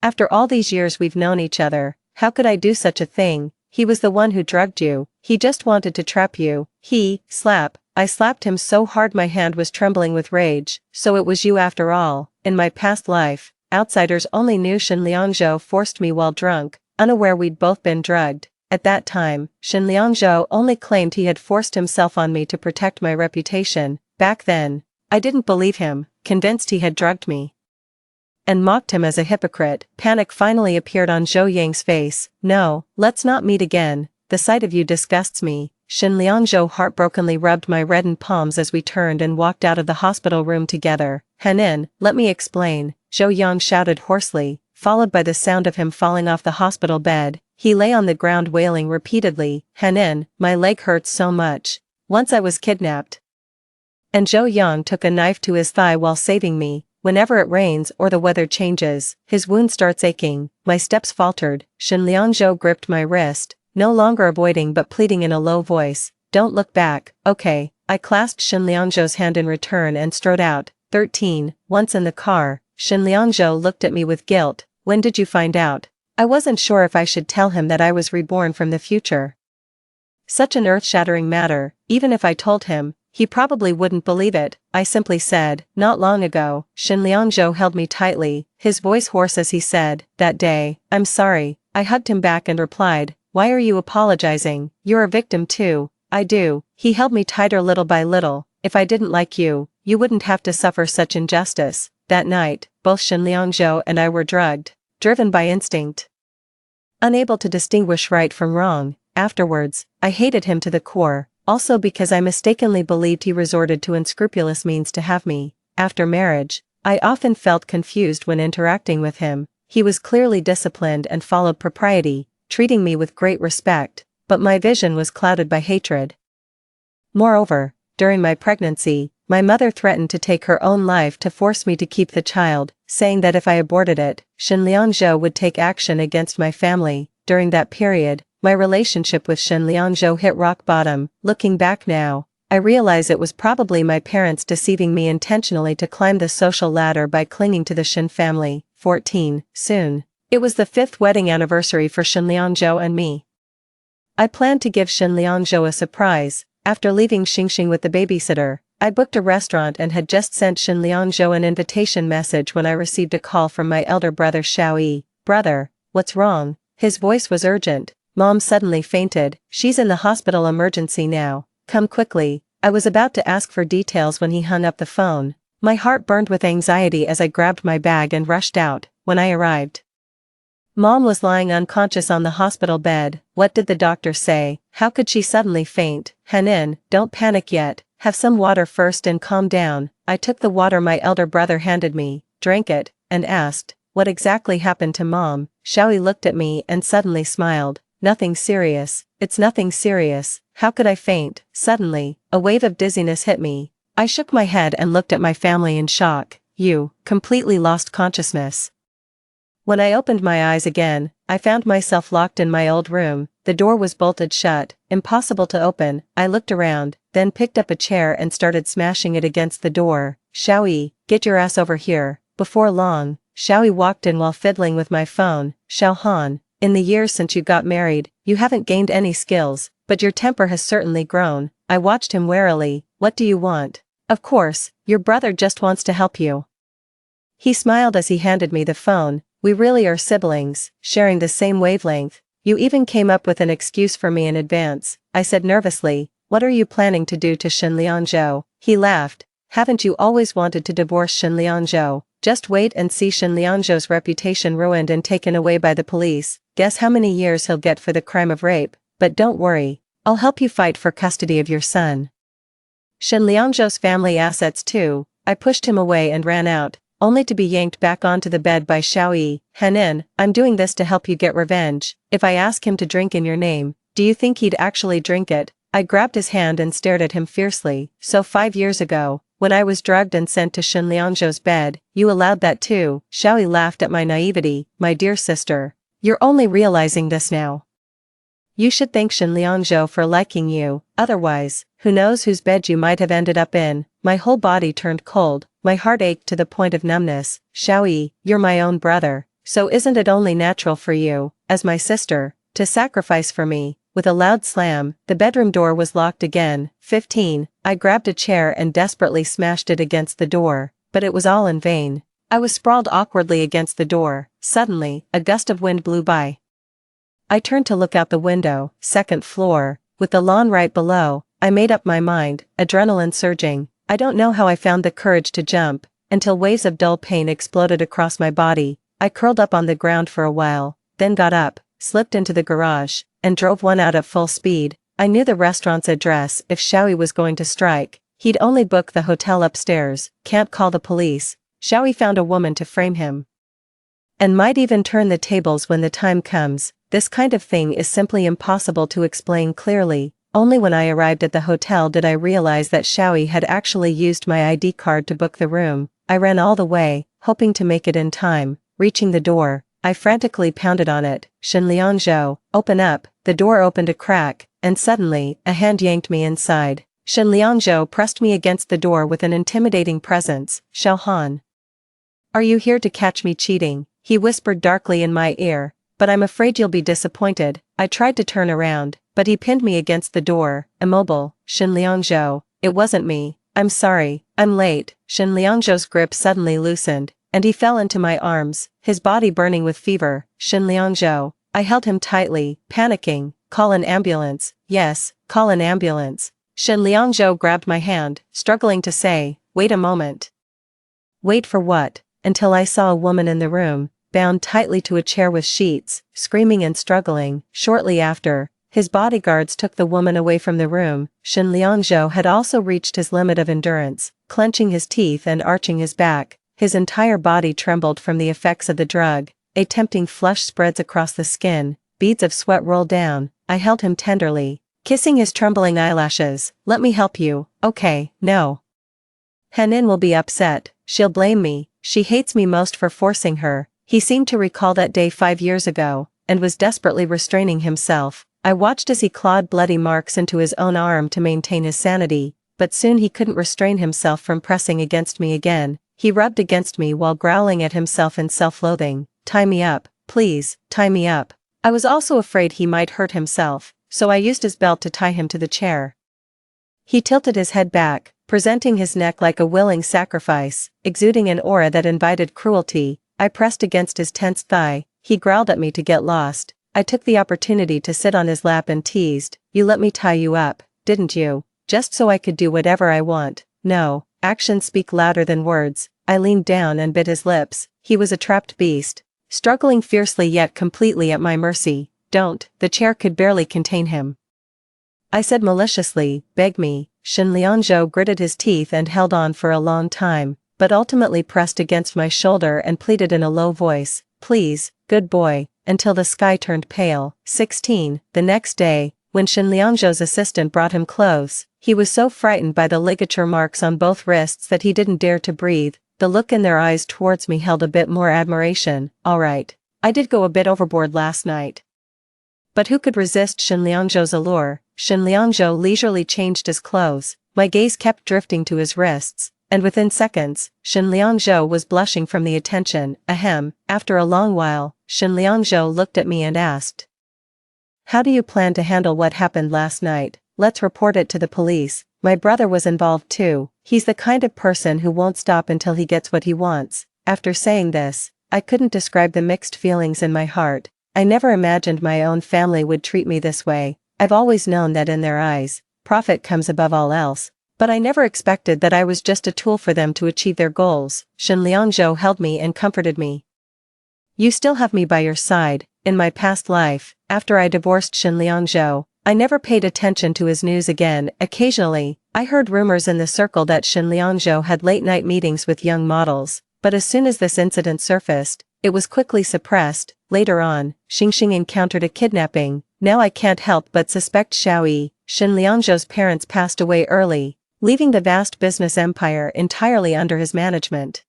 After all these years we've known each other, how could I do such a thing? He was the one who drugged you. He just wanted to trap you." I slapped him so hard my hand was trembling with rage. "So it was you after all." In my past life, outsiders only knew Shin Liangzhou forced me while drunk, unaware we'd both been drugged. At that time, Shin Liangzhou only claimed he had forced himself on me to protect my reputation. Back then, I didn't believe him, convinced he had drugged me, and mocked him as a hypocrite. Panic finally appeared on Zhou Yang's face. "No, let's not meet again. The sight of you disgusts me." Shin Liangzhou heartbrokenly rubbed my reddened palms as we turned and walked out of the hospital room together. "Henin, let me explain," Zhou Yang shouted hoarsely, followed by the sound of him falling off the hospital bed. He lay on the ground wailing repeatedly. "Henin, my leg hurts so much. Once I was kidnapped, and Zhou Yang took a knife to his thigh while saving me. Whenever it rains or the weather changes, his wound starts aching." My steps faltered. Shin Liangzhou gripped my wrist, no longer avoiding but pleading in a low voice, "Don't look back, okay?" I clasped Shin Liangzhou's hand in return and strode out. 13. Once in the car, Shin Liangzhou looked at me with guilt. "When did you find out?" I wasn't sure if I should tell him that I was reborn from the future. Such an earth-shattering matter, even if I told him, he probably wouldn't believe it. I simply said, "Not long ago." Shin Liangzhou held me tightly, his voice hoarse as he said, "That day." "I'm sorry." I hugged him back and replied, "Why are you apologizing? You're a victim too." "I do." He held me tighter little by little. "If I didn't like you, you wouldn't have to suffer such injustice." That night, both Shin Liangzhou and I were drugged, driven by instinct, unable to distinguish right from wrong. Afterwards, I hated him to the core, also because I mistakenly believed he resorted to unscrupulous means to have me. After marriage, I often felt confused when interacting with him. He was clearly disciplined and followed propriety, treating me with great respect, but my vision was clouded by hatred. Moreover, during my pregnancy, my mother threatened to take her own life to force me to keep the child, saying that if I aborted it, Shin Liangzhou would take action against my family. During that period, my relationship with Shin Liangzhou hit rock bottom. Looking back now, I realize it was probably my parents deceiving me intentionally to climb the social ladder by clinging to the Shin family. 14. Soon, it was the 5th wedding anniversary for Shin Liangzhou and me. I planned to give Shin Liangzhou a surprise. After leaving Xingxing with the babysitter, I booked a restaurant and had just sent Shin Liangzhou an invitation message when I received a call from my elder brother Xiao Yi. "Brother, what's wrong? His voice was urgent. Mom suddenly fainted. She's in the hospital emergency now. Come quickly. I was about to ask for details when he hung up the phone. My heart burned with anxiety as I grabbed my bag and rushed out. When I arrived, Mom was lying unconscious on the hospital bed. What did the doctor say? How could she suddenly faint? Hanin, don't panic yet. Have some water first and calm down. I took the water my elder brother handed me, drank it, and asked, what exactly happened to Mom? Xiaoyi looked at me and suddenly smiled. Nothing serious. It's nothing serious. How could I faint? Suddenly, a wave of dizziness hit me. I shook my head and looked at my family in shock. You, completely lost consciousness. When I opened my eyes again, I found myself locked in my old room. The door was bolted shut, impossible to open. I looked around, then picked up a chair and started smashing it against the door. Xiaoyi, get your ass over here. Before long, Xiaoyi walked in while fiddling with my phone. Xiaohan, in the years since you got married, you haven't gained any skills, but your temper has certainly grown. I watched him warily. What do you want? Of course, your brother just wants to help you. He smiled as he handed me the phone. We really are siblings, sharing the same wavelength. You even came up with an excuse for me in advance. I said nervously, what are you planning to do to Shen Liangzhou? He laughed. Haven't you always wanted to divorce Shen Liangzhou? Just wait and see Shen Liangzhou's reputation ruined and taken away by the police. Guess how many years he'll get for the crime of rape. But don't worry, I'll help you fight for custody of your son. Shen Liangzhou's family assets too. I pushed him away and ran out, only to be yanked back onto the bed by Xiaoyi. Hanin, I'm doing this to help you get revenge. If I ask him to drink in your name, do you think he'd actually drink it? I grabbed his hand and stared at him fiercely. So 5 years ago, when I was drugged and sent to Shen Liangzhou's bed, you allowed that too. Xiaoyi laughed at my naivety. My dear sister, you're only realizing this now. You should thank Shen Liangzhou for liking you, otherwise, who knows whose bed you might have ended up in. My whole body turned cold, my heart ached to the point of numbness. Xiaoyi, you're my own brother, so isn't it only natural for you, as my sister, to sacrifice for me? With a loud slam, the bedroom door was locked again. 15. I grabbed a chair and desperately smashed it against the door, but it was all in vain. I was sprawled awkwardly against the door. Suddenly, a gust of wind blew by. I turned to look out the window. Second floor, with the lawn right below. I made up my mind, adrenaline surging. I don't know how I found the courage to jump, until waves of dull pain exploded across my body. I curled up on the ground for a while, then got up, slipped into the garage, and drove one out at full speed. I knew the restaurant's address. If Xiaoyi was going to strike, he'd only book the hotel upstairs. Can't call the police. Xiaoyi found a woman to frame him, and might even turn the tables when the time comes. This kind of thing is simply impossible to explain clearly. Only when I arrived at the hotel did I realize that Xiaoyi had actually used my ID card to book the room. I ran all the way, hoping to make it in time. Reaching the door, I frantically pounded on it. Shen Liangzhou, open up. The door opened a crack, and suddenly, a hand yanked me inside. Shen Liangzhou pressed me against the door with an intimidating presence. Xiaohan, are you here to catch me cheating? He whispered darkly in my ear. But I'm afraid you'll be disappointed. I tried to turn around, but he pinned me against the door, immobile. Shen Liangzhou, it wasn't me. I'm sorry, I'm late. Shen Liangzhou's grip suddenly loosened, and he fell into my arms, his body burning with fever. Shen Liangzhou, I held him tightly, panicking. Call an ambulance. Yes, call an ambulance. Shen Liangzhou grabbed my hand, struggling to say, wait a moment. Wait for what? Until I saw a woman in the room, bound tightly to a chair with sheets, screaming and struggling. Shortly after, his bodyguards took the woman away from the room. Shen Liangzhou had also reached his limit of endurance, clenching his teeth and arching his back. His entire body trembled from the effects of the drug. A tempting flush spreads across the skin, beads of sweat roll down. I held him tenderly, kissing his trembling eyelashes. Let me help you. Okay, no. Hanin will be upset. She'll blame me. She hates me most for forcing her. He seemed to recall that day 5 years ago, and was desperately restraining himself. I watched as he clawed bloody marks into his own arm to maintain his sanity, but soon he couldn't restrain himself from pressing against me again. He rubbed against me while growling at himself in self-loathing. Tie me up, please, tie me up. I was also afraid he might hurt himself, so I used his belt to tie him to the chair. He tilted his head back, presenting his neck like a willing sacrifice, exuding an aura that invited cruelty. I pressed against his tense thigh, He growled at me to get lost. I took the opportunity to sit on his lap and teased, "You let me tie you up, didn't you? Just so I could do whatever I want." No, actions speak louder than words. I leaned down and bit his lips. He was a trapped beast, struggling fiercely yet completely at my mercy. "Don't." The chair could barely contain him. I said maliciously, "Beg me." Shen Liangzhou gritted his teeth and held on for a long time, but ultimately pressed against my shoulder and pleaded in a low voice, "Please, good boy," until the sky turned pale. 16. The next day, when Shen Liangzhou's assistant brought him clothes, he was so frightened by the ligature marks on both wrists that he didn't dare to breathe. The look in their eyes towards me held a bit more admiration. "All right. I did go a bit overboard last night." But who could resist Shen Liangzhou's allure? Shen Liangzhou leisurely changed his clothes. My gaze kept drifting to his wrists, and within seconds, Shen Liangzhou was blushing from the attention. Ahem. After a long while, Shen Liangzhou looked at me and asked, "How do you plan to handle what happened last night?" "Let's report it to the police." My brother was involved too. He's the kind of person who won't stop until he gets what he wants. After saying this, I couldn't describe the mixed feelings in my heart. I never imagined my own family would treat me this way. I've always known that in their eyes, profit comes above all else. But I never expected that I was just a tool for them to achieve their goals. Shen Liangzhou held me and comforted me. "You still have me by your side." In my past life, after I divorced Shen Liangzhou, I never paid attention to his news again. Occasionally, I heard rumors in the circle that Shen Liangzhou had late-night meetings with young models, but as soon as this incident surfaced, it was quickly suppressed. Later on, Xingxing encountered a kidnapping. Now I can't help but suspect Xiaoyi. Shen Liangzhou's parents passed away early, leaving the vast business empire entirely under his management.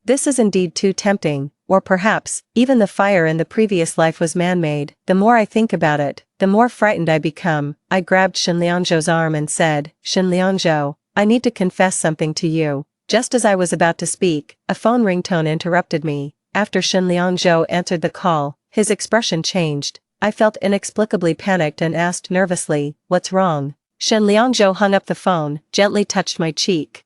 This is indeed too tempting, or perhaps, even the fire in the previous life was man-made. The more I think about it, the more frightened I become. I grabbed Shen Liangzhou's arm and said, "Shen Liangzhou, I need to confess something to you." Just as I was about to speak, a phone ringtone interrupted me. After Shen Liangzhou answered the call, his expression changed. I felt inexplicably panicked and asked nervously, "What's wrong?" Shen Liangzhou hung up the phone, gently touched my cheek,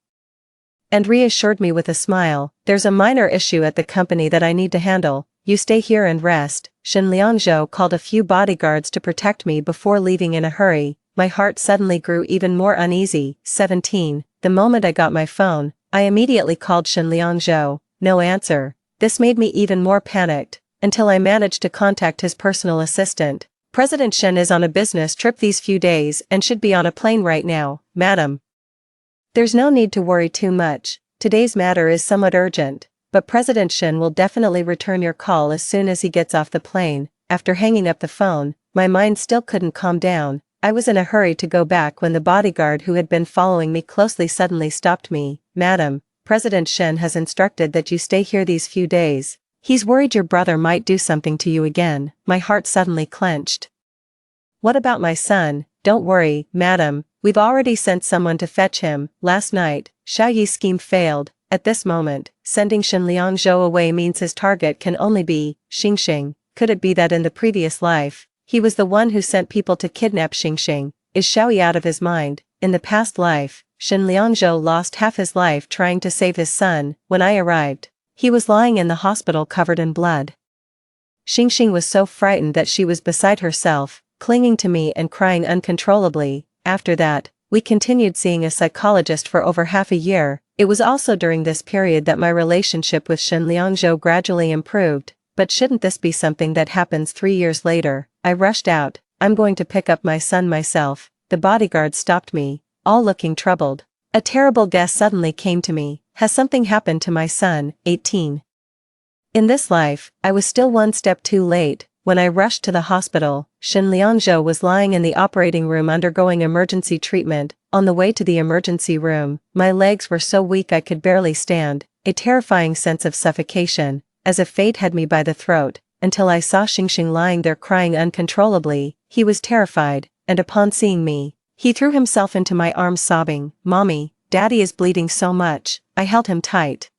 and reassured me with a smile. "There's a minor issue at the company that I need to handle. You stay here and rest." Shen Liangzhou called a few bodyguards to protect me before leaving in a hurry. My heart suddenly grew even more uneasy. 17. The moment I got my phone, I immediately called Shen Liangzhou. No answer. This made me even more panicked, until I managed to contact his personal assistant. "President Shen is on a business trip these few days and should be on a plane right now, madam. There's no need to worry too much. Today's matter is somewhat urgent, but President Shen will definitely return your call as soon as he gets off the plane." After hanging up the phone, my mind still couldn't calm down. I was in a hurry to go back when the bodyguard who had been following me closely suddenly stopped me. "Madam, President Shen has instructed that you stay here these few days. He's worried your brother might do something to you again." My heart suddenly clenched. "What about my son?" "Don't worry, madam, we've already sent someone to fetch him." Last night, Xiaoyi's scheme failed. At this moment, sending Shen Liangzhou away means his target can only be Xingxing. Could it be that in the previous life, he was the one who sent people to kidnap Xingxing? Is Xiaoyi out of his mind? In the past life, Shen Liangzhou lost half his life trying to save his son. When I arrived, he was lying in the hospital covered in blood. Xingxing was so frightened that she was beside herself, clinging to me and crying uncontrollably. After that, we continued seeing a psychologist for over half a year. It was also during this period that my relationship with Shen Liangzhou gradually improved. But shouldn't this be something that happens 3 years later? I rushed out. "I'm going to pick up my son myself." The bodyguard stopped me, all looking troubled. A terrible guess suddenly came to me. Has something happened to my son? 18. In this life, I was still one step too late. When I rushed to the hospital, Shen Liangzhou was lying in the operating room undergoing emergency treatment. On the way to the emergency room, my legs were so weak I could barely stand. A terrifying sense of suffocation, as if fate had me by the throat, until I saw Xingxing lying there crying uncontrollably. He was terrified, and upon seeing me, he threw himself into my arms sobbing, "Mommy, Daddy is bleeding so much." I held him tight,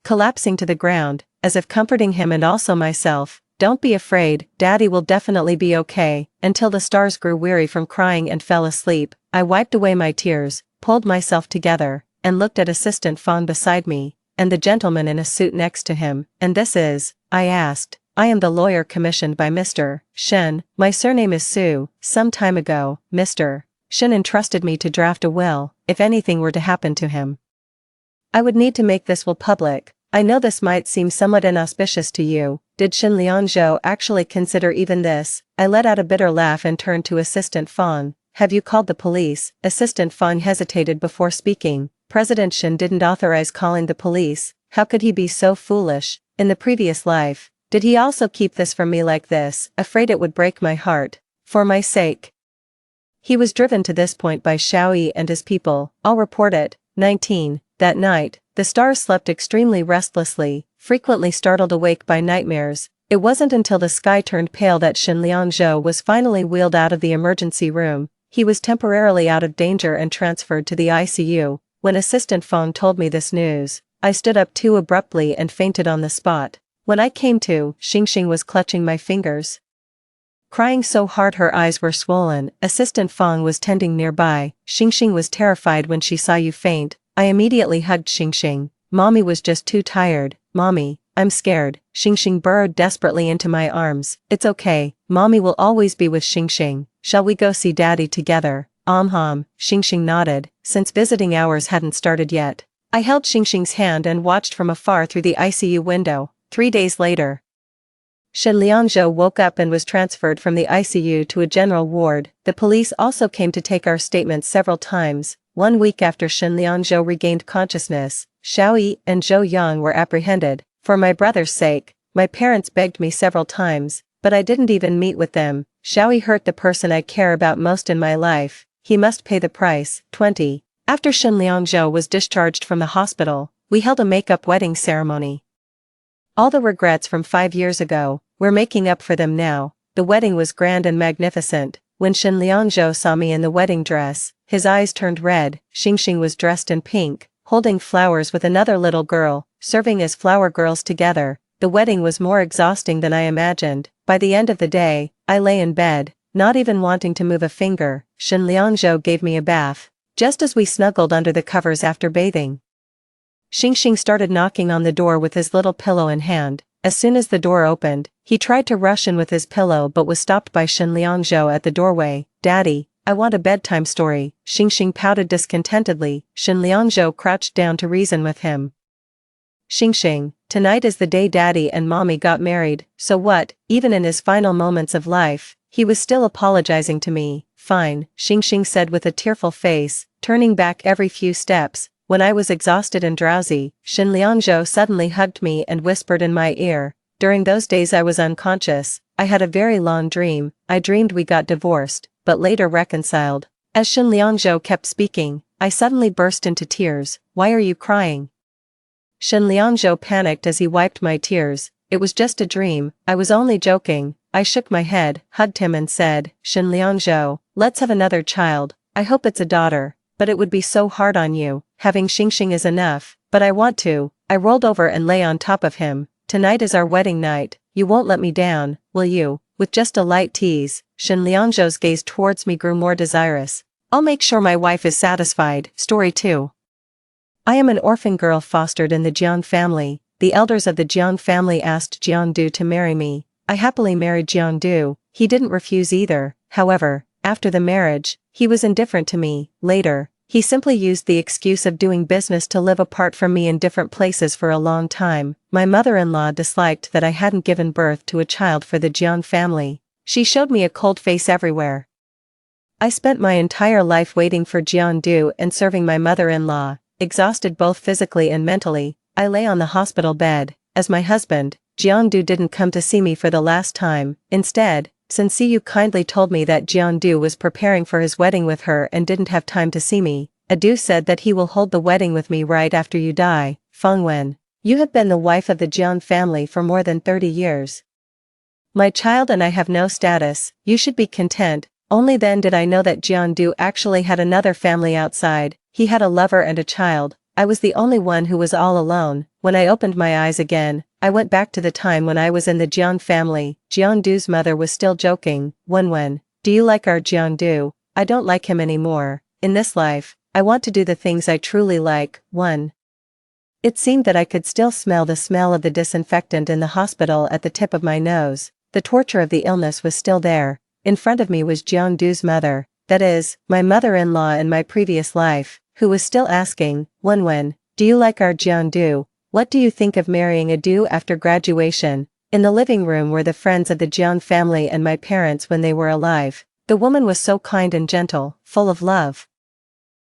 collapsing to the ground, as if comforting him and also myself. "Don't be afraid, Daddy will definitely be okay," until the stars grew weary from crying and fell asleep. I wiped away my tears, pulled myself together, and looked at Assistant Fang beside me, and the gentleman in a suit next to him. "And this is?" I asked. I am the lawyer commissioned by Mr. Shen. My surname is Su. Some time ago, Mr. Shen entrusted me to draft a will, if anything were to happen to him. I would need to make this will public. I know this might seem somewhat inauspicious to you. Did Shen Liangzhou actually consider even this? I let out a bitter laugh and turned to Assistant Fang. Have you called the police? Assistant Fang hesitated before speaking. President Shen didn't authorize calling the police. How could he be so foolish? In the previous life, did he also keep this from me like this, afraid it would break my heart? For my sake. He was driven to this point by Xiaoyi and his people. I'll report it. 19. That night, the stars slept extremely restlessly, frequently startled awake by nightmares. It wasn't until the sky turned pale that Shen Liangzhou was finally wheeled out of the emergency room. He was temporarily out of danger and transferred to the ICU. When Assistant Fang told me this news, I stood up too abruptly and fainted on the spot. When I came to, Xingxing was clutching my fingers, crying so hard her eyes were swollen. Assistant Fang was tending nearby. Xingxing was terrified when she saw you faint. I immediately hugged Xingxing. Mommy was just too tired. Mommy, I'm scared. Xingxing burrowed desperately into my arms. It's okay, Mommy will always be with Xingxing. Shall we go see Daddy together? Xingxing nodded, since visiting hours hadn't started yet. I held Xingxing's hand and watched from afar through the ICU window. 3 days later, Shen Liangzhou woke up and was transferred from the ICU to a general ward. The police also came to take our statements several times. 1 week after Shen Liangzhou regained consciousness, Xiaoyi and Zhou Yang were apprehended. For my brother's sake, my parents begged me several times, but I didn't even meet with them. Xiaoyi hurt the person I care about most in my life. He must pay the price. 20. After Shen Liangzhou was discharged from the hospital, we held a make-up wedding ceremony. All the regrets from 5 years ago, we're making up for them now. The wedding was grand and magnificent. When Shen Liangzhou saw me in the wedding dress, his eyes turned red. Xingxing was dressed in pink, holding flowers with another little girl, serving as flower girls together. The wedding was more exhausting than I imagined. By the end of the day, I lay in bed, not even wanting to move a finger. Shen Liangzhou gave me a bath. Just as we snuggled under the covers after bathing, Xingxing started knocking on the door with his little pillow in hand. As soon as the door opened, he tried to rush in with his pillow but was stopped by Shen Liangzhou at the doorway. Daddy, I want a bedtime story. Xingxing pouted discontentedly. Shen Liangzhou crouched down to reason with him. Xingxing, tonight is the day Daddy and Mommy got married, so what? Even in his final moments of life, he was still apologizing to me. Fine, Xingxing said with a tearful face, turning back every few steps. When I was exhausted and drowsy, Shen Liangzhou suddenly hugged me and whispered in my ear. During those days I was unconscious. I had a very long dream. I dreamed we got divorced, but later reconciled. As Shen Liangzhou kept speaking, I suddenly burst into tears. Why are you crying? Shen Liangzhou panicked as he wiped my tears. It was just a dream, I was only joking. I shook my head, hugged him and said, Shen Liangzhou, let's have another child. I hope it's a daughter, but it would be so hard on you. Having Xingxing is enough, but I want to. I rolled over and lay on top of him. Tonight is our wedding night. You won't let me down, will you? With just a light tease, Shen Liangzhou's gaze towards me grew more desirous. I'll make sure my wife is satisfied. Story 2. I am an orphan girl fostered in the Jiang family. The elders of the Jiang family asked Jiangdu to marry me. I happily married Jiangdu. He didn't refuse either. However, after the marriage, he was indifferent to me. Later, he simply used the excuse of doing business to live apart from me in different places for a long time. My mother-in-law disliked that I hadn't given birth to a child for the Jiang family. She showed me a cold face everywhere. I spent my entire life waiting for Jiangdu and serving my mother-in-law. Exhausted both physically and mentally, I lay on the hospital bed. As my husband, Jiangdu didn't come to see me for the last time. Instead, Since Yu kindly told me that Jiangdu was preparing for his wedding with her and didn't have time to see me, Adu said that he will hold the wedding with me right after you die. Fengwen, you have been the wife of the Jiang family for more than 30 years. My child and I have no status, you should be content. Only then did I know that Jiangdu actually had another family outside. He had a lover and a child. I was the only one who was all alone. When I opened my eyes again, I went back to the time when I was in the Jiang family. Jiangdu's mother was still joking. Wenwen, do you like our Jiangdu? I don't like him anymore. In this life, I want to do the things I truly like. 1. It seemed that I could still smell the smell of the disinfectant in the hospital at the tip of my nose. The torture of the illness was still there. In front of me was Jeon-Do's mother, that is, my mother-in-law in my previous life, who was still asking, Won-Won, do you like our Jeon-Do? What do you think of marrying a Do after graduation? In the living room were the friends of the Jeon family and my parents when they were alive. The woman was so kind and gentle, full of love.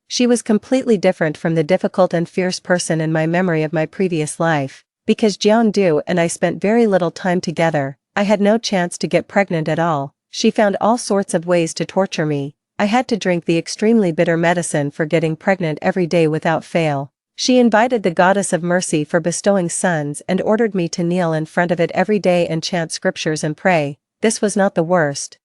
She was completely different from the difficult and fierce person in my memory of my previous life. Because Jeon-Do and I spent very little time together, I had no chance to get pregnant at all. She found all sorts of ways to torture me. I had to drink the extremely bitter medicine for getting pregnant every day without fail. She invited the goddess of mercy for bestowing sons and ordered me to kneel in front of it every day and chant scriptures and pray. This was not the worst.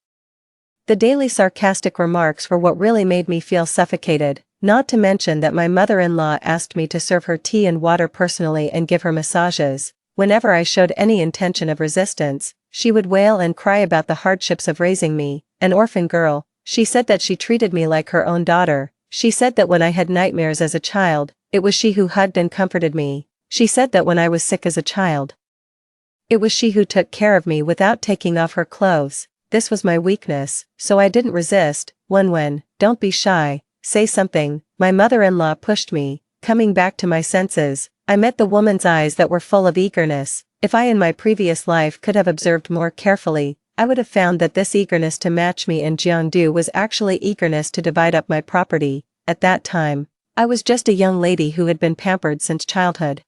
The daily sarcastic remarks were what really made me feel suffocated, not to mention that my mother-in-law asked me to serve her tea and water personally and give her massages. Whenever I showed any intention of resistance, she would wail and cry about the hardships of raising me, an orphan girl. She said that she treated me like her own daughter. She said that when I had nightmares as a child, it was she who hugged and comforted me. She said that when I was sick as a child, it was she who took care of me without taking off her clothes. This was my weakness, so I didn't resist. Won-Won, don't be shy, say something. My mother-in-law pushed me. Coming back to my senses, I met the woman's eyes that were full of eagerness. If I in my previous life could have observed more carefully, I would have found that this eagerness to match me and Jeon-Do was actually eagerness to divide up my property. At that time, I was just a young lady who had been pampered since childhood.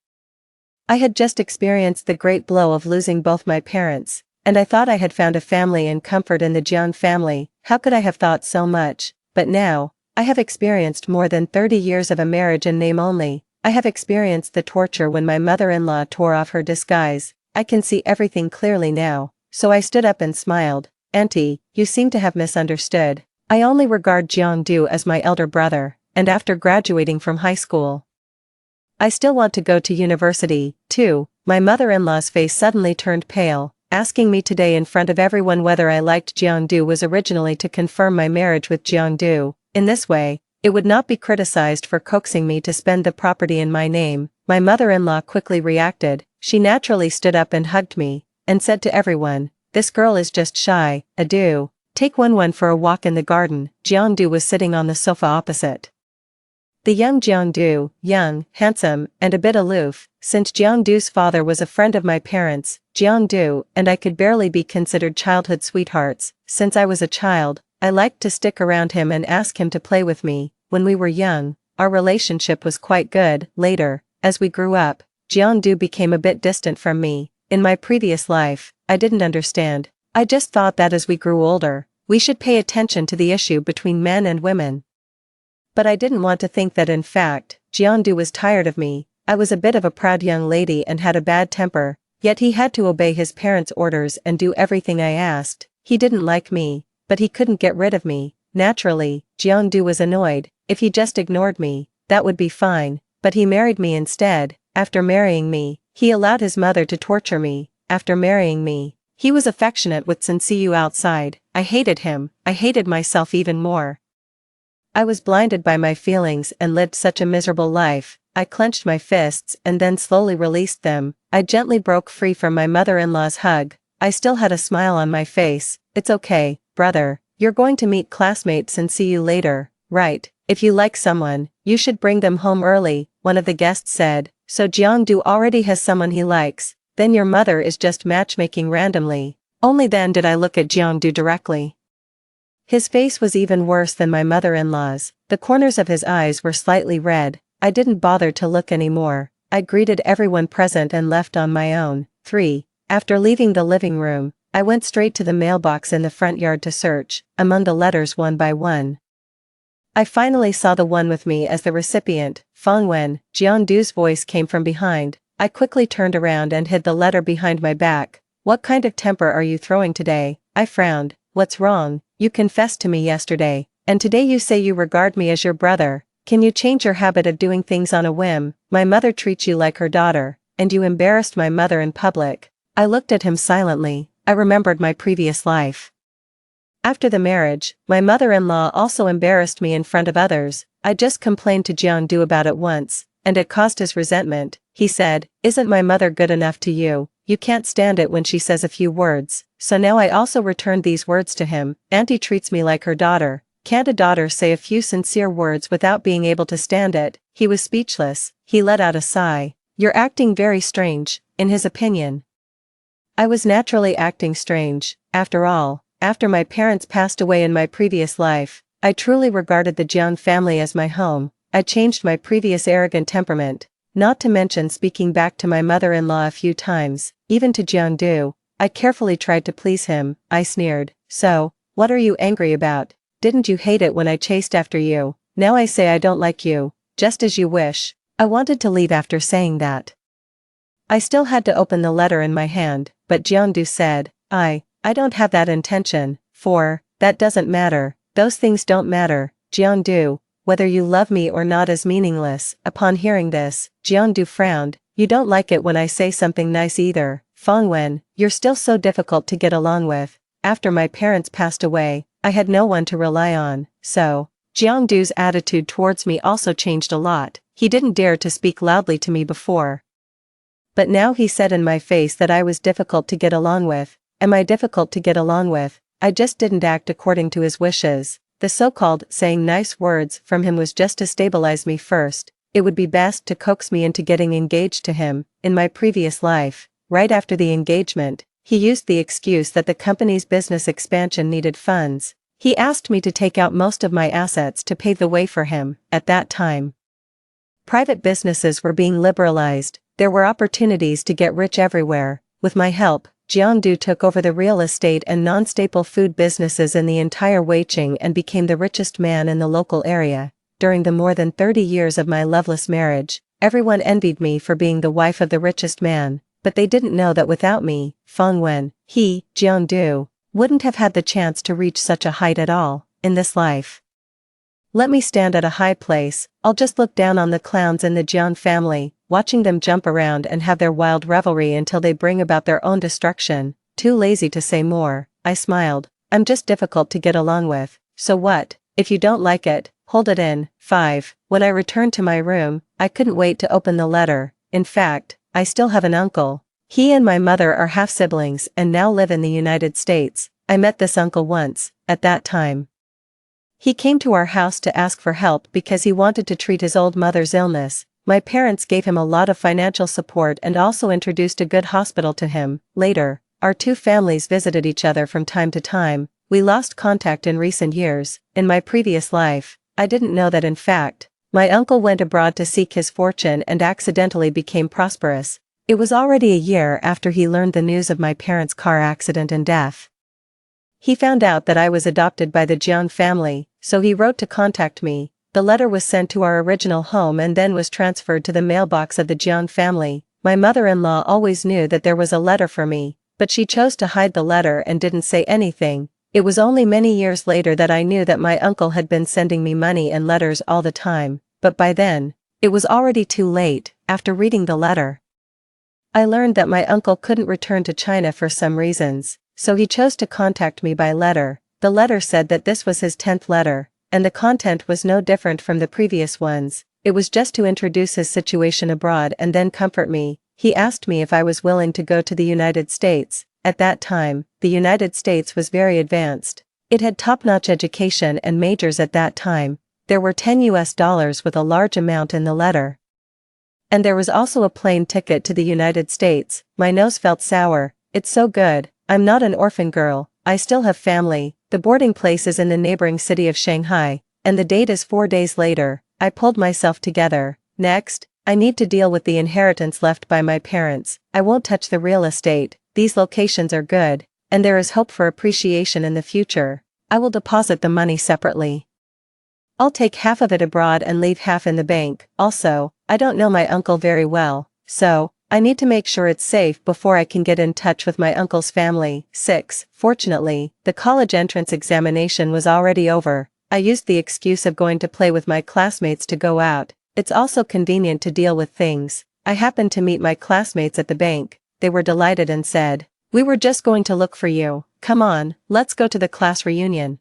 I had just experienced the great blow of losing both my parents, and I thought I had found a family and comfort in the Jeon family. How could I have thought so much? But now, I have experienced more than 30 years of a marriage in name only. I have experienced the torture when my mother-in-law tore off her disguise. I can see everything clearly now. So I stood up and smiled. Auntie, you seem to have misunderstood. I only regard Jeon-Do as my elder brother, and after graduating from high school, I still want to go to university, too. My mother-in-law's face suddenly turned pale. Asking me today in front of everyone whether I liked Jeon-Do was originally to confirm my marriage with Jeon-Do. In this way, it would not be criticized for coaxing me to spend the property in my name. My mother-in-law quickly reacted. She naturally stood up and hugged me, and said to everyone, this girl is just shy. Adieu. Take Won-Won for a walk in the garden. Jeon-Do was sitting on the sofa opposite. The young Jeon-Do, young, handsome, and a bit aloof, since Jeon-Do's father was a friend of my parents, Jeon-Do and I could barely be considered childhood sweethearts. Since I was a child, I liked to stick around him and ask him to play with me. When we were young, our relationship was quite good. Later, as we grew up, Jeon-Do became a bit distant from me. In my previous life, I didn't understand. I just thought that as we grew older, we should pay attention to the issue between men and women. But I didn't want to think that in fact, Jeon-Do was tired of me. I was a bit of a proud young lady and had a bad temper, yet he had to obey his parents' orders and do everything I asked. He didn't like me, but he couldn't get rid of me. Naturally, Jeon-Do was annoyed. If he just ignored me, that would be fine, but he married me instead. After marrying me, he allowed his mother to torture me. After marrying me, he was affectionate with Sensiu outside. I hated him. I hated myself even more. I was blinded by my feelings and lived such a miserable life. I clenched my fists and then slowly released them. I gently broke free from my mother-in-law's hug. I still had a smile on my face. It's okay, brother. You're going to meet classmates and see you later, right? If you like someone, you should bring them home early, one of the guests said. So Jeon-Do already has someone he likes. Then your mother is just matchmaking randomly. Only then did I look at Jeon-Do directly. His face was even worse than my mother-in-law's. The corners of his eyes were slightly red. I didn't bother to look anymore. I greeted everyone present and left on my own. 3. After leaving the living room, I went straight to the mailbox in the front yard to search, among the letters one by one. I finally saw the one with me as the recipient, Fong-Wen. Jeon-Do's voice came from behind. I quickly turned around and hid the letter behind my back. What kind of temper are you throwing today? I frowned. What's wrong? You confessed to me yesterday, and today you say you regard me as your brother. Can you change your habit of doing things on a whim? My mother treats you like her daughter, and you embarrassed my mother in public. I looked at him silently. I remembered my previous life. After the marriage, my mother-in-law also embarrassed me in front of others. I just complained to Jeon-Do about it once, and it caused his resentment. He said, "Isn't my mother good enough to you? You can't stand it when she says a few words." So now I also returned these words to him. "Auntie treats me like her daughter. Can't a daughter say a few sincere words without being able to stand it?" He was speechless. He let out a sigh. "You're acting very strange," in his opinion. I was naturally acting strange. After all, after my parents passed away in my previous life, I truly regarded the Jiang family as my home. I changed my previous arrogant temperament, not to mention speaking back to my mother-in-law a few times, even to Jiang. I carefully tried to please him. I sneered. "So, what are you angry about? Didn't you hate it when I chased after you? Now I say I don't like you. Just as you wish." I wanted to leave after saying that. I still had to open the letter in my hand, but Jiang said, I don't have that intention, that doesn't matter, those things don't matter, Jiang, whether you love me or not is meaningless." Upon hearing this, Jiang frowned. "You don't like it when I say something nice either, Fangwen, you're still so difficult to get along with. After my parents passed away, I had no one to rely on, so." Jiang's attitude towards me also changed a lot. He didn't dare to speak loudly to me before. But now he said in my face that I was difficult to get along with. Am I difficult to get along with? I just didn't act according to his wishes. The so-called saying nice words from him was just to stabilize me first. It would be best to coax me into getting engaged to him. In my previous life, right after the engagement, he used the excuse that the company's business expansion needed funds. He asked me to take out most of my assets to pave the way for him. At that time, private businesses were being liberalized. There were opportunities to get rich everywhere. With my help, Jiang took over the real estate and non-staple food businesses in the entire Weiqing and became the richest man in the local area. During the more than 30 years of my loveless marriage, everyone envied me for being the wife of the richest man, but they didn't know that without me, Fangwen, Jiang, wouldn't have had the chance to reach such a height at all, in this life. Let me stand at a high place, I'll just look down on the clowns in the Jiang family, watching them jump around and have their wild revelry until they bring about their own destruction. Too lazy to say more, I smiled. I'm just difficult to get along with. So what? If you don't like it, hold it in. 5. When I returned to my room, I couldn't wait to open the letter. In fact, I still have an uncle. He and my mother are half-siblings and now live in the United States. I met this uncle once, at that time. He came to our house to ask for help because he wanted to treat his old mother's illness. My parents gave him a lot of financial support and also introduced a good hospital to him. Later, our two families visited each other from time to time. We lost contact in recent years. In my previous life, I didn't know that in fact, my uncle went abroad to seek his fortune and accidentally became prosperous. It was already a year after he learned the news of my parents' car accident and death. He found out that I was adopted by the Jiang family, so he wrote to contact me. The letter was sent to our original home and then was transferred to the mailbox of the Jiang family. My mother-in-law always knew that there was a letter for me, but she chose to hide the letter and didn't say anything. It was only many years later that I knew that my uncle had been sending me money and letters all the time, but by then, it was already too late. After reading the letter, I learned that my uncle couldn't return to China for some reasons, so he chose to contact me by letter. The letter said that this was his 10th letter, and the content was no different from the previous ones. It was just to introduce his situation abroad and then comfort me. He asked me if I was willing to go to the United States. At that time, the United States was very advanced. It had top-notch education and majors at that time. There were $10 with a large amount in the letter. And there was also a plane ticket to the United States. My nose felt sour. It's so good. I'm not an orphan girl. I still have family. The boarding place is in the neighboring city of Shanghai, and the date is 4 days later. I pulled myself together. Next, I need to deal with the inheritance left by my parents. I won't touch the real estate. These locations are good, and there is hope for appreciation in the future. I will deposit the money separately. I'll take half of it abroad and leave half in the bank. Also, I don't know my uncle very well, so I need to make sure it's safe before I can get in touch with my uncle's family. 6. Fortunately, the college entrance examination was already over. I used the excuse of going to play with my classmates to go out. It's also convenient to deal with things. I happened to meet my classmates at the bank. They were delighted and said, "We were just going to look for you. Come on, let's go to the class reunion."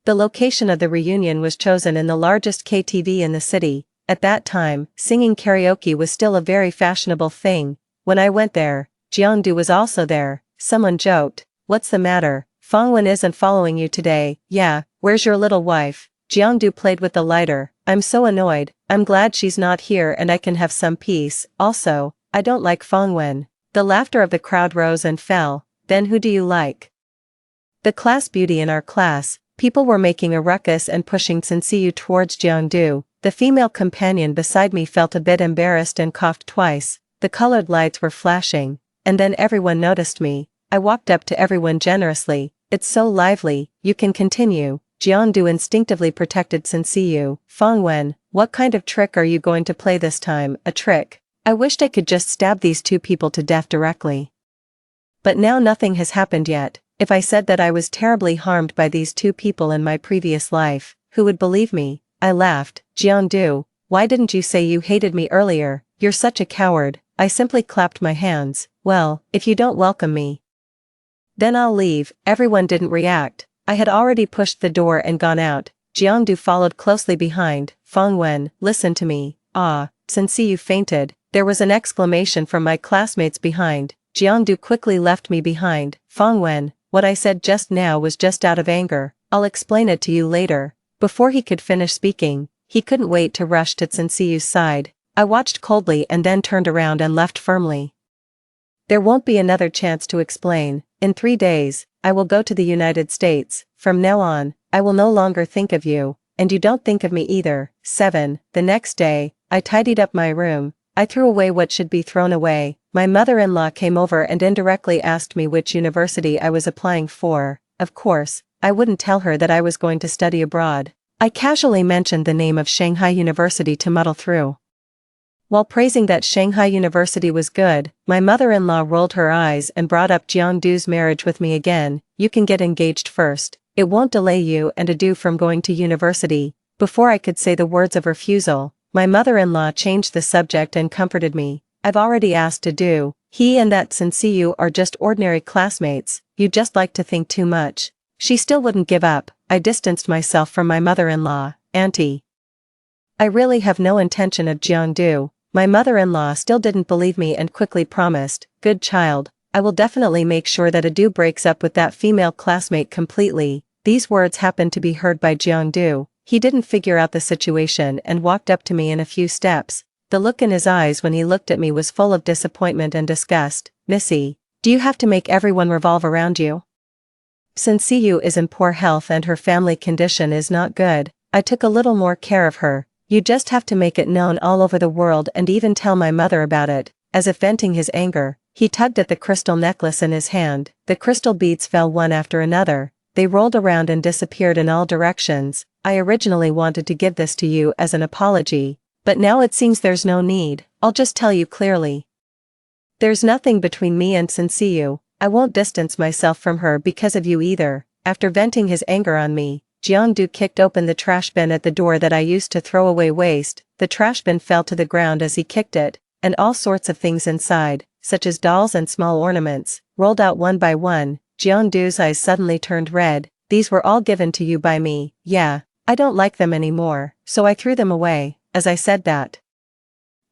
The location of the reunion was chosen in the largest KTV in the city. At that time, singing karaoke was still a very fashionable thing. When I went there, Jiangdu was also there. Someone joked, "What's the matter? Fangwen isn't following you today." "Yeah, where's your little wife?" Jiangdu played with the lighter. "I'm so annoyed. I'm glad she's not here and I can have some peace. Also, I don't like Fangwen." The laughter of the crowd rose and fell. "Then who do you like?" The class beauty in our class. People were making a ruckus and pushing Sensiyu towards Jiangdu. The female companion beside me felt a bit embarrassed and coughed twice. The colored lights were flashing, and then everyone noticed me. I walked up to everyone generously. "It's so lively, you can continue." Jiangdu instinctively protected Sensiyu. "Fangwen, what kind of trick are you going to play this time?" "A trick? I wished I could just stab these two people to death directly. But now nothing has happened yet. If I said that I was terribly harmed by these two people in my previous life, who would believe me?" I laughed. "Jiangdu, why didn't you say you hated me earlier? You're such a coward." I simply clapped my hands. "Well, if you don't welcome me, then I'll leave." Everyone didn't react. I had already pushed the door and gone out. Jiangdu followed closely behind. "Fangwen, listen to me." "Ah." Sensiyu fainted. There was an exclamation from my classmates behind. Jiangdu quickly left me behind. "Fangwen, what I said just now was just out of anger. I'll explain it to you later." Before he could finish speaking, he couldn't wait to rush to Sensiyu's side. I watched coldly and then turned around and left firmly. "There won't be another chance to explain. In 3 days, I will go to the United States. From now on, I will no longer think of you, and you don't think of me either." 7. The next day, I tidied up my room. I threw away what should be thrown away. My mother-in-law came over and indirectly asked me which university I was applying for. Of course, I wouldn't tell her that I was going to study abroad. I casually mentioned the name of Shanghai University to muddle through. While praising that Shanghai University was good, my mother-in-law rolled her eyes and brought up Jiangdu's marriage with me again. "You can get engaged first. It won't delay you and Adu from going to university." Before I could say the words of refusal, my mother-in-law changed the subject and comforted me. "I've already asked Adu. He and that Sensiyu are just ordinary classmates. You just like to think too much." She still wouldn't give up. I distanced myself from my mother-in-law. "Auntie, I really have no intention of Jiangdu." My mother-in-law still didn't believe me and quickly promised, "Good child, I will definitely make sure that Adu breaks up with that female classmate completely." These words happened to be heard by Jiangdu. He didn't figure out the situation and walked up to me in a few steps. The look in his eyes when he looked at me was full of disappointment and disgust. "Missy, do you have to make everyone revolve around you? Sensiyu is in poor health and her family condition is not good. I took a little more care of her. You just have to make it known all over the world and even tell my mother about it." As if venting his anger, he tugged at the crystal necklace in his hand. The crystal beads fell one after another. They rolled around and disappeared in all directions. "I originally wanted to give this to you as an apology, but now it seems there's no need. I'll just tell you clearly. There's nothing between me and Sensiyu. I won't distance myself from her because of you either." After venting his anger on me, Jiangdu kicked open the trash bin at the door that I used to throw away waste. The trash bin fell to the ground as he kicked it, and all sorts of things inside, such as dolls and small ornaments, rolled out one by one. Jiangdu's eyes suddenly turned red. "These were all given to you by me." "Yeah, I don't like them anymore, so I threw them away." As I said that,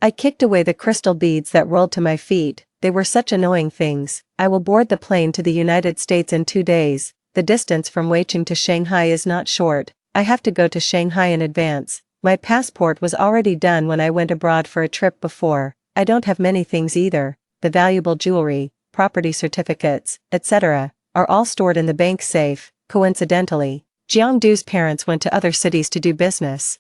I kicked away the crystal beads that rolled to my feet. They were such annoying things. "I will board the plane to the United States in 2 days. The distance from Weiqing to Shanghai is not short. I have to go to Shanghai in advance. My passport was already done when I went abroad for a trip before. I don't have many things either. The valuable jewelry, property certificates, etc., are all stored in the bank safe." Coincidentally, Jiangdu's parents went to other cities to do business,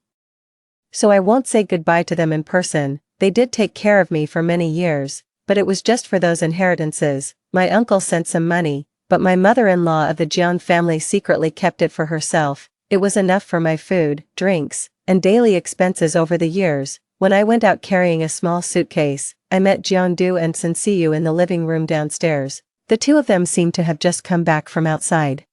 so I won't say goodbye to them in person. They did take care of me for many years, but it was just for those inheritances. My uncle sent some money, but my mother-in-law of the Jiang family secretly kept it for herself. It was enough for my food, drinks, and daily expenses over the years. When I went out carrying a small suitcase, I met Jiangdu and Sensiyu in the living room downstairs. The two of them seemed to have just come back from outside.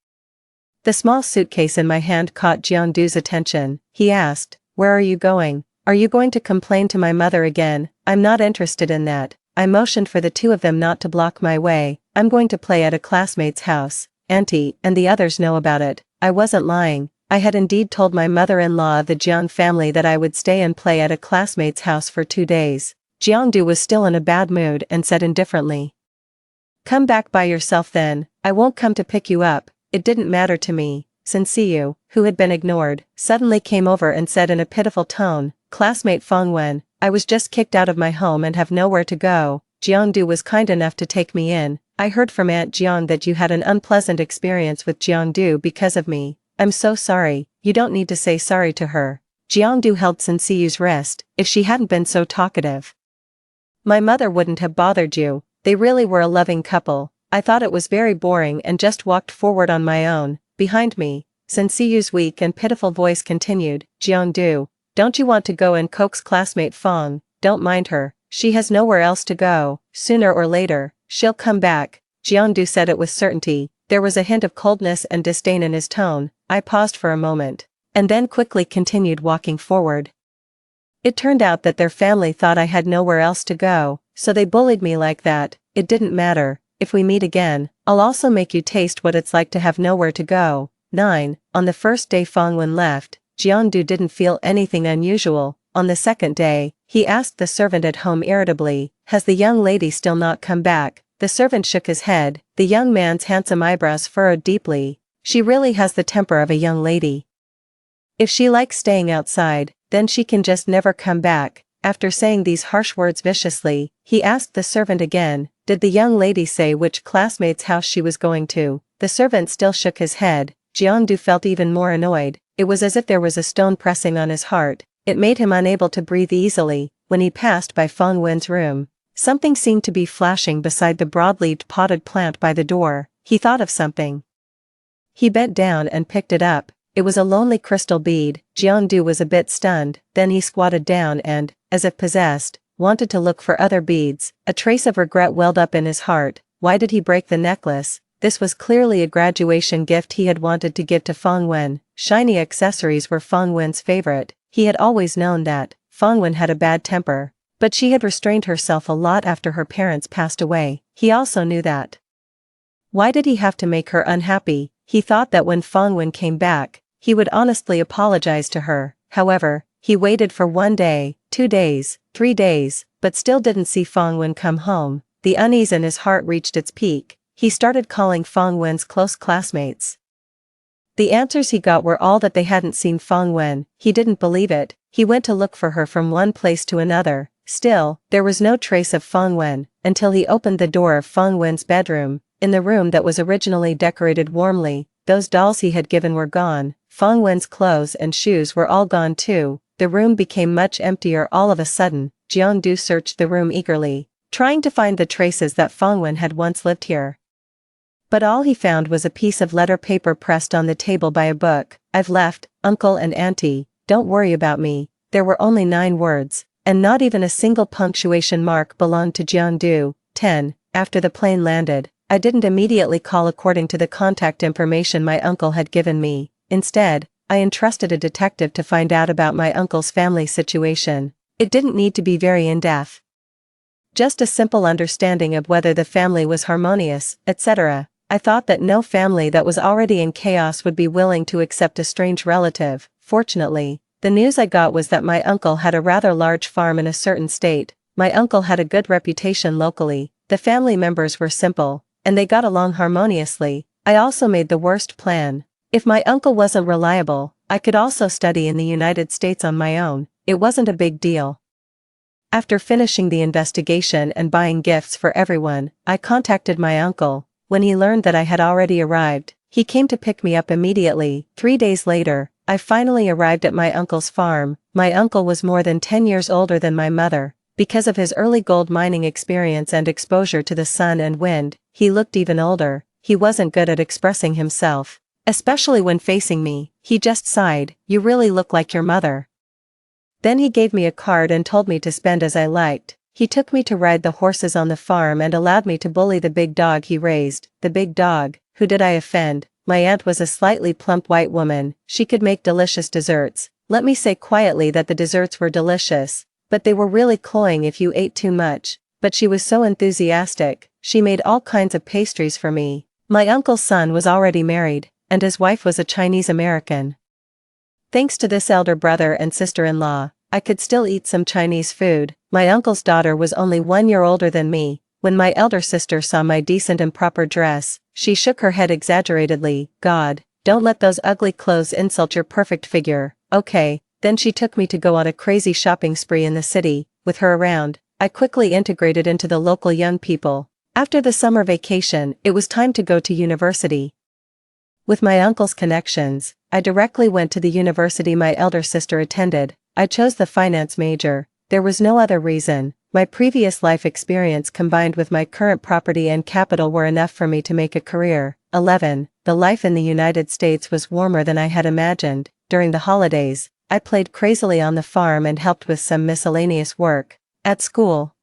The small suitcase in my hand caught Jiangdu's attention. He asked, "Where are you going? Are you going to complain to my mother again?" "I'm not interested in that." I motioned for the two of them not to block my way. "I'm going to play at a classmate's house. Auntie and the others know about it." I wasn't lying. I had indeed told my mother-in-law of the Jiang family that I would stay and play at a classmate's house for 2 days. Jiangdu was still in a bad mood and said indifferently. "Come back by yourself then, I won't come to pick you up." It didn't matter to me. Sensiu, who had been ignored, suddenly came over and said in a pitiful tone, "Classmate Feng Wen, I was just kicked out of my home and have nowhere to go. Jiangdu was kind enough to take me in. I heard from Aunt Jiang that you had an unpleasant experience with Jiangdu because of me. I'm so sorry." "You don't need to say sorry to her." Jiangdu held Sensiu's wrist. "If she hadn't been so talkative, my mother wouldn't have bothered you." They really were a loving couple. I thought it was very boring and just walked forward on my own. Behind me, Sensiu's weak and pitiful voice continued, "Jiangdu, don't you want to go and coax classmate Feng? Don't mind her, she has nowhere else to go. Sooner or later, she'll come back." Jiangdu said it with certainty. There was a hint of coldness and disdain in his tone. I paused for a moment, and then quickly continued walking forward. It turned out that their family thought I had nowhere else to go, so they bullied me like that. It didn't matter. "If we meet again, I'll also make you taste what it's like to have nowhere to go." 9. On the first day Feng Wen left, Jiangdu didn't feel anything unusual. On the second day, he asked the servant at home irritably, "Has the young lady still not come back?" The servant shook his head. The young man's handsome eyebrows furrowed deeply. "She really has the temper of a young lady. If she likes staying outside, then she can just never come back." After saying these harsh words viciously, he asked the servant again, "Did the young lady say which classmate's house she was going to?" The servant still shook his head. Jiangdu felt even more annoyed. It was as if there was a stone pressing on his heart. It made him unable to breathe easily. When he passed by Feng Wen's room, something seemed to be flashing beside the broad-leaved potted plant by the door. He thought of something. He bent down and picked it up. It was a lonely crystal bead. Jiangdu was a bit stunned, then he squatted down and, as if possessed, wanted to look for other beads. A trace of regret welled up in his heart. Why did he break the necklace? This was clearly a graduation gift he had wanted to give to Feng Wen. Shiny accessories were Feng Wen's favorite. He had always known that Feng Wen had a bad temper, but she had restrained herself a lot after her parents passed away. He also knew that. Why did he have to make her unhappy? He thought that when Feng Wen came back, he would honestly apologize to her. However, he waited for 1 day, 2 days, 3 days, but still didn't see Feng Wen come home. The unease in his heart reached its peak. He started calling Feng Wen's close classmates. The answers he got were all that they hadn't seen Feng Wen. He didn't believe it. He went to look for her from one place to another. Still, there was no trace of Feng Wen, until he opened the door of Feng Wen's bedroom. In the room that was originally decorated warmly, those dolls he had given were gone. Feng Wen's clothes and shoes were all gone too. The room became much emptier all of a sudden. Jiangdu searched the room eagerly, trying to find the traces that Feng Wen had once lived here. But all he found was a piece of letter paper pressed on the table by a book. "I've left, Uncle and Auntie, don't worry about me." There were only 9 words, and not even a single punctuation mark belonged to Jiangdu. 10. After the plane landed, I didn't immediately call according to the contact information my uncle had given me. Instead, I entrusted a detective to find out about my uncle's family situation. It didn't need to be very in-depth. Just a simple understanding of whether the family was harmonious, etc. I thought that no family that was already in chaos would be willing to accept a strange relative. Fortunately, the news I got was that my uncle had a rather large farm in a certain state. My uncle had a good reputation locally. The family members were simple, and they got along harmoniously. I also made the worst plan. If my uncle wasn't reliable, I could also study in the United States on my own. It wasn't a big deal. After finishing the investigation and buying gifts for everyone, I contacted my uncle. When he learned that I had already arrived, he came to pick me up immediately. 3 days later, I finally arrived at my uncle's farm. My uncle was more than 10 years older than my mother. Because of his early gold mining experience and exposure to the sun and wind, he looked even older. He wasn't good at expressing himself, especially when facing me. He just sighed, "You really look like your mother." Then he gave me a card and told me to spend as I liked. He took me to ride the horses on the farm and allowed me to bully the big dog he raised. The big dog? Who did I offend? My aunt was a slightly plump white woman. She could make delicious desserts. Let me say quietly that the desserts were delicious, but they were really cloying if you ate too much. But she was so enthusiastic. She made all kinds of pastries for me. My uncle's son was already married, and his wife was a Chinese American. Thanks to this elder brother and sister-in-law, I could still eat some Chinese food. My uncle's daughter was only 1 year older than me. When my elder sister saw my decent and proper dress, she shook her head exaggeratedly. God, don't let those ugly clothes insult your perfect figure. Okay, then she took me to go on a crazy shopping spree in the city. With her around, I quickly integrated into the local young people. After the summer vacation, it was time to go to university. With my uncle's connections, I directly went to the university my elder sister attended. I chose the finance major. There was no other reason. My previous life experience combined with my current property and capital were enough for me to make a career. 11. The life in the United States was warmer than I had imagined. During the holidays, I played crazily on the farm and helped with some miscellaneous work. At school,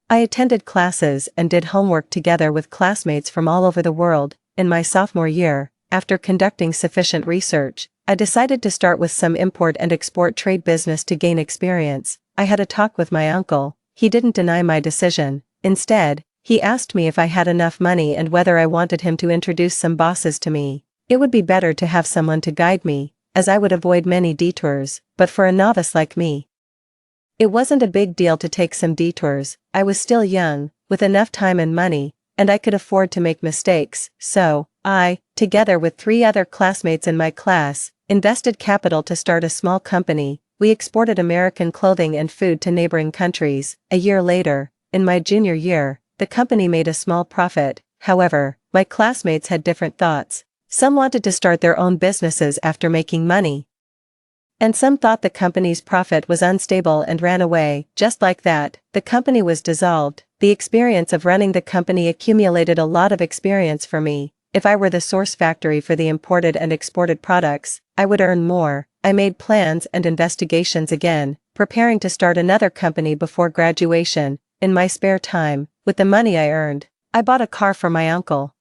I attended classes and did homework together with classmates from all over the world. In my sophomore year, after conducting sufficient research, I decided to start with some import and export trade business to gain experience. I had a talk with my uncle. He didn't deny my decision. Instead, he asked me if I had enough money and whether I wanted him to introduce some bosses to me. It would be better to have someone to guide me, as I would avoid many detours, but for a novice like me, it wasn't a big deal to take some detours. I was still young, with enough time and money, and I could afford to make mistakes, so I, together with 3 other classmates in my class, invested capital to start a small company. We exported American clothing and food to neighboring countries. A year later, in my junior year, the company made a small profit. However, my classmates had different thoughts. Some wanted to start their own businesses after making money, and some thought the company's profit was unstable and ran away. Just like that, the company was dissolved. The experience of running the company accumulated a lot of experience for me. If I were the source factory for the imported and exported products, I would earn more. I made plans and investigations again, preparing to start another company before graduation. In my spare time, with the money I earned, I bought a car for my uncle.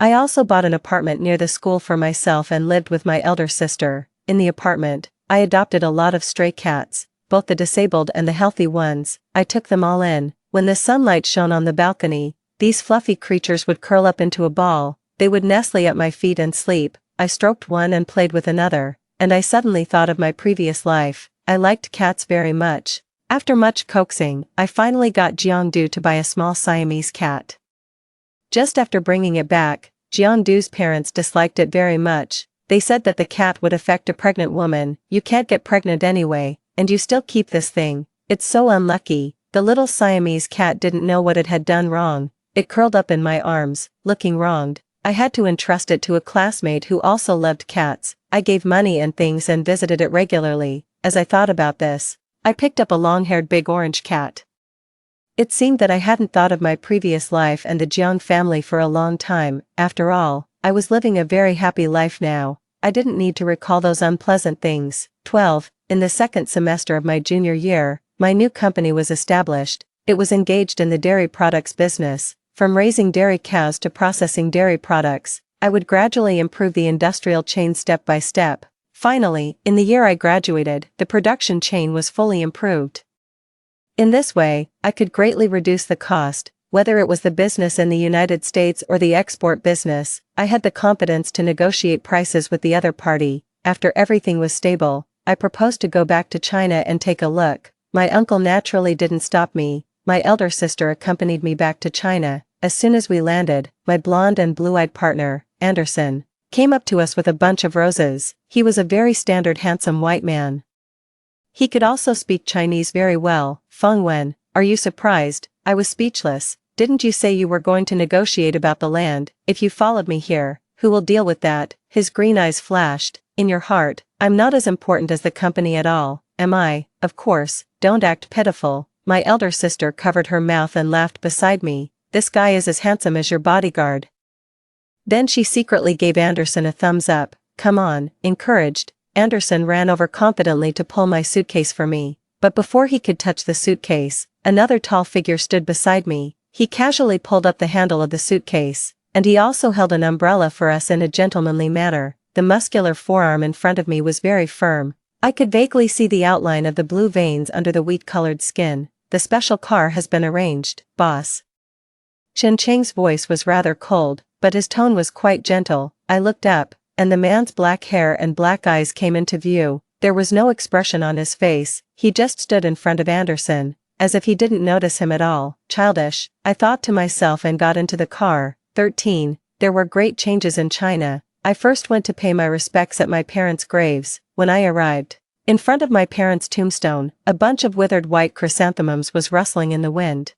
I also bought an apartment near the school for myself and lived with my elder sister. In the apartment, I adopted a lot of stray cats, both the disabled and the healthy ones. I took them all in. When the sunlight shone on the balcony, these fluffy creatures would curl up into a ball. They would nestle at my feet and sleep. I stroked one and played with another, and I suddenly thought of my previous life. I liked cats very much. After much coaxing, I finally got Jiangdu to buy a small Siamese cat. Just after bringing it back, Jiangdu's parents disliked it very much. They said that the cat would affect a pregnant woman. You can't get pregnant anyway, and you still keep this thing. It's so unlucky. The little Siamese cat didn't know what it had done wrong. It curled up in my arms, looking wronged. I had to entrust it to a classmate who also loved cats. I gave money and things and visited it regularly. As I thought about this, I picked up a long-haired big orange cat. It seemed that I hadn't thought of my previous life and the Jiang family for a long time. After all, I was living a very happy life now. I didn't need to recall those unpleasant things. 12. In the second semester of my junior year, my new company was established. It was engaged in the dairy products business. From raising dairy cows to processing dairy products, I would gradually improve the industrial chain step by step. Finally, in the year I graduated, the production chain was fully improved. In this way, I could greatly reduce the cost. Whether it was the business in the United States or the export business, I had the competence to negotiate prices with the other party. After everything was stable, I proposed to go back to China and take a look. My uncle naturally didn't stop me. My elder sister accompanied me back to China. As soon as we landed, my blonde and blue-eyed partner, Anderson, came up to us with a bunch of roses. He was a very standard handsome white man. He could also speak Chinese very well. Feng Wen, are you surprised? I was speechless. Didn't you say you were going to negotiate about the land? If you followed me here, who will deal with that? His green eyes flashed. In your heart, I'm not as important as the company at all, am I? Of course, don't act pitiful. My elder sister covered her mouth and laughed beside me. This guy is as handsome as your bodyguard. Then she secretly gave Anderson a thumbs up. Come on, encouraged. Anderson ran over confidently to pull my suitcase for me. But before he could touch the suitcase, another tall figure stood beside me. He casually pulled up the handle of the suitcase, and he also held an umbrella for us in a gentlemanly manner. The muscular forearm in front of me was very firm. I could vaguely see the outline of the blue veins under the wheat-colored skin. The special car has been arranged, boss. Chen Cheng's voice was rather cold, but his tone was quite gentle. I looked up. and the man's black hair and black eyes came into view. There was no expression on his face, he just stood in front of Anderson, as if he didn't notice him at all. Childish, I thought to myself and got into the car. 13. There were great changes in China. I first went to pay my respects at my parents' graves. When I arrived, in front of my parents' tombstone, a bunch of withered white chrysanthemums was rustling in the wind.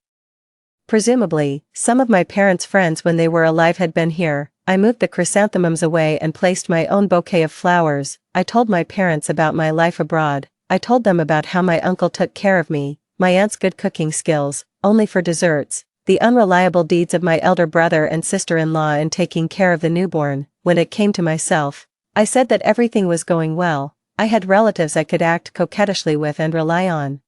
Presumably, some of my parents' friends when they were alive had been here. I moved the chrysanthemums away and placed my own bouquet of flowers. I told my parents about my life abroad. I told them about how my uncle took care of me, my aunt's good cooking skills, only for desserts, the unreliable deeds of my elder brother and sister-in-law in taking care of the newborn. When it came to myself, I said that everything was going well. I had relatives I could act coquettishly with and rely on.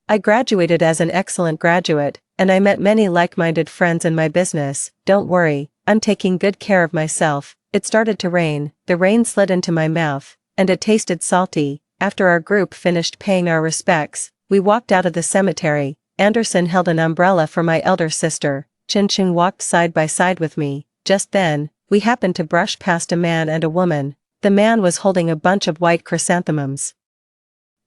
I graduated as an excellent graduate, and I met many like-minded friends in my business. Don't worry, I'm taking good care of myself. It started to rain, the rain slid into my mouth, and it tasted salty. After our group finished paying our respects, we walked out of the cemetery. Anderson held an umbrella for my elder sister. Chin Ching walked side by side with me. Just then, we happened to brush past a man and a woman. The man was holding a bunch of white chrysanthemums.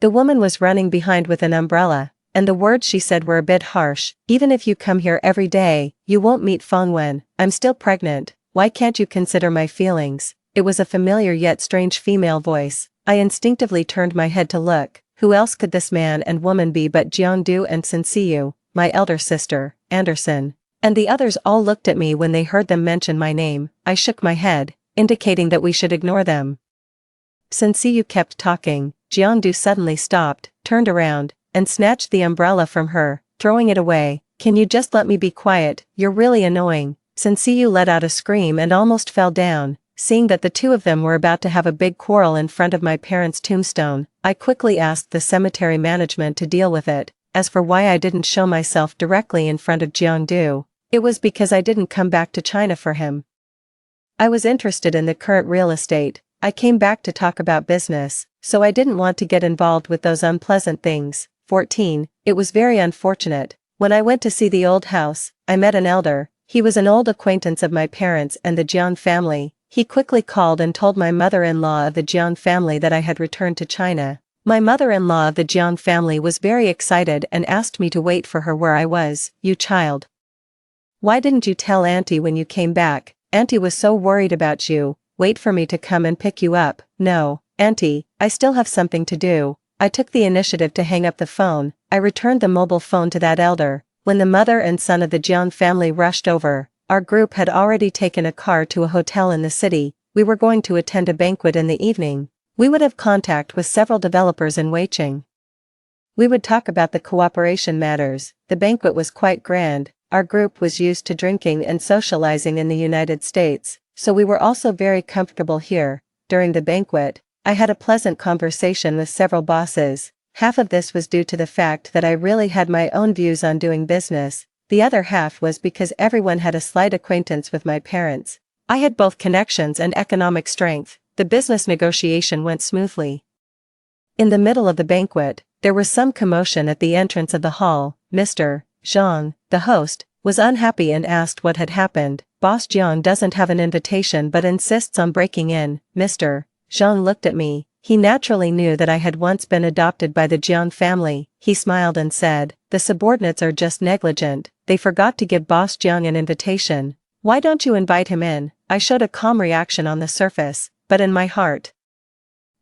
The woman was running behind with an umbrella, and the words she said were a bit harsh. Even if you come here every day, you won't meet Feng Wen. I'm still pregnant. Why can't you consider my feelings? It was a familiar yet strange female voice. I instinctively turned my head to look. Who else could this man and woman be but Jiangdu and Sensiyu, my elder sister, Anderson? And the others all looked at me when they heard them mention my name. I shook my head, indicating that we should ignore them. Sensiyu kept talking. Jiangdu suddenly stopped, turned around, and snatched the umbrella from her, throwing it away. Can you just let me be quiet? You're really annoying. Sensiyu let out a scream and almost fell down. Seeing that the two of them were about to have a big quarrel in front of my parents' tombstone, I quickly asked the cemetery management to deal with it. As for why I didn't show myself directly in front of Jiangdu, it was because I didn't come back to China for him. I was interested in the current real estate. I came back to talk about business, so I didn't want to get involved with those unpleasant things. 14. It was very unfortunate. When I went to see the old house, I met an elder. He was an old acquaintance of my parents and the Jiang family. He quickly called and told my mother-in-law of the Jiang family that I had returned to China. My mother-in-law of the Jiang family was very excited and asked me to wait for her where I was. You child. Why didn't you tell Auntie when you came back? Auntie was so worried about you. Wait for me to come and pick you up. No, Auntie, I still have something to do. I took the initiative to hang up the phone. I returned the mobile phone to that elder. When the mother and son of the Jiang family rushed over, our group had already taken a car to a hotel in the city. We were going to attend a banquet in the evening. We would have contact with several developers in Weiqing. We would talk about the cooperation matters. The banquet was quite grand. Our group was used to drinking and socializing in the United States, so we were also very comfortable here. During the banquet, I had a pleasant conversation with several bosses. Half of this was due to the fact that I really had my own views on doing business. The other half was because everyone had a slight acquaintance with my parents. I had both connections and economic strength. The business negotiation went smoothly. In the middle of the banquet, there was some commotion at the entrance of the hall. Mr. Zhang, the host, was unhappy and asked what had happened. Boss Jiang doesn't have an invitation but insists on breaking in. Mr. Zhang looked at me. He naturally knew that I had once been adopted by the Jiang family. He smiled and said, the subordinates are just negligent. They forgot to give Boss Jiang an invitation. Why don't you invite him in? I showed a calm reaction on the surface, but in my heart,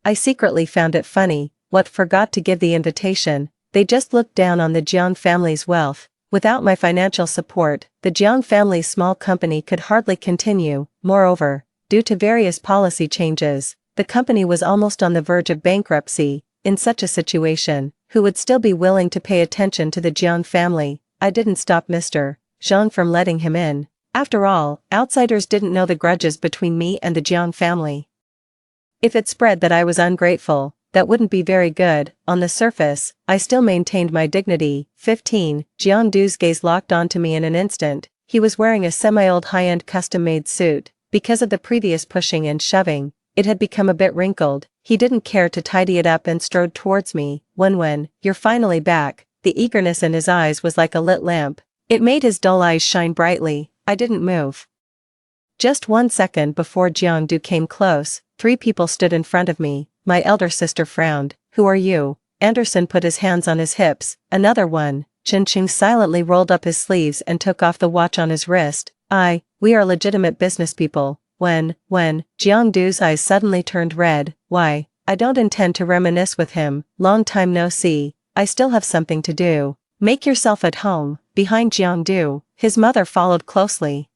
I secretly found it funny. What forgot to give the invitation? They just looked down on the Jiang family's wealth. Without my financial support, the Jiang family's small company could hardly continue. Moreover, due to various policy changes, the company was almost on the verge of bankruptcy. In such a situation, who would still be willing to pay attention to the Jiang family? I didn't stop Mr. Zhang from letting him in. After all, outsiders didn't know the grudges between me and the Jiang family. If it spread that I was ungrateful, that wouldn't be very good. On the surface, I still maintained my dignity. 15. Jiangdu's gaze locked onto me in an instant. He was wearing a semi-old high-end custom-made suit. Because of the previous pushing and shoving, it had become a bit wrinkled. He didn't care to tidy it up and strode towards me. When, you're finally back. The eagerness in his eyes was like a lit lamp. It made his dull eyes shine brightly. I didn't move. Just 1 second before Jiangdu came close, 3 people stood in front of me. My elder sister frowned. Who are you? Anderson put his hands on his hips. Another one. Chen Qing silently rolled up his sleeves and took off the watch on his wrist. We are legitimate business people. When, Jiangdu's eyes suddenly turned red. Why? I don't intend to reminisce with him. Long time no see. I still have something to do. Make yourself at home. Behind Jiangdu, his mother followed closely.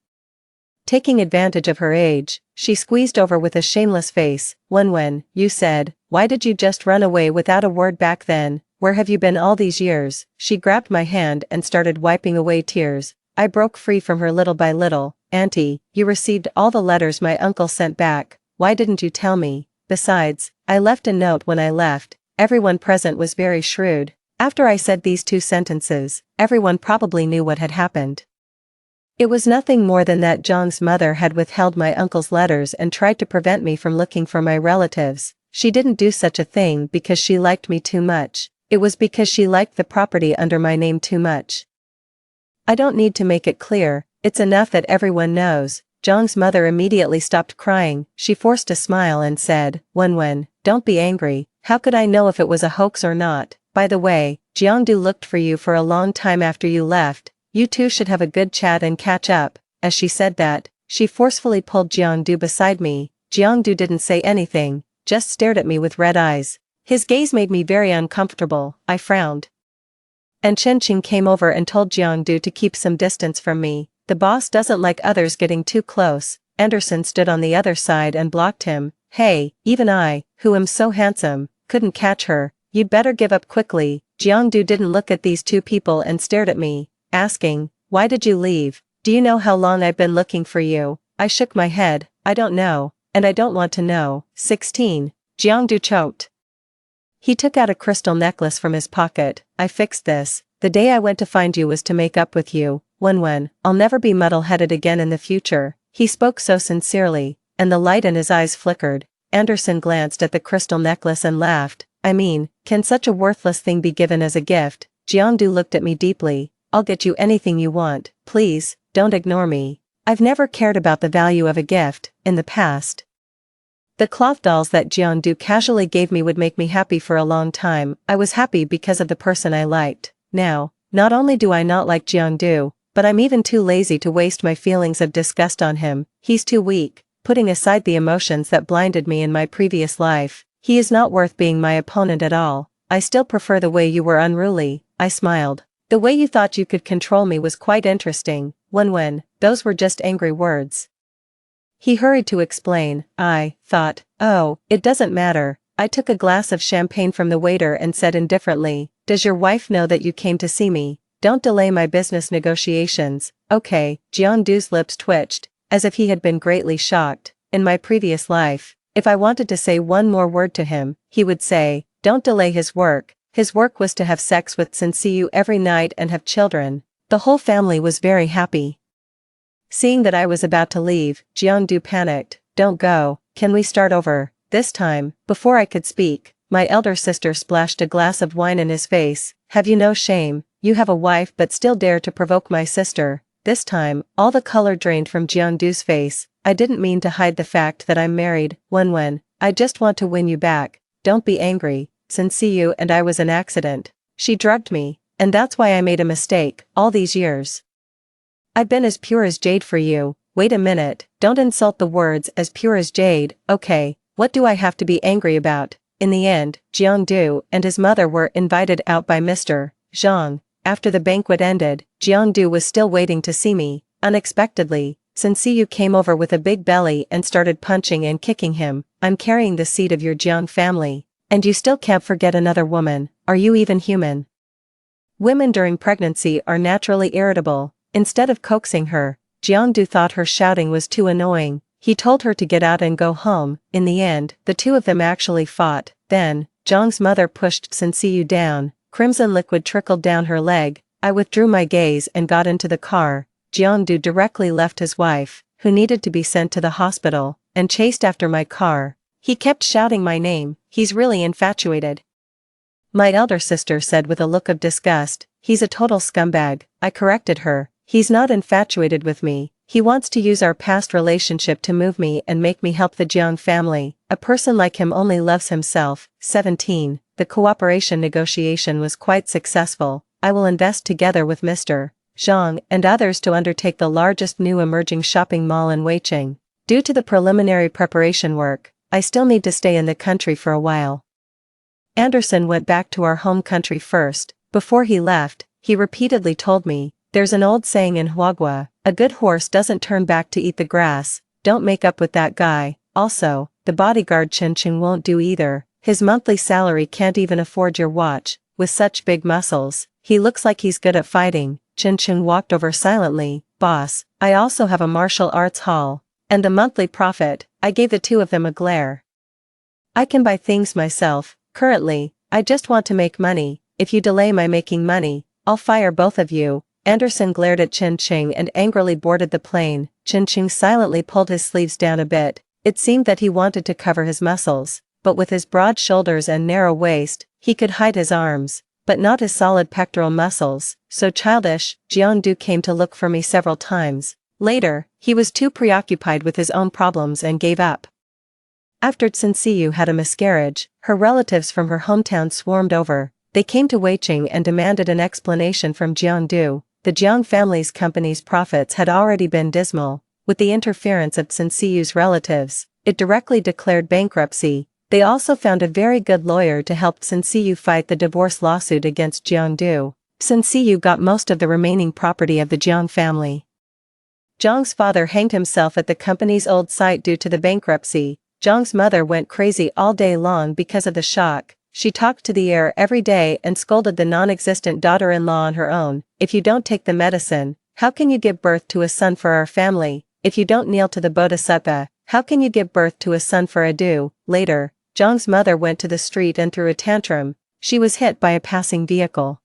Taking advantage of her age, she squeezed over with a shameless face. When, you said, why did you just run away without a word back then? Where have you been all these years? She grabbed my hand and started wiping away tears. I broke free from her little by little. Auntie, you received all the letters my uncle sent back. Why didn't you tell me? Besides, I left a note when I left. Everyone present was very shrewd. After I said these 2 sentences, everyone probably knew what had happened. It was nothing more than that Zhang's mother had withheld my uncle's letters and tried to prevent me from looking for my relatives. She didn't do such a thing because she liked me too much. It was because she liked the property under my name too much. I don't need to make it clear, it's enough that everyone knows. Zhang's mother immediately stopped crying. She forced a smile and said, Wen, don't be angry. How could I know if it was a hoax or not? By the way, Jiangdu looked for you for a long time after you left. You two should have a good chat and catch up. As she said that, she forcefully pulled Jiangdu beside me. Jiangdu didn't say anything, just stared at me with red eyes. His gaze made me very uncomfortable. I frowned. And Chen Qing came over and told Jiangdu to keep some distance from me. The boss doesn't like others getting too close. Anderson stood on the other side and blocked him. Hey, even I, who am so handsome, couldn't catch her. You'd better give up quickly. Jiangdu didn't look at these 2 people and stared at me, asking, why did you leave? Do you know how long I've been looking for you? I shook my head. I don't know, and I don't want to know. 16. Jiangdu choked. He took out a crystal necklace from his pocket. I fixed this. The day I went to find you was to make up with you. Wen, I'll never be muddle-headed again in the future. He spoke so sincerely, and the light in his eyes flickered. Anderson glanced at the crystal necklace and laughed. I mean, can such a worthless thing be given as a gift? Jiangdu looked at me deeply. I'll get you anything you want. Please, don't ignore me. I've never cared about the value of a gift, in the past. The cloth dolls that Jiangdu casually gave me would make me happy for a long time. I was happy because of the person I liked. Now, not only do I not like Jiangdu, but I'm even too lazy to waste my feelings of disgust on him. He's too weak, putting aside the emotions that blinded me in my previous life. He is not worth being my opponent at all. I still prefer the way you were unruly. I smiled. The way you thought you could control me was quite interesting. Wen, those were just angry words. He hurried to explain. I thought, oh, it doesn't matter. I took a glass of champagne from the waiter and said indifferently, does your wife know that you came to see me? Don't delay my business negotiations. Okay. Jiangdu's lips twitched, as if he had been greatly shocked. In my previous life, if I wanted to say one more word to him, he would say, don't delay his work. His work was to have sex with Sensiu every night and have children. The whole family was very happy. Seeing that I was about to leave, Jiangdu panicked. Don't go. Can we start over? This time, before I could speak, my elder sister splashed a glass of wine in his face. Have you no shame? You have a wife but still dare to provoke my sister. This time, all the color drained from Jiangdu's face. I didn't mean to hide the fact that I'm married. Wen, I just want to win you back. Don't be angry. Sensiu and I was an accident. She drugged me, and that's why I made a mistake, all these years. I've been as pure as jade for you. Wait a minute, don't insult the words as pure as jade. Okay, what do I have to be angry about? In the end, Jiangdu and his mother were invited out by Mr. Zhang. After the banquet ended, Jiangdu was still waiting to see me. Unexpectedly, Sensiu came over with a big belly and started punching and kicking him. I'm carrying the seed of your Jiang family. And you still can't forget another woman. Are you even human? Women during pregnancy are naturally irritable. Instead of coaxing her, Jiangdu thought her shouting was too annoying. He told her to get out and go home. In the end, the 2 of them actually fought. Then, Zhang's mother pushed Sensiu down. Crimson liquid trickled down her leg. I withdrew my gaze and got into the car. Jiangdu directly left his wife, who needed to be sent to the hospital, and chased after my car. He kept shouting my name. He's really infatuated. My elder sister said with a look of disgust, he's a total scumbag. I corrected her. He's not infatuated with me. He wants to use our past relationship to move me and make me help the Jiang family. A person like him only loves himself. 17. The cooperation negotiation was quite successful. I will invest together with Mr. Zhang and others to undertake the largest new emerging shopping mall in Weiqing. Due to the preliminary preparation work, I still need to stay in the country for a while. Anderson went back to our home country first. Before he left, he repeatedly told me, "There's an old saying in Huagua, a good horse doesn't turn back to eat the grass, don't make up with that guy." Also, the bodyguard Chen Qing won't do either. His monthly salary can't even afford your watch. With such big muscles, he looks like he's good at fighting. Chen Qing walked over silently. "Boss, I also have a martial arts hall. And the monthly profit." I gave the two of them a glare. "I can buy things myself. Currently, I just want to make money. If you delay my making money, I'll fire both of you." Anderson glared at Chen Qing and angrily boarded the plane. Chen Qing silently pulled his sleeves down a bit. It seemed that he wanted to cover his muscles, but with his broad shoulders and narrow waist, he could hide his arms, but not his solid pectoral muscles. So childish. Jiang Du came to look for me several times. Later, he was too preoccupied with his own problems and gave up. After Chen Xiyu had a miscarriage, her relatives from her hometown swarmed over. They came to Weiqing and demanded an explanation from Jiang Du. The Jiang family's company's profits had already been dismal. With the interference of Chen Xiyu's relatives, it directly declared bankruptcy. They also found a very good lawyer to help Chen Xiyu fight the divorce lawsuit against Jiang Du. Chen Xiyu got most of the remaining property of the Jiang family. Zhang's father hanged himself at the company's old site due to the bankruptcy. Zhang's mother went crazy all day long because of the shock. She talked to the air every day and scolded the non-existent daughter-in-law on her own. "If you don't take the medicine, how can you give birth to a son for our family? If you don't kneel to the Bodhisattva, how can you give birth to a son for Adu?" Later, Zhang's mother went to the street and threw a tantrum. She was hit by a passing vehicle,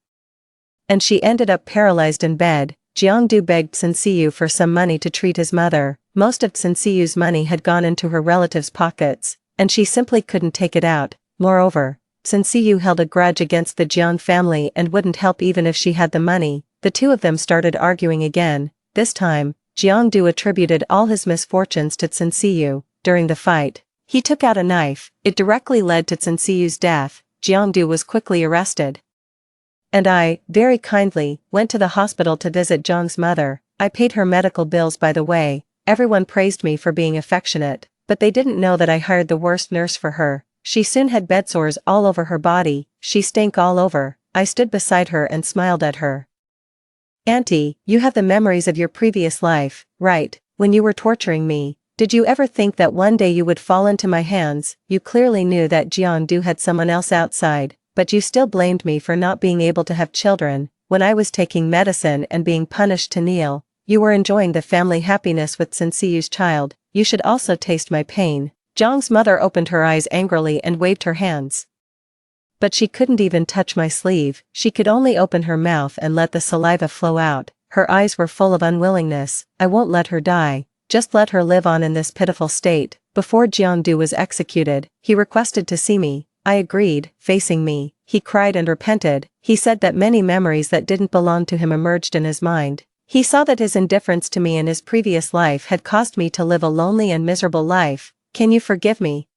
and she ended up paralyzed in bed. Jiang Du begged Chen Xiyu for some money to treat his mother. Most of Chen Xiyu's money had gone into her relatives' pockets, and she simply couldn't take it out. Moreover, Chen Xiyu held a grudge against the Jiang family and wouldn't help even if she had the money. The two of them started arguing again. This time, Jiang Du attributed all his misfortunes to Chen Xiyu. During the fight, he took out a knife. It directly led to Chen Xiyu's death. Jiang Du was quickly arrested. And I, very kindly, went to the hospital to visit Zhang's mother. I paid her medical bills, by the way. Everyone praised me for being affectionate, but they didn't know that I hired the worst nurse for her. She soon had bedsores all over her body. She stank all over. I stood beside her and smiled at her. "Auntie, you have the memories of your previous life, right? When you were torturing me, did you ever think that one day you would fall into my hands? You clearly knew that Jiang Du had someone else outside, but you still blamed me for not being able to have children. When I was taking medicine and being punished to kneel, you were enjoying the family happiness with Chen Xiyu's child. You should also taste my pain." Zhang's mother opened her eyes angrily and waved her hands. But she couldn't even touch my sleeve. She could only open her mouth and let the saliva flow out. Her eyes were full of unwillingness. "I won't let her die. Just let her live on in this pitiful state." Before Jiang Du was executed, he requested to see me. I agreed. Facing me, he cried and repented. He said that many memories that didn't belong to him emerged in his mind. He saw that his indifference to me in his previous life had caused me to live a lonely and miserable life. "Can you forgive me?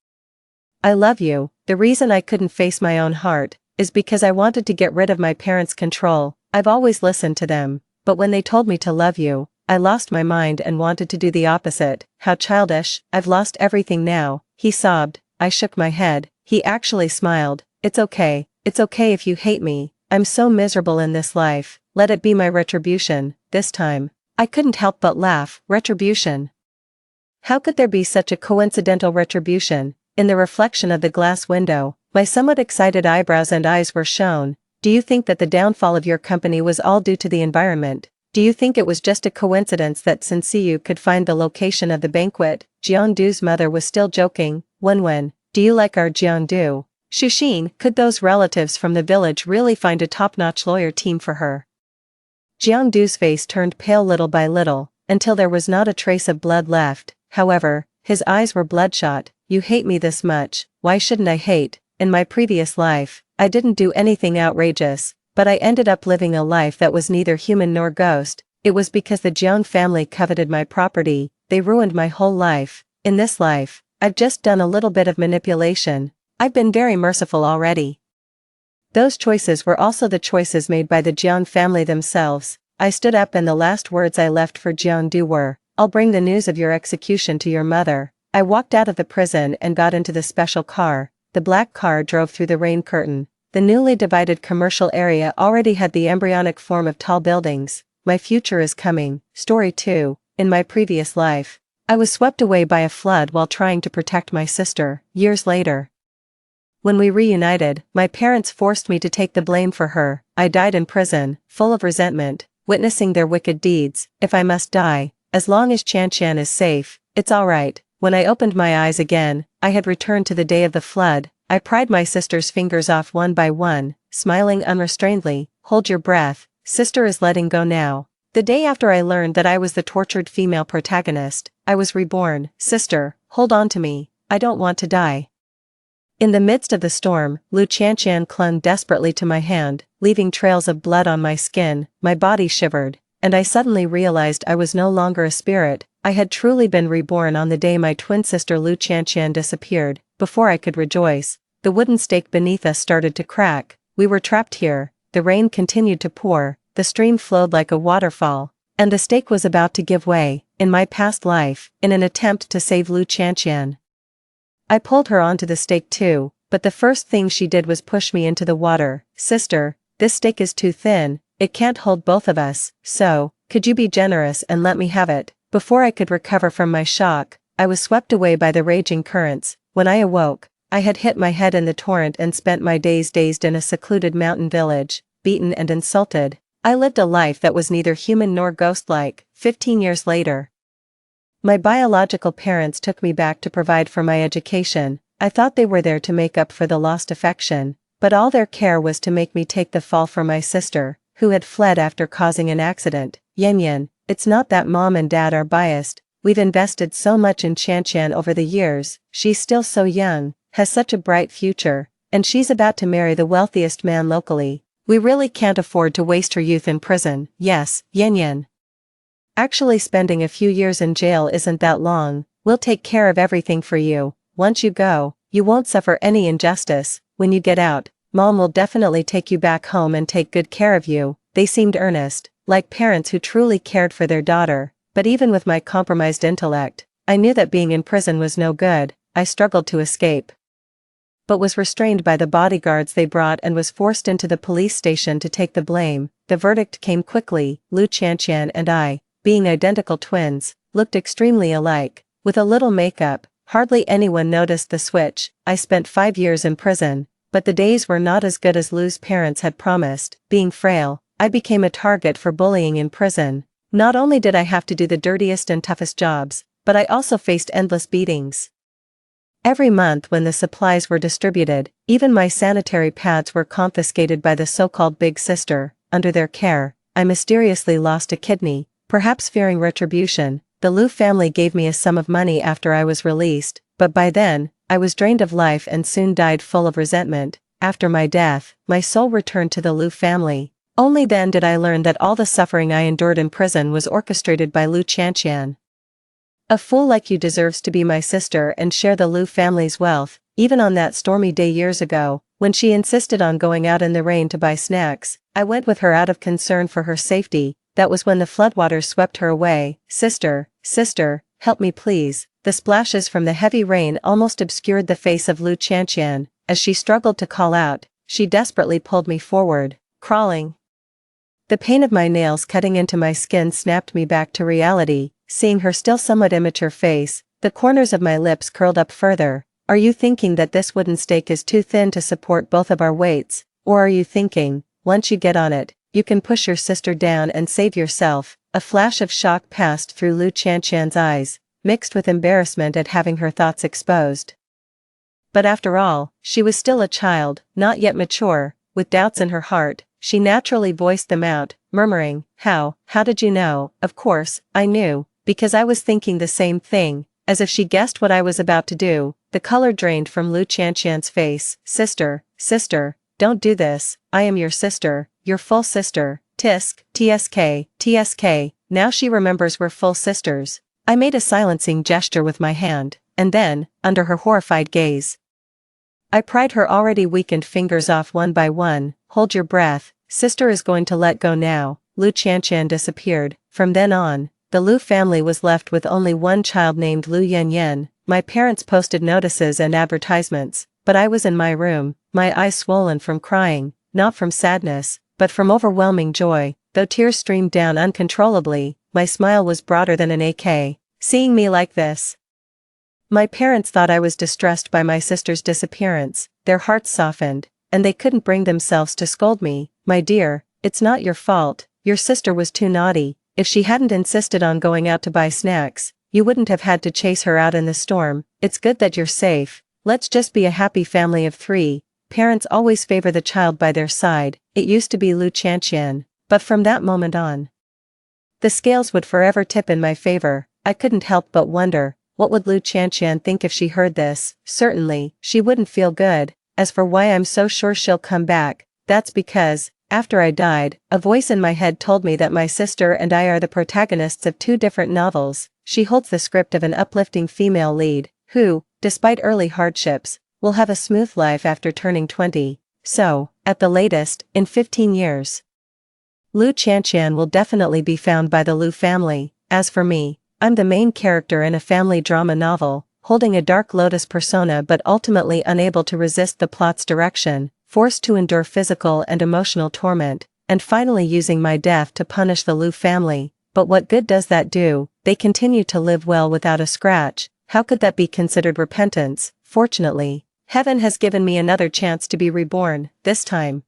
I love you." The reason I couldn't face my own heart is because I wanted to get rid of my parents' control. I've always listened to them, but when they told me to love you, I lost my mind and wanted to do the opposite. How childish. I've lost everything now. He sobbed. I shook my head. He actually smiled. It's okay if you hate me. I'm so miserable in this life. Let it be my retribution." This time, I couldn't help but laugh. Retribution? How could there be such a coincidental retribution? In the reflection of the glass window, my somewhat excited eyebrows and eyes were shown. "Do you think that the downfall of your company was all due to the environment? Do you think it was just a coincidence that Chen Xiyu could find the location of the banquet?" Jiang Du's mother was still joking. "Wenwen, do you like our Jiang Du? Shuxin, could those relatives from the village really find a top-notch lawyer team for her?" Jiang Du's face turned pale little by little, until there was not a trace of blood left. However, his eyes were bloodshot. "You hate me this much. Why shouldn't I hate? In my previous life, I didn't do anything outrageous, but I ended up living a life that was neither human nor ghost. It was because the Jiang family coveted my property, they ruined my whole life. In this life, I've just done a little bit of manipulation. I've been very merciful already. Those choices were also the choices made by the Jiang family themselves. I stood up and the last words I left for Jiang Du were, "I'll bring the news of your execution to your mother." I walked out of the prison and got into the special car. The black car drove through the rain curtain. The newly divided commercial area already had the embryonic form of tall buildings. My future is coming. Story 2. In my previous life, I was swept away by a flood while trying to protect my sister. Years later, when we reunited, my parents forced me to take the blame for her. I died in prison, full of resentment, witnessing their wicked deeds. If I must die, as long as Qian is safe, it's alright. When I opened my eyes again, I had returned to the day of the flood. I pried my sister's fingers off one by one, smiling unrestrainedly. Hold your breath, sister is letting go now. The day after I learned that I was the tortured female protagonist, I was reborn. Sister, hold on to me, I don't want to die. In the midst of the storm, Lu Qian clung desperately to my hand, leaving trails of blood on my skin. My body shivered, and I suddenly realized I was no longer a spirit. I had truly been reborn on the day my twin sister Lu Qian disappeared. Before I could rejoice, the wooden stake beneath us started to crack. We were trapped here. The rain continued to pour, the stream flowed like a waterfall, and the stake was about to give way. In my past life, in an attempt to save Lu Qian, I pulled her onto the stake too, but the first thing she did was push me into the water. Sister, this stake is too thin, it can't hold both of us, so, could you be generous and let me have it? Before I could recover from my shock, I was swept away by the raging currents. When I awoke, I had hit my head in the torrent and spent my days dazed in a secluded mountain village, beaten and insulted. I lived a life that was neither human nor ghost-like. 15 years later, my biological parents took me back to provide for my education. I thought they were there to make up for the lost affection, but all their care was to make me take the fall for my sister, who had fled after causing an accident. Yan, it's not that mom and dad are biased. We've invested so much in Qian over the years. She's still so young, has such a bright future, and she's about to marry the wealthiest man locally. We really can't afford to waste her youth in prison. Yes, Yan. Actually, spending a few years in jail isn't that long. We'll take care of everything for you. Once you go, you won't suffer any injustice. When you get out, Mom will definitely take you back home and take good care of you. They seemed earnest, like parents who truly cared for their daughter. But even with my compromised intellect, I knew that being in prison was no good. I struggled to escape, but was restrained by the bodyguards they brought and was forced into the police station to take the blame. The verdict came quickly. Lu Qian and I, being identical twins, looked extremely alike. With a little makeup, hardly anyone noticed the switch. I spent 5 years in prison, but the days were not as good as Lu's parents had promised. Being frail, I became a target for bullying in prison. Not only did I have to do the dirtiest and toughest jobs, but I also faced endless beatings. Every month when the supplies were distributed, even my sanitary pads were confiscated by the so-called big sister. Under their care, I mysteriously lost a kidney. Perhaps fearing retribution, the Lu family gave me a sum of money after I was released, but by then, I was drained of life and soon died full of resentment. After my death, my soul returned to the Lu family. Only then did I learn that all the suffering I endured in prison was orchestrated by Lu Qian. A fool like you deserves to be my sister and share the Lu family's wealth. Even on that stormy day years ago, when she insisted on going out in the rain to buy snacks, I went with her out of concern for her safety. That was when the floodwaters swept her away. Sister, help me please. The splashes from the heavy rain almost obscured the face of Lu Qian. As she struggled to call out, she desperately pulled me forward, crawling. The pain of my nails cutting into my skin snapped me back to reality. Seeing her still somewhat immature face, the corners of my lips curled up further. Are you thinking that this wooden stake is too thin to support both of our weights? Or are you thinking, once you get on it, you can push your sister down and save yourself? A flash of shock passed through Lu Qian's eyes, mixed with embarrassment at having her thoughts exposed. But after all, she was still a child, not yet mature, with doubts in her heart. She naturally voiced them out, murmuring, How did you know? Of course, I knew, because I was thinking the same thing. As if she guessed what I was about to do, the color drained from Lu Qian's face. Sister, don't do this. I am your sister, your full sister. Tisk, TSK, TSK, now she remembers we're full sisters. I made a silencing gesture with my hand, and then, under her horrified gaze, I pried her already weakened fingers off one by one. Hold your breath, sister is going to let go now. Lu Qianqian disappeared. From then on, the Lu family was left with only one child named Lu Yanyan. My parents posted notices and advertisements, but I was in my room, my eyes swollen from crying, not from sadness, but from overwhelming joy. Though tears streamed down uncontrollably, my smile was broader than an AK. Seeing me like this, my parents thought I was distressed by my sister's disappearance. Their hearts softened, and they couldn't bring themselves to scold me. My dear, it's not your fault, your sister was too naughty. If she hadn't insisted on going out to buy snacks, you wouldn't have had to chase her out in the storm. It's good that you're safe. Let's just be a happy family of 3. Parents always favor the child by their side. It used to be Lu Qianqian, but from that moment on, the scales would forever tip in my favor. I couldn't help but wonder, what would Lu Qianqian think if she heard this? Certainly, she wouldn't feel good. As for why I'm so sure she'll come back, that's because, after I died, a voice in my head told me that my sister and I are the protagonists of 2 different novels. She holds the script of an uplifting female lead, who, despite early hardships, will have a smooth life after turning 20. So, at the latest, in 15 years, Lu Qianqian will definitely be found by the Lu family. As for me, I'm the main character in a family drama novel, holding a Dark Lotus persona but ultimately unable to resist the plot's direction, forced to endure physical and emotional torment, and finally using my death to punish the Lu family. But what good does that do? They continue to live well without a scratch. How could that be considered repentance? Fortunately, heaven has given me another chance to be reborn. This time,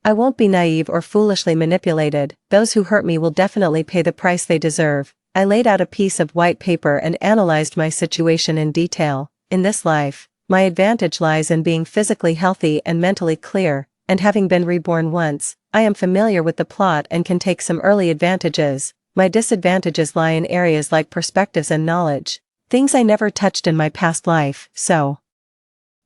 I won't be naive or foolishly manipulated. Those who hurt me will definitely pay the price they deserve. I laid out a piece of white paper and analyzed my situation in detail. In this life, my advantage lies in being physically healthy and mentally clear, and having been reborn once, I am familiar with the plot and can take some early advantages. My disadvantages lie in areas like perspectives and knowledge, things I never touched in my past life. So,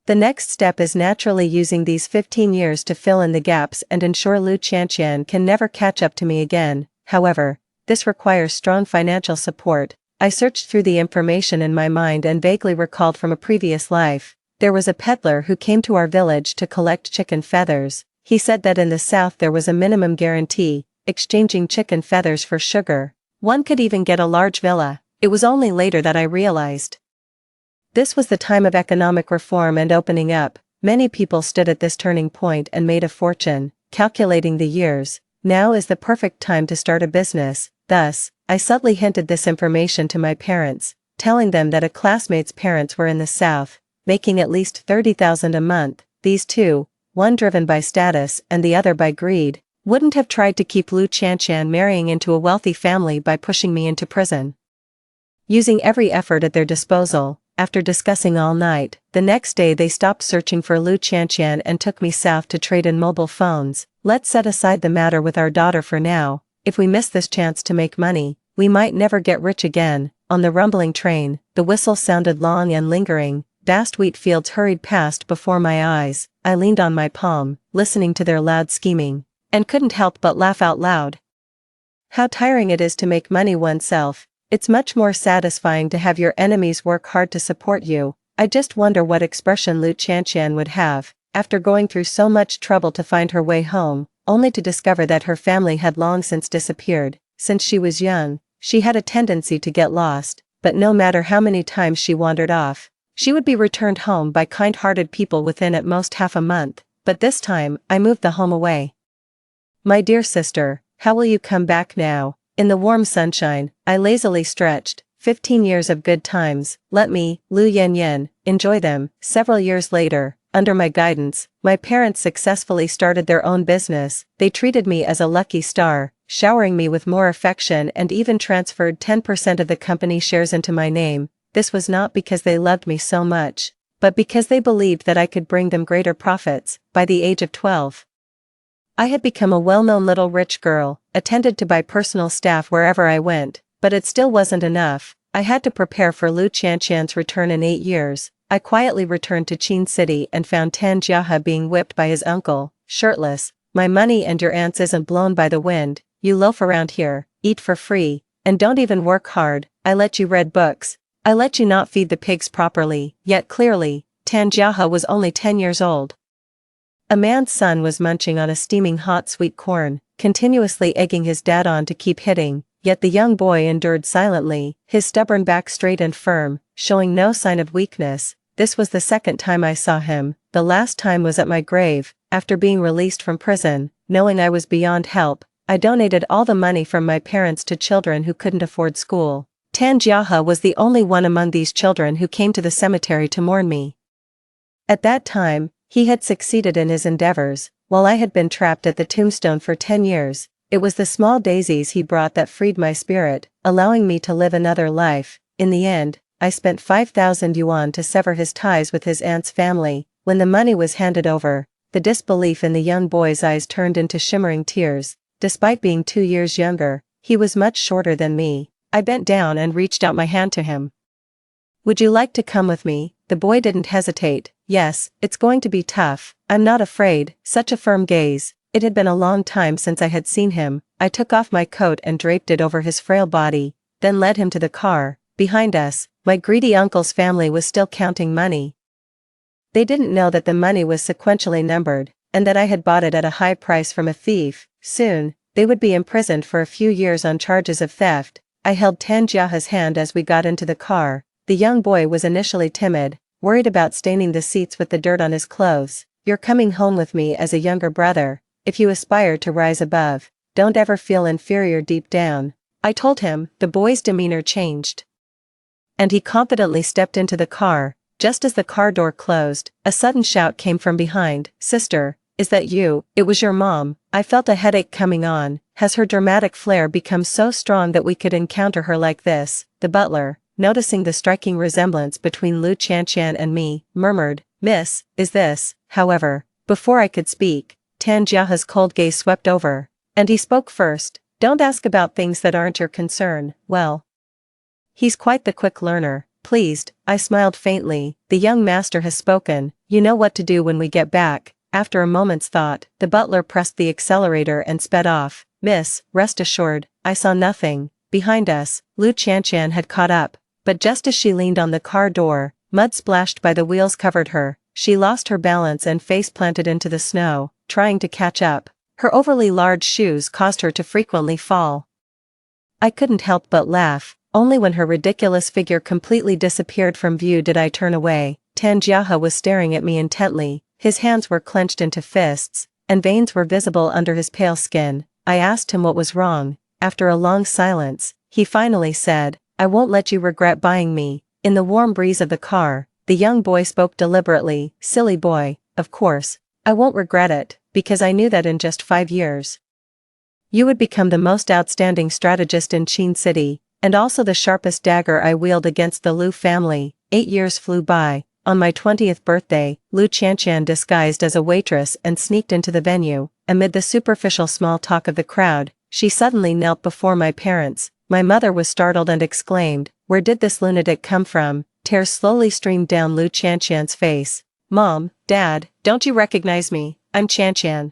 the next step is naturally using these 15 years to fill in the gaps and ensure Lu Qianqian can never catch up to me again. However, this requires strong financial support. I searched through the information in my mind and vaguely recalled from a previous life. There was a peddler who came to our village to collect chicken feathers. He said that in the south there was a minimum guarantee, exchanging chicken feathers for sugar. One could even get a large villa. It was only later that I realized this was the time of economic reform and opening up. Many people stood at this turning point and made a fortune. Calculating the years, now is the perfect time to start a business. Thus, I subtly hinted this information to my parents, telling them that a classmate's parents were in the South, making at least 30,000 a month. These two, one driven by status and the other by greed, wouldn't have tried to keep Lu Qianqian marrying into a wealthy family by pushing me into prison. Using every effort at their disposal, after discussing all night, the next day they stopped searching for Lu Qianqian and took me south to trade in mobile phones. Let's set aside the matter with our daughter for now. If we miss this chance to make money, we might never get rich again. On the rumbling train, the whistle sounded long and lingering. Vast wheat fields hurried past before my eyes. I leaned on my palm, listening to their loud scheming, and couldn't help but laugh out loud. How tiring it is to make money oneself. It's much more satisfying to have your enemies work hard to support you. I just wonder what expression Lu Qianqian would have, after going through so much trouble to find her way home, only to discover that her family had long since disappeared. Since she was young, she had a tendency to get lost, but no matter how many times she wandered off, she would be returned home by kind-hearted people within at most half a month. But this time, I moved the home away. My dear sister, how will you come back now? In the warm sunshine, I lazily stretched. 15 years of good times. Let me, Lu Yanyan, enjoy them. Several years later, under my guidance, my parents successfully started their own business. They treated me as a lucky star, showering me with more affection and even transferred 10% of the company shares into my name. This was not because they loved me so much, but because they believed that I could bring them greater profits. By the age of 12, I had become a well-known little rich girl, attended to by personal staff wherever I went, but it still wasn't enough. I had to prepare for Lu Qianqian's return in 8 years. I quietly returned to Qin City and found Tan Jiahe being whipped by his uncle, shirtless, My money and your aunt's isn't blown by the wind, you loaf around here, eat for free, and don't even work hard. I let you read books. I let you not feed the pigs properly, yet clearly, Tanjiahe was only 10 years old. A man's son was munching on a steaming hot sweet corn, continuously egging his dad on to keep hitting, yet the young boy endured silently, his stubborn back straight and firm, showing no sign of weakness. This was the second time I saw him, the last time was at my grave, after being released from prison, knowing I was beyond help. I donated all the money from my parents to children who couldn't afford school. Tanjiahe was the only one among these children who came to the cemetery to mourn me. At that time, he had succeeded in his endeavors, while I had been trapped at the tombstone for 10 years. It was the small daisies he brought that freed my spirit, allowing me to live another life. In the end, I spent 5,000 yuan to sever his ties with his aunt's family. When the money was handed over, the disbelief in the young boy's eyes turned into shimmering tears. Despite being 2 years younger, he was much shorter than me. I bent down and reached out my hand to him. Would you like to come with me? The boy didn't hesitate. Yes, it's going to be tough. I'm not afraid. Such a firm gaze. It had been a long time since I had seen him. I took off my coat and draped it over his frail body, then led him to the car. Behind us, my greedy uncle's family was still counting money. They didn't know that the money was sequentially numbered, and that I had bought it at a high price from a thief. Soon, they would be imprisoned for a few years on charges of theft. I held Tanjiahe's hand as we got into the car. The young boy was initially timid, worried about staining the seats with the dirt on his clothes. You're coming home with me as a younger brother. If you aspire to rise above, don't ever feel inferior deep down. I told him. The boy's demeanor changed, and he confidently stepped into the car. Just as the car door closed, a sudden shout came from behind. Sister, is that you? It was your mom. I felt a headache coming on. Has her dramatic flair become so strong that we could encounter her like this? The butler, noticing the striking resemblance between Lu Qianqian and me, murmured, Miss, is this? However, before I could speak, Tanjiahe's cold gaze swept over, and he spoke first. Don't ask about things that aren't your concern. Well, he's quite the quick learner. Pleased, I smiled faintly. The young master has spoken. You know what to do when we get back. After a moment's thought, the butler pressed the accelerator and sped off. Miss, rest assured, I saw nothing. Behind us, Lu Qianqian had caught up, but just as she leaned on the car door, mud splashed by the wheels covered her. She lost her balance and face planted into the snow, trying to catch up. Her overly large shoes caused her to frequently fall. I couldn't help but laugh. Only when her ridiculous figure completely disappeared from view did I turn away. Tanjiahe was staring at me intently. His hands were clenched into fists, and veins were visible under his pale skin. I asked him what was wrong. After a long silence, he finally said, I won't let you regret buying me. In the warm breeze of the car, the young boy spoke deliberately. Silly boy, of course, I won't regret it, because I knew that in just 5 years, you would become the most outstanding strategist in Qin City, and also the sharpest dagger I wield against the Lu family. 8 years flew by. On my 20th birthday, Lu Qianqian disguised as a waitress and sneaked into the venue. Amid the superficial small talk of the crowd, she suddenly knelt before my parents. My mother was startled and exclaimed, Where did this lunatic come from? Tears slowly streamed down Lu Qianqian's face. Mom, Dad, don't you recognize me? I'm Qianqian.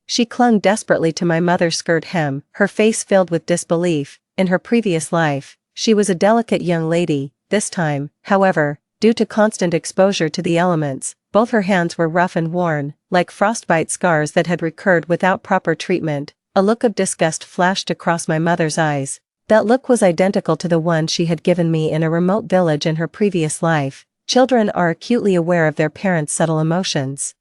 She clung desperately to my mother's skirt hem, her face filled with disbelief. In her previous life, she was a delicate young lady. This time, however, due to constant exposure to the elements, both her hands were rough and worn, like frostbite scars that had recurred without proper treatment. A look of disgust flashed across my mother's eyes. That look was identical to the one she had given me in a remote village in her previous life. Children are acutely aware of their parents' subtle emotions.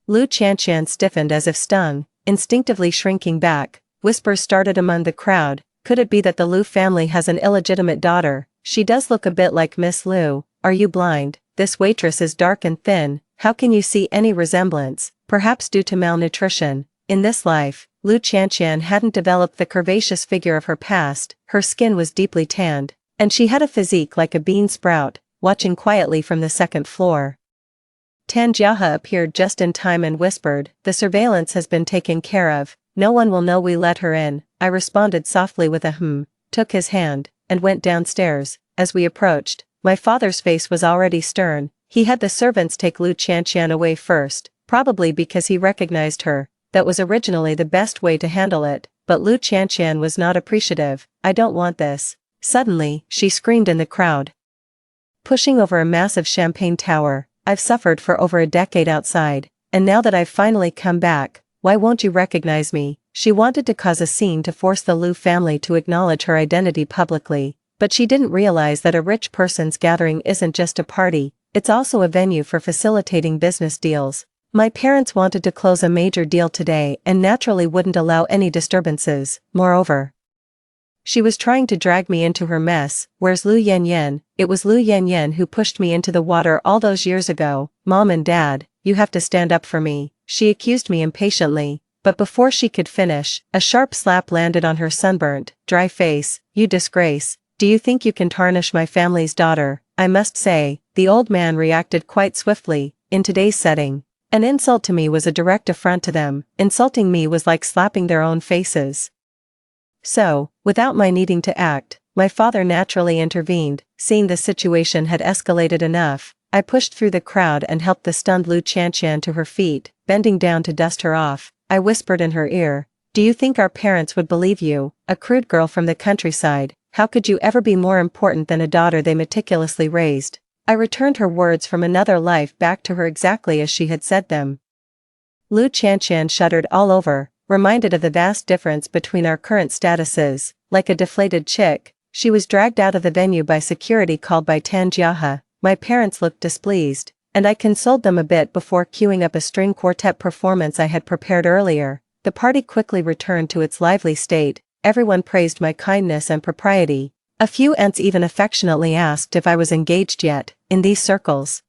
Lu Qianqian stiffened as if stung, instinctively shrinking back. Whispers started among the crowd. Could it be that the Lu family has an illegitimate daughter? She does look a bit like Miss Lu. Are you blind? This waitress is dark and thin. How can you see any resemblance? Perhaps due to malnutrition. In this life, Lu Qianqian hadn't developed the curvaceous figure of her past. Her skin was deeply tanned, and she had a physique like a bean sprout. Watching quietly from the second floor, Tanjiahe appeared just in time and whispered, The surveillance has been taken care of. No one will know we let her in. I responded softly with a took his hand, and went downstairs. As we approached, my father's face was already stern. He had the servants take Lu Qianqian away first, probably because he recognized her. That was originally the best way to handle it, but Lu Qianqian was not appreciative. I don't want this. Suddenly, she screamed in the crowd, pushing over a massive champagne tower. I've suffered for over a decade outside, and now that I've finally come back, why won't you recognize me? She wanted to cause a scene to force the Lu family to acknowledge her identity publicly, but she didn't realize that a rich person's gathering isn't just a party, it's also a venue for facilitating business deals. My parents wanted to close a major deal today and naturally wouldn't allow any disturbances. Moreover, she was trying to drag me into her mess. Where's Lu Yanyan? It was Lu Yanyan who pushed me into the water all those years ago. Mom and Dad, you have to stand up for me, she accused me impatiently, but before she could finish, a sharp slap landed on her sunburnt, dry face. You disgrace. Do you think you can tarnish my family's daughter? I must say, the old man reacted quite swiftly. In today's setting, an insult to me was a direct affront to them. Insulting me was like slapping their own faces. So, without my needing to act, my father naturally intervened. Seeing the situation had escalated enough, I pushed through the crowd and helped the stunned Lu Qianqian to her feet. Bending down to dust her off, I whispered in her ear, "Do you think our parents would believe you, a crude girl from the countryside? How could you ever be more important than a daughter they meticulously raised?" I returned her words from another life back to her exactly as she had said them. Lu Qianqian shuddered all over, reminded of the vast difference between our current statuses. Like a deflated chick, she was dragged out of the venue by security called by Tan Jiahe. My parents looked displeased, and I consoled them a bit before queuing up a string quartet performance I had prepared earlier. The party quickly returned to its lively state. Everyone praised my kindness and propriety. A few aunts even affectionately asked if I was engaged yet. In these circles,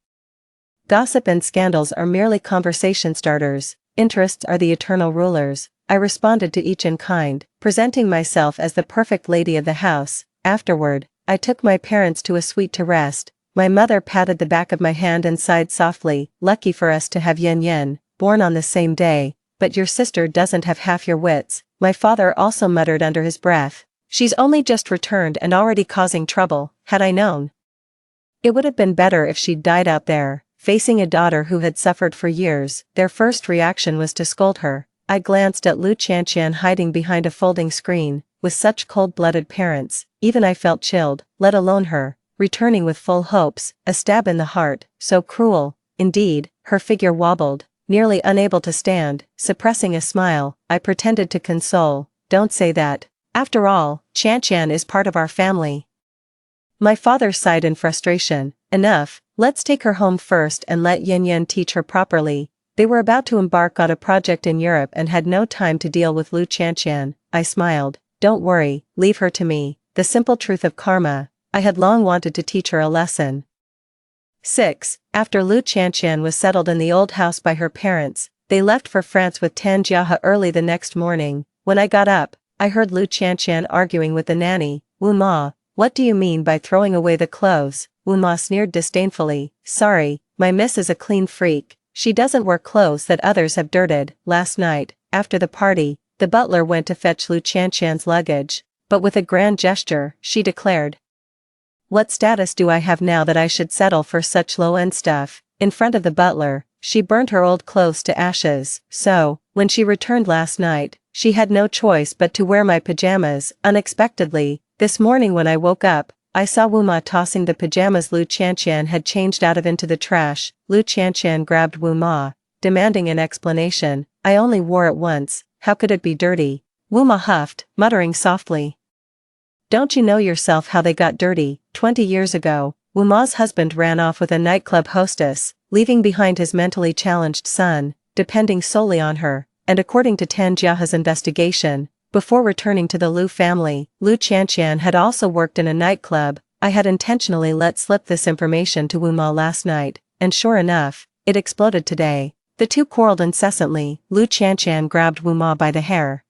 gossip and scandals are merely conversation starters. Interests are the eternal rulers. I responded to each in kind, presenting myself as the perfect lady of the house. Afterward, I took my parents to a suite to rest. My mother patted the back of my hand and sighed softly. Lucky for us to have Yan Yan, born on the same day, but your sister doesn't have half your wits. My father also muttered under his breath. She's only just returned and already causing trouble. Had I known, it would have been better if she'd died out there, facing a daughter who had suffered for years. Their first reaction was to scold her. I glanced at Lu Qianqian hiding behind a folding screen. With such cold-blooded parents, even I felt chilled, let alone her, returning with full hopes. A stab in the heart, so cruel. Indeed, her figure wobbled, nearly unable to stand. Suppressing a smile, I pretended to console. Don't say that. After all, Qianqian is part of our family. My father sighed in frustration. Enough, let's take her home first and let Yan Yan teach her properly. They were about to embark on a project in Europe and had no time to deal with Lu Qianqian. I smiled. Don't worry, leave her to me. The simple truth of karma. I had long wanted to teach her a lesson. 6. After Lu Qianqian was settled in the old house by her parents, they left for France with Tan Jiahe early the next morning. When I got up, I heard Lu Qianqian arguing with the nanny. Wu Ma, what do you mean by throwing away the clothes? Wu Ma sneered disdainfully. Sorry, my miss is a clean freak. She doesn't wear clothes that others have dirted. Last night, after the party, the butler went to fetch Lu Qianqian's luggage, but with a grand gesture, she declared, "What status do I have now that I should settle for such low-end stuff?" In front of the butler, she burnt her old clothes to ashes. So, when she returned last night, she had no choice but to wear my pajamas. Unexpectedly, this morning when I woke up, I saw Wu Ma tossing the pajamas Lu Qianqian had changed out of into the trash. Lu Qianqian grabbed Wu Ma, demanding an explanation. I only wore it once, how could it be dirty? Wu Ma huffed, muttering softly. Don't you know yourself how they got dirty? 20 years ago, Wu Ma's husband ran off with a nightclub hostess, leaving behind his mentally challenged son, depending solely on her, and according to Tan Jiahe's investigation, before returning to the Lu family, Lu Qianqian had also worked in a nightclub. I had intentionally let slip this information to Wu Ma last night, and sure enough, it exploded today. The two quarreled incessantly. Lu Qianqian grabbed Wu Ma by the hair,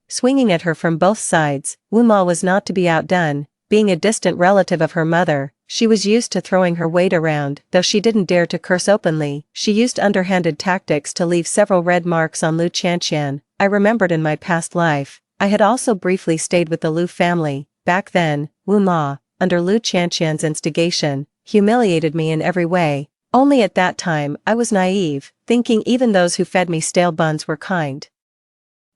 swinging at her from both sides. Wu Ma was not to be outdone. Being a distant relative of her mother, she was used to throwing her weight around. Though she didn't dare to curse openly, she used underhanded tactics to leave several red marks on Lu Qianqian. I remembered in my past life, I had also briefly stayed with the Lu family. Back then, Wu Ma, under Lu Qianqian's instigation, humiliated me in every way. Only at that time I was naive, thinking even those who fed me stale buns were kind.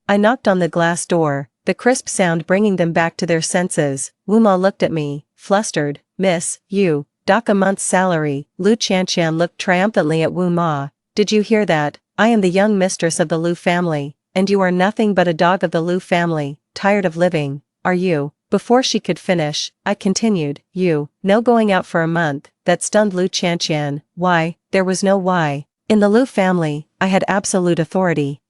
I knocked on the glass door, the crisp sound bringing them back to their senses. Wuma looked at me, flustered. Miss, you, dock a month's salary. Lu Qianqian looked triumphantly at Wu Ma. Did you hear that? I am the young mistress of the Lu family, and you are nothing but a dog of the Lu family, tired of living, are you? Before she could finish, I continued, no going out for a month. That stunned Lu Qianqian. Why? There was no why. In the Lu family, I had absolute authority.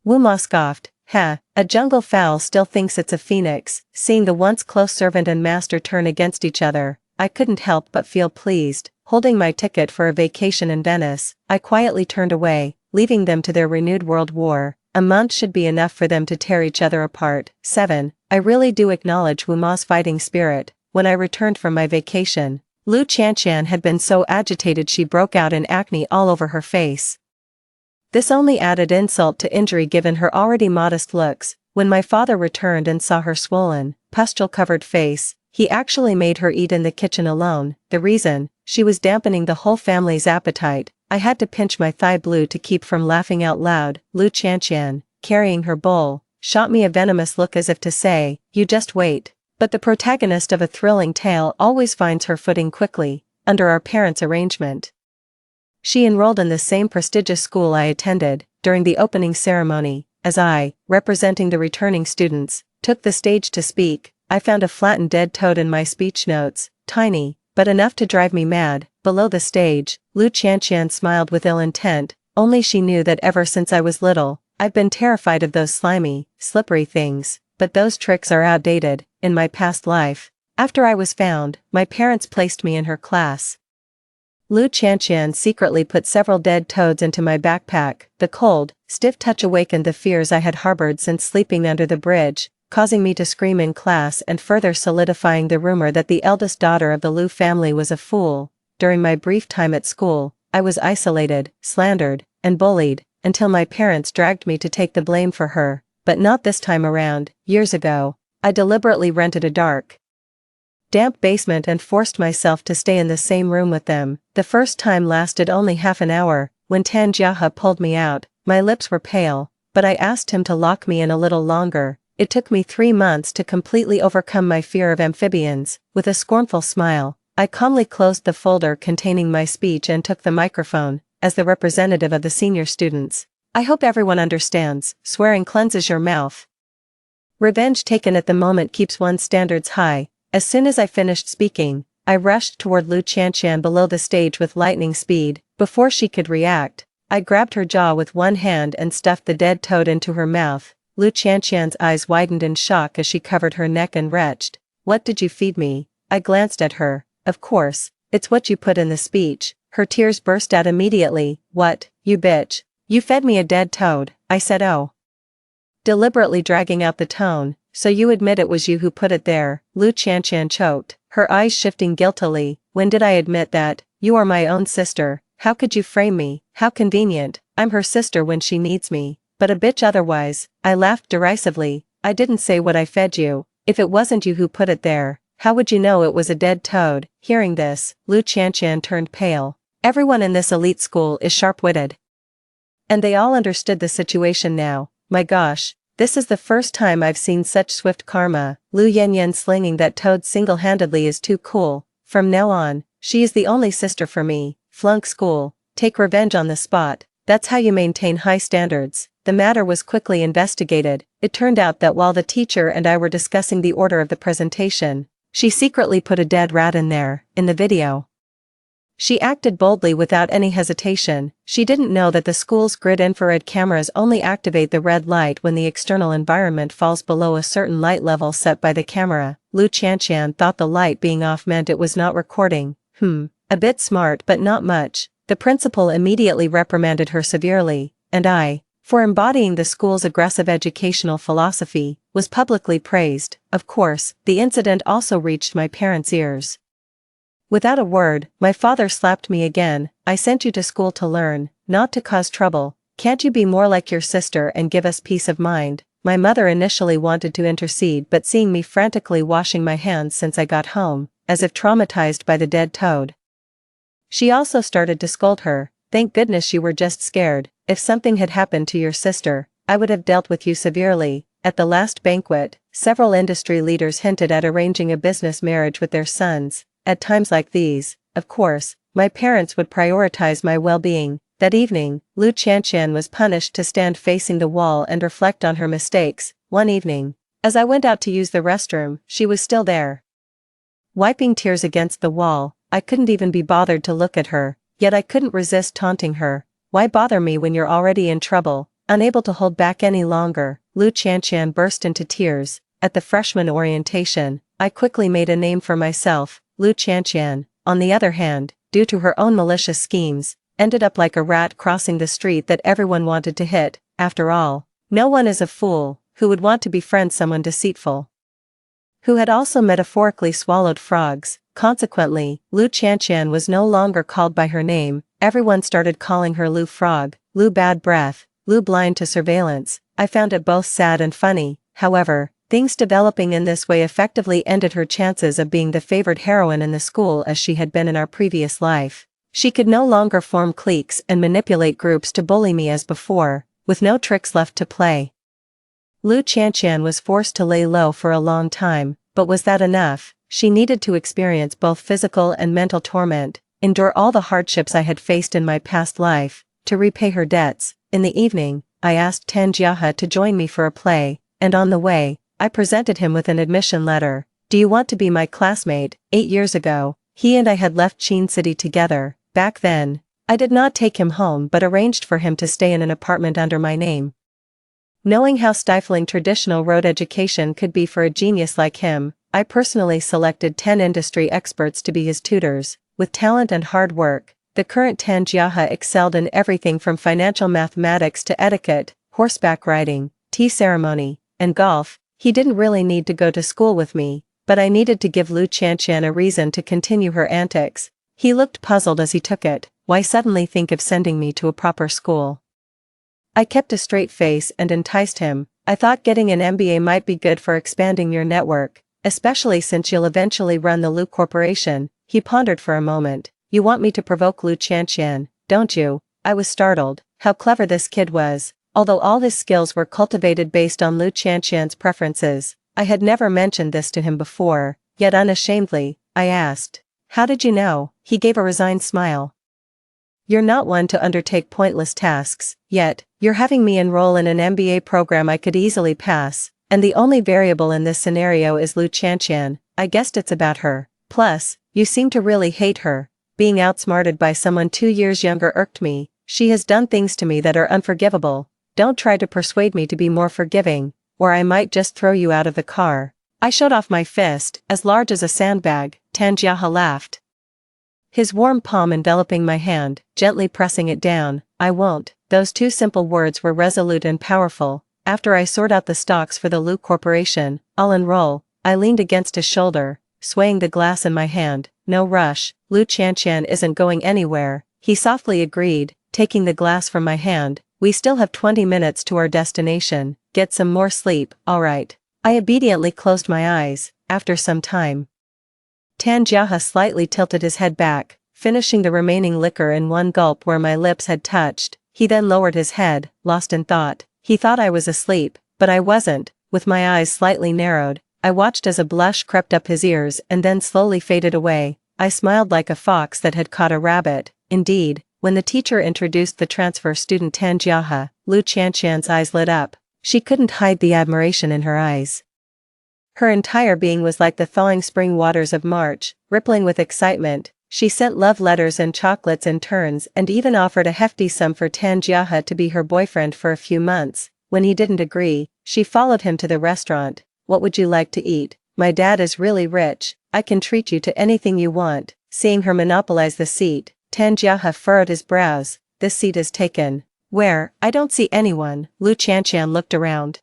Wu Ma scoffed. A jungle fowl still thinks it's a phoenix. Seeing the once close servant and master turn against each other, I couldn't help but feel pleased. Holding my ticket for a vacation in Venice, I quietly turned away, leaving them to their renewed world war. A month should be enough for them to tear each other apart. 7. I really do acknowledge Wu Ma's fighting spirit. When I returned from my vacation, Lu Qianqian had been so agitated she broke out in acne all over her face. This only added insult to injury given her already modest looks. When my father returned and saw her swollen, pustule-covered face, he actually made her eat in the kitchen alone. The reason? She was dampening the whole family's appetite. I had to pinch my thigh blue to keep from laughing out loud. Lu Qianqian, carrying her bowl, shot me a venomous look as if to say, you just wait. But the protagonist of a thrilling tale always finds her footing quickly, under our parents' arrangement. She enrolled in the same prestigious school I attended. During the opening ceremony, as I, representing the returning students, took the stage to speak, I found a flattened dead toad in my speech notes, tiny, but enough to drive me mad. Below the stage, Lu Qianqian smiled with ill intent. Only she knew that ever since I was little, I've been terrified of those slimy, slippery things. But those tricks are outdated. In my past life, after I was found, my parents placed me in her class. Lu Qianqian secretly put several dead toads into my backpack. The cold, stiff touch awakened the fears I had harbored since sleeping under the bridge, causing me to scream in class and further solidifying the rumor that the eldest daughter of the Lu family was a fool. During my brief time at school, I was isolated, slandered, and bullied, until my parents dragged me to take the blame for her. But not this time around. Years ago, I deliberately rented a dark, damp basement and forced myself to stay in the same room with them. The first time lasted only half an hour. When Tan Jiahe pulled me out, my lips were pale, but I asked him to lock me in a little longer. It took me 3 months to completely overcome my fear of amphibians. With a scornful smile, I calmly closed the folder containing my speech and took the microphone. As the representative of the senior students, I hope everyone understands, swearing cleanses your mouth. Revenge taken at the moment keeps one's standards high. As soon as I finished speaking, I rushed toward Lu Qianqian below the stage with lightning speed. Before she could react, I grabbed her jaw with one hand and stuffed the dead toad into her mouth. Lu Qianqian's eyes widened in shock as she covered her neck and retched. What did you feed me? I glanced at her. Of course, it's what you put in the speech. Her tears burst out immediately. What, you bitch? You fed me a dead toad, I said. Oh. Deliberately dragging out the tone. So you admit it was you who put it there? Lu Qianqian choked, her eyes shifting guiltily. When did I admit that? You are my own sister. How could you frame me? How convenient. I'm her sister when she needs me, but a bitch otherwise. I laughed derisively. I didn't say what I fed you. If it wasn't you who put it there, how would you know it was a dead toad? Hearing this, Lu Qianqian turned pale. Everyone in this elite school is sharp-witted. And they all understood the situation now. My gosh. This is the first time I've seen such swift karma. Lu Yanyan slinging that toad single-handedly is too cool. From now on, she is the only sister for me. Flunk school, take revenge on the spot. That's how you maintain high standards. The matter was quickly investigated. It turned out that while the teacher and I were discussing the order of the presentation, she secretly put a dead rat in there, in the video. She acted boldly without any hesitation. She didn't know that the school's grid infrared cameras only activate the red light when the external environment falls below a certain light level set by the camera. Lu Qianqian thought the light being off meant it was not recording. A bit smart but not much. The principal immediately reprimanded her severely, and I, for embodying the school's aggressive educational philosophy, was publicly praised. Of course, the incident also reached my parents' ears. Without a word, my father slapped me again. I sent you to school to learn, not to cause trouble. Can't you be more like your sister and give us peace of mind? My mother initially wanted to intercede, but seeing me frantically washing my hands since I got home, as if traumatized by the dead toad, She also started to scold her. Thank goodness you were just scared. If something had happened to your sister, I would have dealt with you severely. At the last banquet, several industry leaders hinted at arranging a business marriage with their sons. At times like these, of course, my parents would prioritize my well-being. That evening, Lu Qianqian was punished to stand facing the wall and reflect on her mistakes. One evening, as I went out to use the restroom, she was still there, wiping tears against the wall. I couldn't even be bothered to look at her, yet I couldn't resist taunting her. Why bother me when you're already in trouble? Unable to hold back any longer, Lu Qianqian burst into tears. At the freshman orientation, I quickly made a name for myself. Lu Qianqian, on the other hand, due to her own malicious schemes, ended up like a rat crossing the street that everyone wanted to hit. After all, no one is a fool who would want to befriend someone deceitful, who had also metaphorically swallowed frogs. Consequently, Lu Qianqian was no longer called by her name. Everyone started calling her Lu Frog, Lu Bad Breath, Lu Blind to Surveillance. I found it both sad and funny. However, things developing in this way effectively ended her chances of being the favored heroine in the school as she had been in our previous life. She could no longer form cliques and manipulate groups to bully me as before, with no tricks left to play. Lu Qianqian was forced to lay low for a long time, but was that enough? She needed to experience both physical and mental torment, endure all the hardships I had faced in my past life, to repay her debts. In the evening, I asked Tan Jiahe to join me for a play, and on the way, I presented him with an admission letter. Do you want to be my classmate? 8 years ago, he and I had left Qin City together. Back then, I did not take him home but arranged for him to stay in an apartment under my name. Knowing how stifling traditional road education could be for a genius like him, I personally selected 10 industry experts to be his tutors. With talent and hard work, the current Tan Jiahe excelled in everything from financial mathematics to etiquette, horseback riding, tea ceremony, and golf. He didn't really need to go to school with me, but I needed to give Lu Qianqian a reason to continue her antics. He looked puzzled as he took it. Why suddenly think of sending me to a proper school? I kept a straight face and enticed him. I thought getting an MBA might be good for expanding your network, especially since you'll eventually run the Lu Corporation. He pondered for a moment. You want me to provoke Lu Qianqian, don't you? I was startled. How clever this kid was. Although all his skills were cultivated based on Lu Qianqian's preferences, I had never mentioned this to him before, yet unashamedly, I asked, how did you know? He gave a resigned smile. You're not one to undertake pointless tasks, yet, you're having me enroll in an MBA program I could easily pass, and the only variable in this scenario is Lu Qianqian. I guessed it's about her. Plus, you seem to really hate her. Being outsmarted by someone 2 years younger irked me. She has done things to me that are unforgivable. Don't try to persuade me to be more forgiving, or I might just throw you out of the car. I showed off my fist, as large as a sandbag. Tan Jiahe laughed, his warm palm enveloping my hand, gently pressing it down. I won't. Those 2 simple words were resolute and powerful. After I sort out the stocks for the Lu Corporation, I'll enroll. I leaned against his shoulder, swaying the glass in my hand. No rush. Lu Qianqian isn't going anywhere, he softly agreed, taking the glass from my hand. We still have 20 minutes to our destination. Get some more sleep. All right. I obediently closed my eyes. After some time, Tan Jiahe slightly tilted his head back, finishing the remaining liquor in one gulp where my lips had touched. He then lowered his head, lost in thought. He thought I was asleep, but I wasn't. With my eyes slightly narrowed, I watched as a blush crept up his ears and then slowly faded away. I smiled like a fox that had caught a rabbit. Indeed, when the teacher introduced the transfer student Tan Jiahe, Lu Qianqian's eyes lit up. She couldn't hide the admiration in her eyes. Her entire being was like the thawing spring waters of March, rippling with excitement. She sent love letters and chocolates in turns and even offered a hefty sum for Tan Jiahe to be her boyfriend for a few months. When he didn't agree, she followed him to the restaurant. What would you like to eat? My dad is really rich. I can treat you to anything you want. Seeing her monopolize the seat, Tan Jiahe furrowed his brows. This seat is taken. Where? I don't see anyone. Lu Qianqian looked around.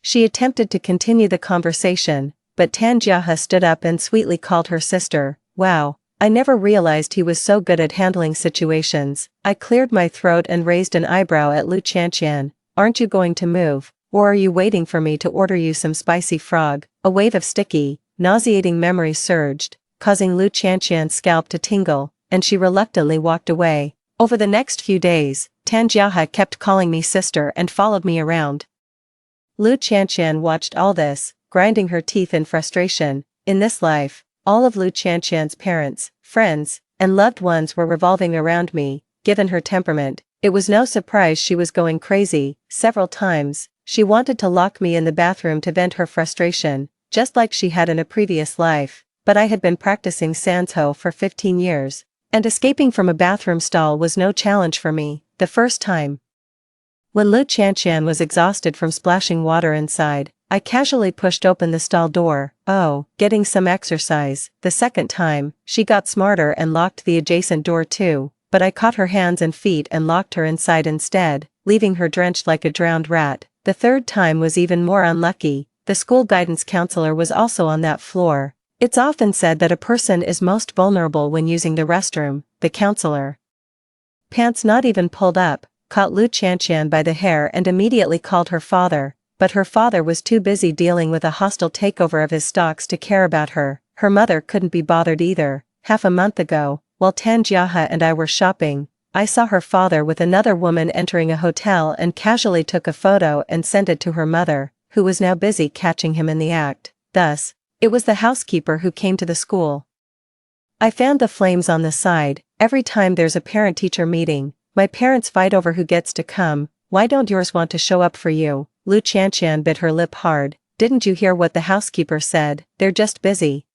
She attempted to continue the conversation, but Tan Jiahe stood up and sweetly called her sister. Wow, I never realized he was so good at handling situations. I cleared my throat and raised an eyebrow at Lu Qianqian. Aren't you going to move, or are you waiting for me to order you some spicy frog? A wave of sticky, nauseating memories surged, causing Lu Qianqian's scalp to tingle. and she reluctantly walked away. Over the next few days, Tan Jiahe kept calling me sister and followed me around. Lu Qianqian watched all this, grinding her teeth in frustration. In this life, all of Lu Qianqian's parents, friends, and loved ones were revolving around me. Given her temperament, it was no surprise she was going crazy. Several times, she wanted to lock me in the bathroom to vent her frustration, just like she had in a previous life, but I had been practicing Sanzhou for 15 years, and escaping from a bathroom stall was no challenge for me. The first time, when Lu Qianqian was exhausted from splashing water inside, I casually pushed open the stall door. Oh, getting some exercise. The second time, she got smarter and locked the adjacent door too, but I caught her hands and feet and locked her inside instead, leaving her drenched like a drowned rat. The third time was even more unlucky. The school guidance counselor was also on that floor. It's often said that a person is most vulnerable when using the restroom. The counselor, pants not even pulled up, caught Lu Qianqian by the hair and immediately called her father, but her father was too busy dealing with a hostile takeover of his stocks to care about her. Her mother couldn't be bothered either. Half a month ago, while Tan Jiahe and I were shopping, I saw her father with another woman entering a hotel and casually took a photo and sent it to her mother, who was now busy catching him in the act. Thus, it was the housekeeper who came to the school. I fanned the flames on the side. Every time there's a parent-teacher meeting, my parents fight over who gets to come. Why don't yours want to show up for you? Lu Qianqian bit her lip hard. Didn't you hear what the housekeeper said? They're just busy.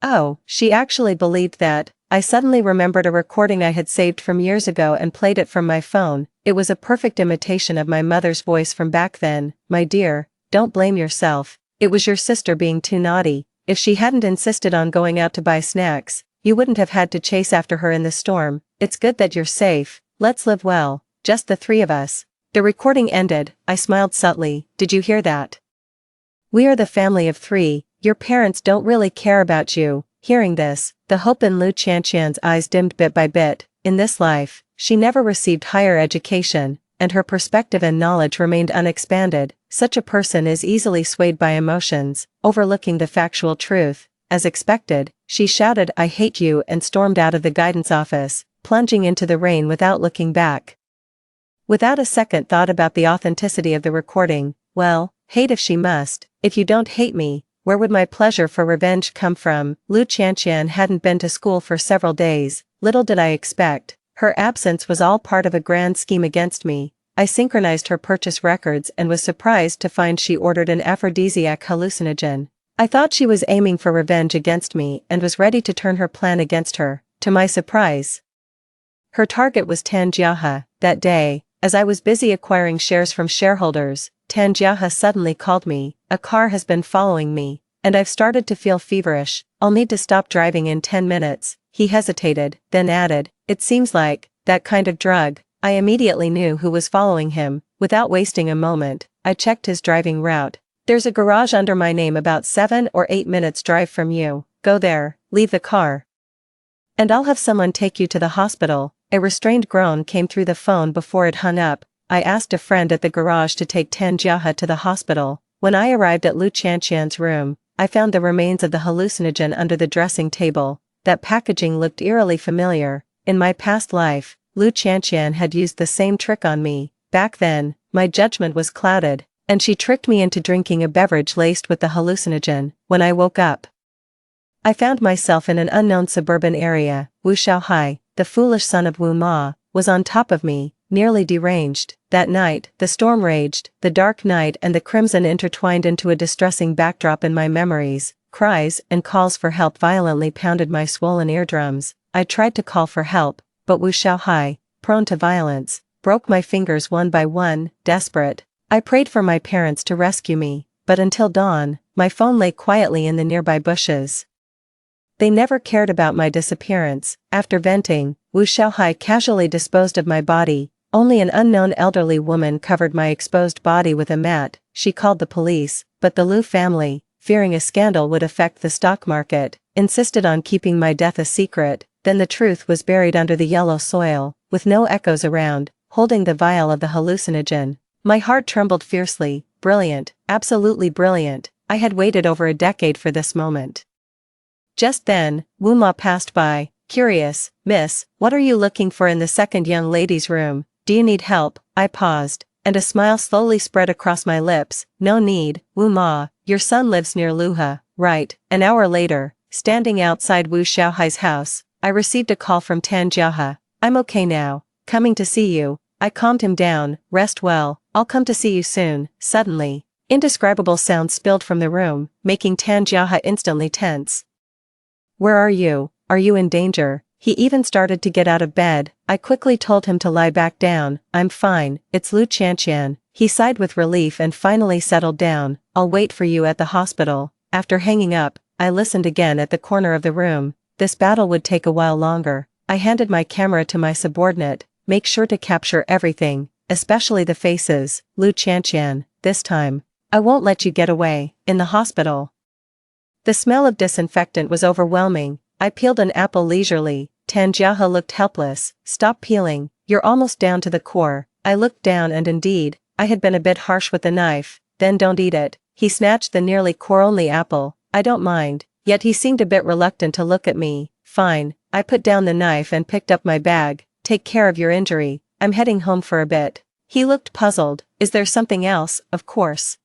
Oh, she actually believed that. I suddenly remembered a recording I had saved from years ago and played it from my phone. It was a perfect imitation of my mother's voice from back then. My dear, don't blame yourself. It was your sister being too naughty. If she hadn't insisted on going out to buy snacks, you wouldn't have had to chase after her in the storm. It's good that you're safe. Let's live well, just the three of us. The recording ended. I smiled subtly. Did you hear that? We are the family of three. Your parents don't really care about you. Hearing this, the hope in Lu Qianqian's eyes dimmed bit by bit. In this life, she never received higher education, and her perspective and knowledge remained unexpanded. Such a person is easily swayed by emotions, overlooking the factual truth. As expected, she shouted, "I hate you," and stormed out of the guidance office, plunging into the rain without looking back. Without a second thought about the authenticity of the recording, well, hate if she must. If you don't hate me, where would my pleasure for revenge come from? Lu Qianqian hadn't been to school for several days. Little did I expect, her absence was all part of a grand scheme against me. I synchronized her purchase records and was surprised to find she ordered an aphrodisiac hallucinogen. I thought she was aiming for revenge against me and was ready to turn her plan against her. To my surprise, her target was Tan Jiahe. That day, as I was busy acquiring shares from shareholders, Tan Jiahe suddenly called me. A car has been following me, and I've started to feel feverish. I'll need to stop driving in 10 minutes. He hesitated, then added, it seems like that kind of drug. I immediately knew who was following him. Without wasting a moment, I checked his driving route. There's a garage under my name about 7 or 8 minutes drive from you. Go there, leave the car, and I'll have someone take you to the hospital. A restrained groan came through the phone before it hung up. I asked a friend at the garage to take Tan Jiahe to the hospital. When I arrived at Lu Qianqian's room, I found the remains of the hallucinogen under the dressing table. That packaging looked eerily familiar. In my past life, Lu Qianqian had used the same trick on me. Back then, my judgment was clouded, and she tricked me into drinking a beverage laced with the hallucinogen. When I woke up, I found myself in an unknown suburban area. Wu Xiaohai, the foolish son of Wu Ma, was on top of me, nearly deranged. That night, the storm raged. The dark night and the crimson intertwined into a distressing backdrop in my memories. Cries and calls for help violently pounded my swollen eardrums. I tried to call for help, but Wu Xiaohai, prone to violence, broke my fingers one by one. Desperate, I prayed for my parents to rescue me, but until dawn, my phone lay quietly in the nearby bushes. They never cared about my disappearance. After venting, Wu Xiaohai casually disposed of my body. Only an unknown elderly woman covered my exposed body with a mat. She called the police, but the Lu family, fearing a scandal would affect the stock market, insisted on keeping my death a secret. Then the truth was buried under the yellow soil, with no echoes around, holding the vial of the hallucinogen. My heart trembled fiercely. Brilliant, absolutely brilliant. I had waited over a decade for this moment. Just then, Wu Ma passed by. Curious, miss, what are you looking for in the second young lady's room? Do you need help? I paused, and a smile slowly spread across my lips. No need, Wu Ma, your son lives near Luha. Right. An hour later, standing outside Wu Xiaohai's house, I received a call from Tan Jiahe. I'm okay now. Coming to see you. I calmed him down. Rest well. I'll come to see you soon. Suddenly, indescribable sounds spilled from the room, making Tan Jiahe instantly tense. Where are you? Are you in danger? He even started to get out of bed. I quickly told him to lie back down. I'm fine, it's Lu Qianqian. He sighed with relief and finally settled down. I'll wait for you at the hospital. After hanging up, I listened again at the corner of the room. This battle would take a while longer. I handed my camera to my subordinate. Make sure to capture everything, especially the faces. Lu Qianqian, this time. I won't let you get away. In the hospital. The smell of disinfectant was overwhelming. I peeled an apple leisurely. Tan Jiahe looked helpless. Stop peeling, you're almost down to the core. I looked down and indeed, I had been a bit harsh with the knife. Then don't eat it. He snatched the nearly core-only apple. I don't mind, yet he seemed a bit reluctant to look at me. Fine, I put down the knife and picked up my bag. Take care of your injury. I'm heading home for a bit. He looked puzzled. Is there something else? Of course.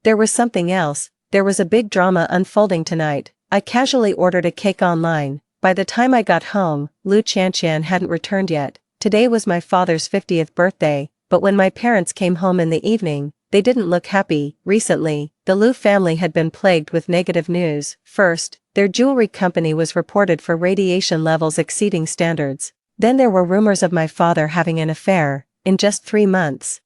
There was something else. There was a big drama unfolding tonight. I casually ordered a cake online. By the time I got home, Lu Qianqian hadn't returned yet. Today was my father's 50th birthday, but when my parents came home in the evening, they didn't look happy. Recently, the Lu family had been plagued with negative news. First, their jewelry company was reported for radiation levels exceeding standards. Then there were rumors of my father having an affair. In just 3 months,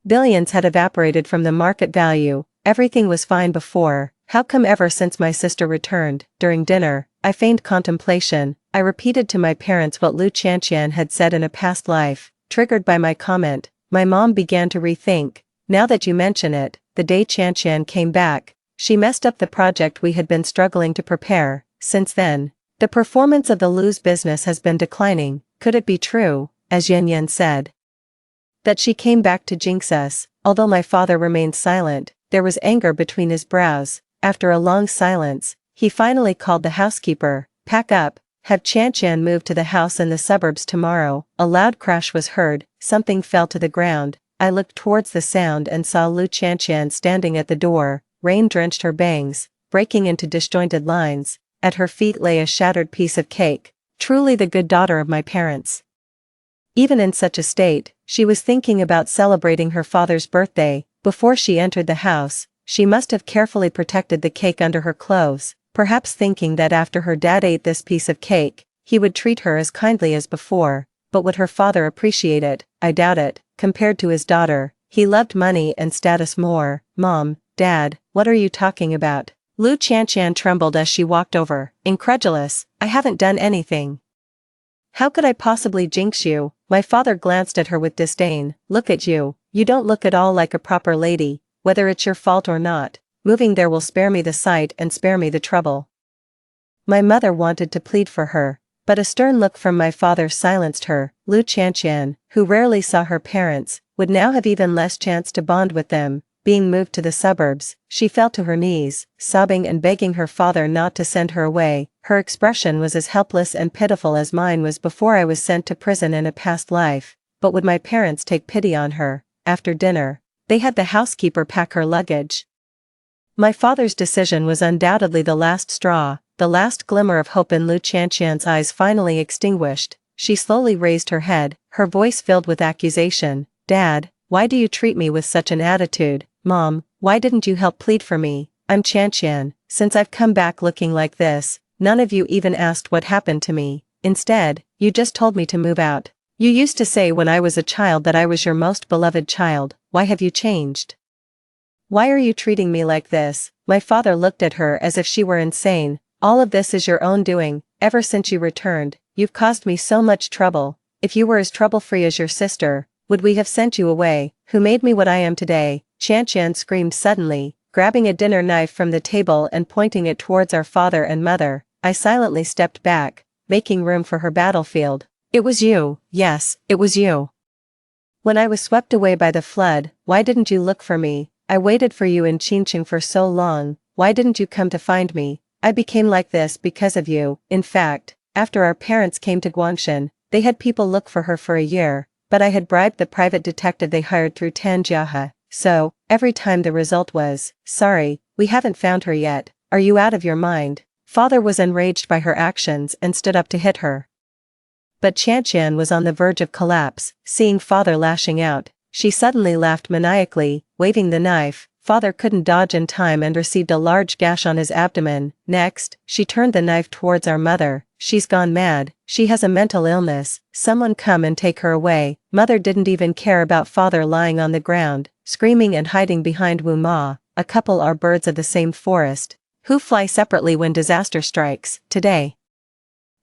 billions had evaporated from the market value. Everything was fine before. How come ever since my sister returned? During dinner, I feigned contemplation. I repeated to my parents what Lu Qianqian had said in a past life. Triggered by my comment, my mom began to rethink. Now that you mention it, the day Qianqian came back, she messed up the project we had been struggling to prepare. Since then, the performance of the Lu's business has been declining. Could it be true, as Yan Yan said, that she came back to jinx us? Although my father remained silent, there was anger between his brows. After a long silence, he finally called the housekeeper. Pack up, have Qianqian move to the house in the suburbs tomorrow. A loud crash was heard, something fell to the ground. I looked towards the sound and saw Lu Qianqian standing at the door. Rain drenched her bangs, breaking into disjointed lines. At her feet lay a shattered piece of cake. Truly the good daughter of my parents. Even in such a state, she was thinking about celebrating her father's birthday. Before she entered the house, she must have carefully protected the cake under her clothes, perhaps thinking that after her dad ate this piece of cake, he would treat her as kindly as before. But would her father appreciate it? I doubt it. Compared to his daughter, he loved money and status more. Mom, Dad, what are you talking about? Lu Qianqian trembled as she walked over, incredulous. I haven't done anything. How could I possibly jinx you? My father glanced at her with disdain. Look at you. You don't look at all like a proper lady. Whether it's your fault or not, moving there will spare me the sight and spare me the trouble. My mother wanted to plead for her, but a stern look from my father silenced her. Lu Qianqian, who rarely saw her parents, would now have even less chance to bond with them. Being moved to the suburbs, she fell to her knees, sobbing and begging her father not to send her away. Her expression was as helpless and pitiful as mine was before I was sent to prison in a past life. But would my parents take pity on her? After dinner, they had the housekeeper pack her luggage. My father's decision was undoubtedly the last straw. The last glimmer of hope in Lu Qianqian's eyes finally extinguished. She slowly raised her head, her voice filled with accusation. Dad, why do you treat me with such an attitude? Mom, why didn't you help plead for me? I'm Qianqian. Since I've come back looking like this, none of you even asked what happened to me. Instead, you just told me to move out. You used to say when I was a child that I was your most beloved child. Why have you changed? Why are you treating me like this? My father looked at her as if she were insane. All of this is your own doing. Ever since you returned, you've caused me so much trouble. If you were as trouble-free as your sister, would we have sent you away? Who made me what I am today? Qianqian screamed suddenly, grabbing a dinner knife from the table and pointing it towards our father and mother. I silently stepped back, making room for her battlefield. It was you, yes, it was you. When I was swept away by the flood, why didn't you look for me? I waited for you in Qingqing for so long. Why didn't you come to find me? I became like this because of you. In fact, After our parents came to Guangshan, they had people look for her for a year, but I had bribed the private detective they hired through Tanjiahe, so, every time the result was, sorry, we haven't found her yet, are you out of your mind? Father was enraged by her actions and stood up to hit her. But Qianqian was on the verge of collapse, seeing father lashing out. She suddenly laughed maniacally, waving the knife. Father couldn't dodge in time and received a large gash on his abdomen. Next, she turned the knife towards our mother. She's gone mad, she has a mental illness, someone come and take her away. Mother didn't even care about father lying on the ground, screaming and hiding behind Wu Ma. A couple are birds of the same forest, who fly separately when disaster strikes. Today,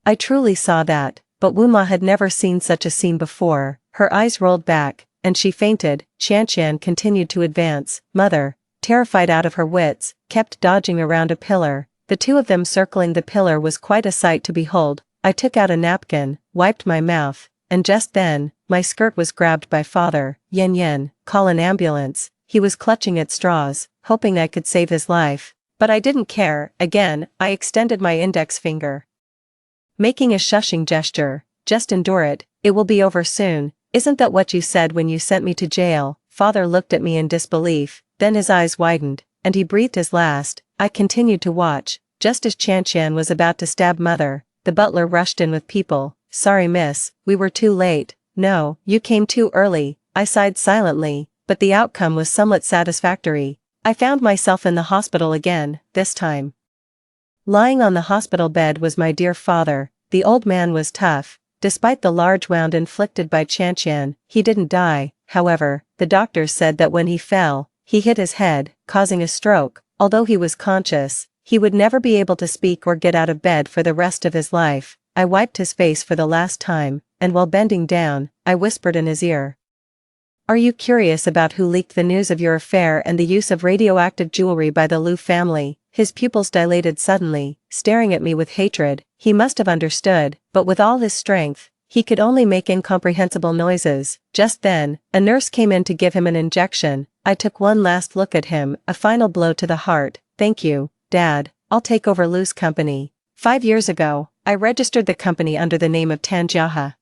I truly saw that, but Wu Ma had never seen such a scene before. Her eyes rolled back, and she fainted. Qianqian continued to advance. Mother, terrified out of her wits, kept dodging around a pillar. The two of them circling the pillar was quite a sight to behold. I took out a napkin, wiped my mouth, and just then, my skirt was grabbed by father. Yen Yen, call an ambulance. He was clutching at straws, hoping I could save his life. But I didn't care. Again, I extended my index finger, making a shushing gesture. Just endure it, it will be over soon. Isn't that what you said when you sent me to jail? Father looked at me in disbelief, then his eyes widened, and he breathed his last. I continued to watch. Just as Qianqian was about to stab mother, the butler rushed in with people. Sorry miss, we were too late. No, you came too early. I sighed silently, but the outcome was somewhat satisfactory. I found myself in the hospital again, this time. Lying on the hospital bed was my dear father. The old man was tough. Despite the large wound inflicted by Qianqian, he didn't die. However, the doctors said that when he fell, he hit his head, causing a stroke. Although he was conscious, he would never be able to speak or get out of bed for the rest of his life. I wiped his face for the last time, and while bending down, I whispered in his ear. Are you curious about who leaked the news of your affair and the use of radioactive jewelry by the Liu family? His pupils dilated suddenly, staring at me with hatred. He must have understood, but with all his strength, he could only make incomprehensible noises. Just then, a nurse came in to give him an injection. I took one last look at him, a final blow to the heart. Thank you, Dad, I'll take over Liu's company. 5 years ago, I registered the company under the name of Tanjiahe.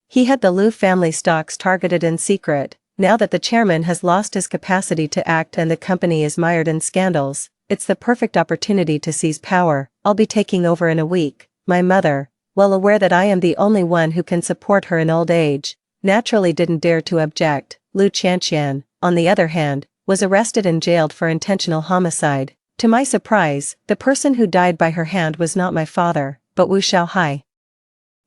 He had the Liu family stocks targeted in secret. Now that the chairman has lost his capacity to act and the company is mired in scandals, it's the perfect opportunity to seize power. I'll be taking over in a week. My mother, well aware that I am the only one who can support her in old age, naturally didn't dare to object. Liu Qianqian, on the other hand, was arrested and jailed for intentional homicide. To my surprise, the person who died by her hand was not my father, but Wu Xiaohai.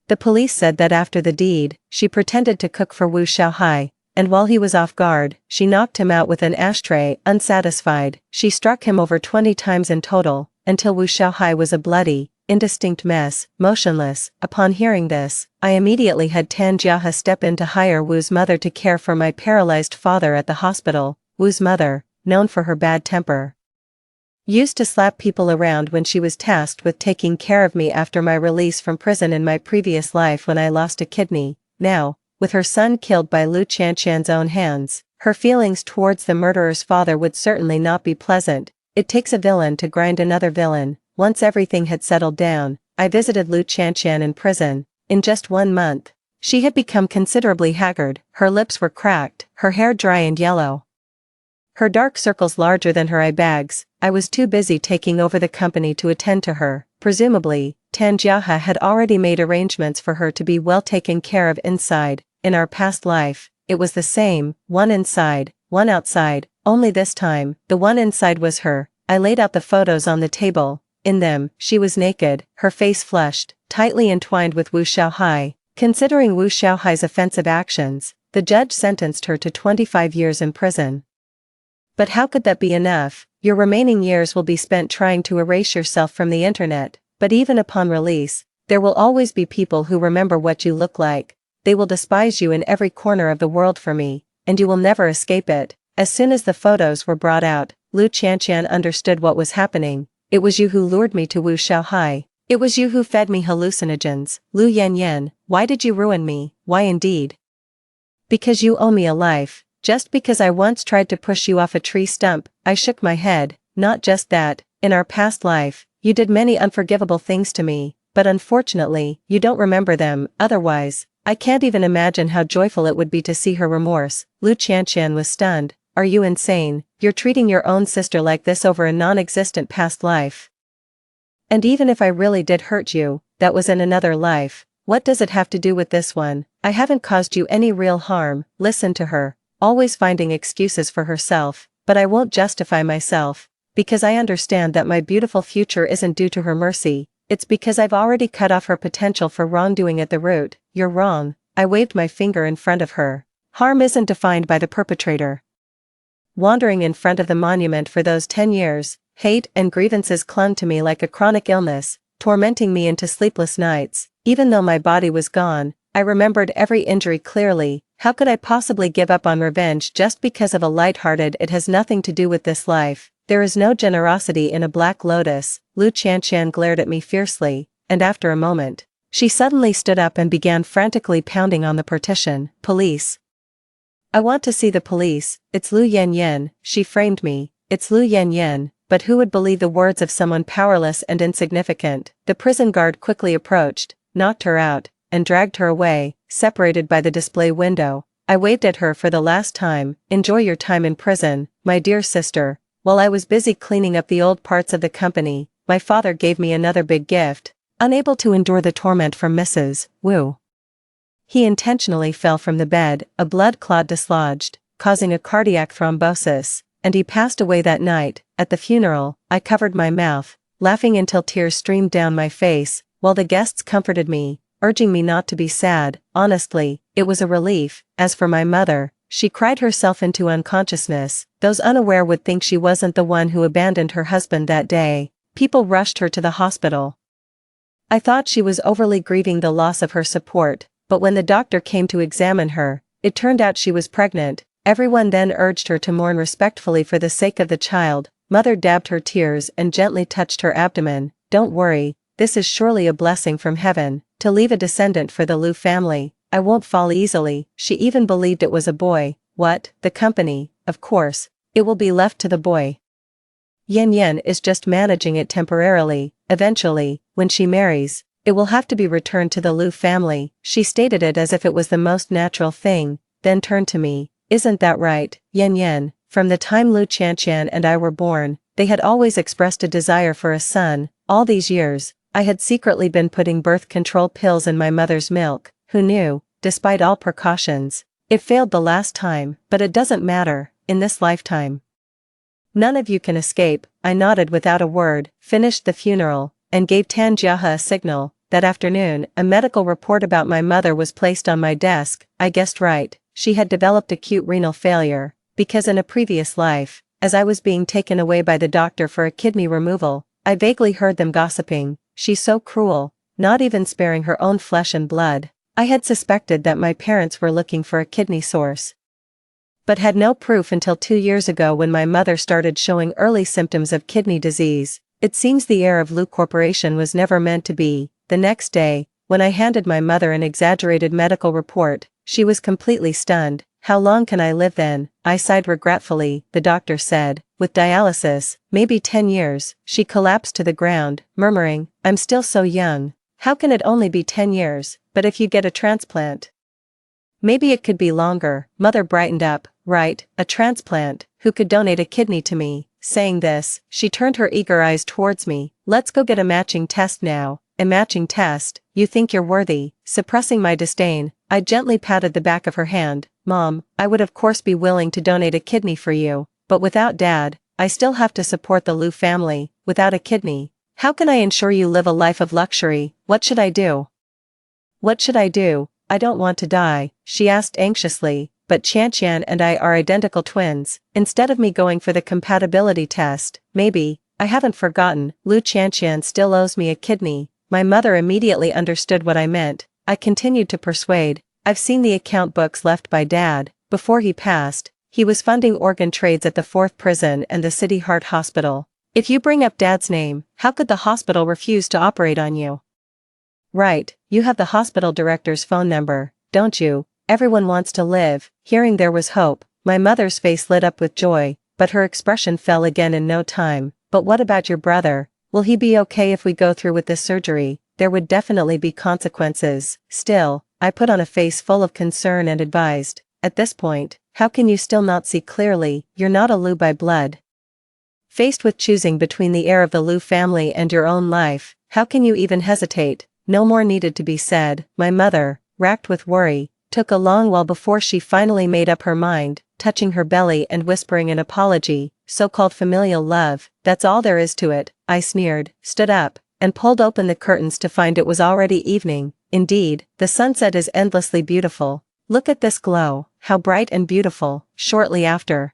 The police said that after the deed, she pretended to cook for Wu Xiaohai, and while he was off guard, she knocked him out with an ashtray. Unsatisfied, she struck him over 20 times in total, until Wu Xiaohai was a bloody, indistinct mess, motionless. Upon hearing this, I immediately had Tanjiahe step in to hire Wu's mother to care for my paralyzed father at the hospital. Wu's mother, known for her bad temper, used to slap people around when she was tasked with taking care of me after my release from prison in my previous life when I lost a kidney. Now, with her son killed by Liu Qianqian's own hands, her feelings towards the murderer's father would certainly not be pleasant. It takes a villain to grind another villain. Once everything had settled down, I visited Liu Qianqian in prison. In just 1 month, she had become considerably haggard. Her lips were cracked, her hair dry and yellow, her dark circles larger than her eye bags. I was too busy taking over the company to attend to her. Presumably, Tanjiahe had already made arrangements for her to be well taken care of inside. In our past life, it was the same, one inside, one outside, only this time, the one inside was her. I laid out the photos on the table. In them, she was naked, her face flushed, tightly entwined with Wu Xiaohai. Considering Wu Xiaohai's offensive actions, the judge sentenced her to 25 years in prison. But how could that be enough? Your remaining years will be spent trying to erase yourself from the internet. But even upon release, there will always be people who remember what you look like. They will despise you in every corner of the world for me, and you will never escape it. As soon as the photos were brought out, Liu Qianqian understood what was happening. It was you who lured me to Wu Xiaohai. It was you who fed me hallucinogens. Liu Yan, why did you ruin me? Why indeed? Because you owe me a life. Just because I once tried to push you off a tree stump. I shook my head. Not just that, in our past life, you did many unforgivable things to me. but unfortunately, you don't remember them. Otherwise, I can't even imagine how joyful it would be to see her remorse." Lu Qianqian was stunned. "Are you insane? You're treating your own sister like this over a non-existent past life. And even if I really did hurt you, that was in another life. What does it have to do with this one? I haven't caused you any real harm." Listen to her, always finding excuses for herself. "But I won't justify myself, because I understand that my beautiful future isn't due to her mercy. It's because I've already cut off her potential for wrongdoing at the root." "You're wrong." I waved my finger in front of her. "Harm isn't defined by the perpetrator." Wandering in front of the monument for those 10 years, hate and grievances clung to me like a chronic illness, tormenting me into sleepless nights. Even though my body was gone, I remembered every injury clearly. How could I possibly give up on revenge just because of a light-hearted? It has nothing to do with this life. There is no generosity in a black lotus. Lu Qianqian glared at me fiercely, and after a moment, she suddenly stood up and began frantically pounding on the partition. "Police. I want to see the police." "It's Lu Yanyan." She framed me. "It's Lu Yanyan." But who would believe the words of someone powerless and insignificant? The prison guard quickly approached, knocked her out, and dragged her away, separated by the display window. I waved at her for the last time. "Enjoy your time in prison, my dear sister." While I was busy cleaning up the old parts of the company, my father gave me another big gift. Unable to endure the torment from Mrs. Wu, he intentionally fell from the bed, a blood clot dislodged, causing a cardiac thrombosis, and he passed away that night. At the funeral, I covered my mouth, laughing until tears streamed down my face, while the guests comforted me, urging me not to be sad. Honestly, it was a relief. As for my mother, she cried herself into unconsciousness. Those unaware would think she wasn't the one who abandoned her husband that day. People rushed her to the hospital. I thought she was overly grieving the loss of her support, but when the doctor came to examine her, it turned out she was pregnant. Everyone then urged her to mourn respectfully for the sake of the child. Mother dabbed her tears and gently touched her abdomen. "Don't worry, this is surely a blessing from heaven, to leave a descendant for the Lu family. I won't fall easily." She even believed it was a boy. "What? The company? Of course, it will be left to the boy. Yan Yan is just managing it temporarily. Eventually, when she marries, it will have to be returned to the Lu family." She stated it as if it was the most natural thing, then turned to me. "Isn't that right, Yan Yan? From the time Lu Qianqian and I were born, they had always expressed a desire for a son. All these years, I had secretly been putting birth control pills in my mother's milk. Who knew, despite all precautions, it failed the last time, but it doesn't matter, in this lifetime. None of you can escape." I nodded without a word, finished the funeral, and gave Tan Jiahe a signal. That afternoon, a medical report about my mother was placed on my desk. I guessed right. She had developed acute renal failure, because in a previous life, as I was being taken away by the doctor for a kidney removal, I vaguely heard them gossiping. "She's so cruel, not even sparing her own flesh and blood." I had suspected that my parents were looking for a kidney source, but had no proof until 2 years ago when my mother started showing early symptoms of kidney disease. It seems the heir of Lu Corporation was never meant to be. The next day, when I handed my mother an exaggerated medical report, she was completely stunned. "How long can I live then?" I sighed regretfully. The doctor said, "With dialysis, maybe 10 years." She collapsed to the ground, murmuring, "I'm still so young. How can it only be 10 years? But if you get a transplant, maybe it could be longer." Mother brightened up. "Right, a transplant. Who could donate a kidney to me?" Saying this, she turned her eager eyes towards me. "Let's go get a matching test now." "A matching test? You think you're worthy?" Suppressing my disdain, I gently patted the back of her hand. "Mom, I would of course be willing to donate a kidney for you, but without Dad, I still have to support the Lu family. Without a kidney, how can I ensure you live a life of luxury? What should I do?" "What should I do? I don't want to die," she asked anxiously, "but Qianqian and I are identical twins. Instead of me going for the compatibility test, maybe, I haven't forgotten, Lu Qianqian still owes me a kidney." My mother immediately understood what I meant. I continued to persuade. "I've seen the account books left by Dad. Before he passed, he was funding organ trades at the 4th prison and the City Heart Hospital. If you bring up Dad's name, how could the hospital refuse to operate on you?" "Right, you have the hospital director's phone number, don't you? Everyone wants to live." Hearing there was hope, my mother's face lit up with joy, but her expression fell again in no time. "But what about your brother? Will he be okay if we go through with this surgery?" there would definitely be consequences. Still, I put on a face full of concern and advised, at this point, how can you still not see clearly? You're not a Liu by blood. Faced with choosing between the heir of the Liu family and your own life, how can you even hesitate? No more needed to be said. My mother, racked with worry, took a long while before she finally made up her mind, touching her belly and whispering an apology. So-called familial love, that's all there is to it, I sneered, stood up, and pulled open the curtains to find it was already evening. Indeed, the sunset is endlessly beautiful. Look at this glow, how bright and beautiful. Shortly after,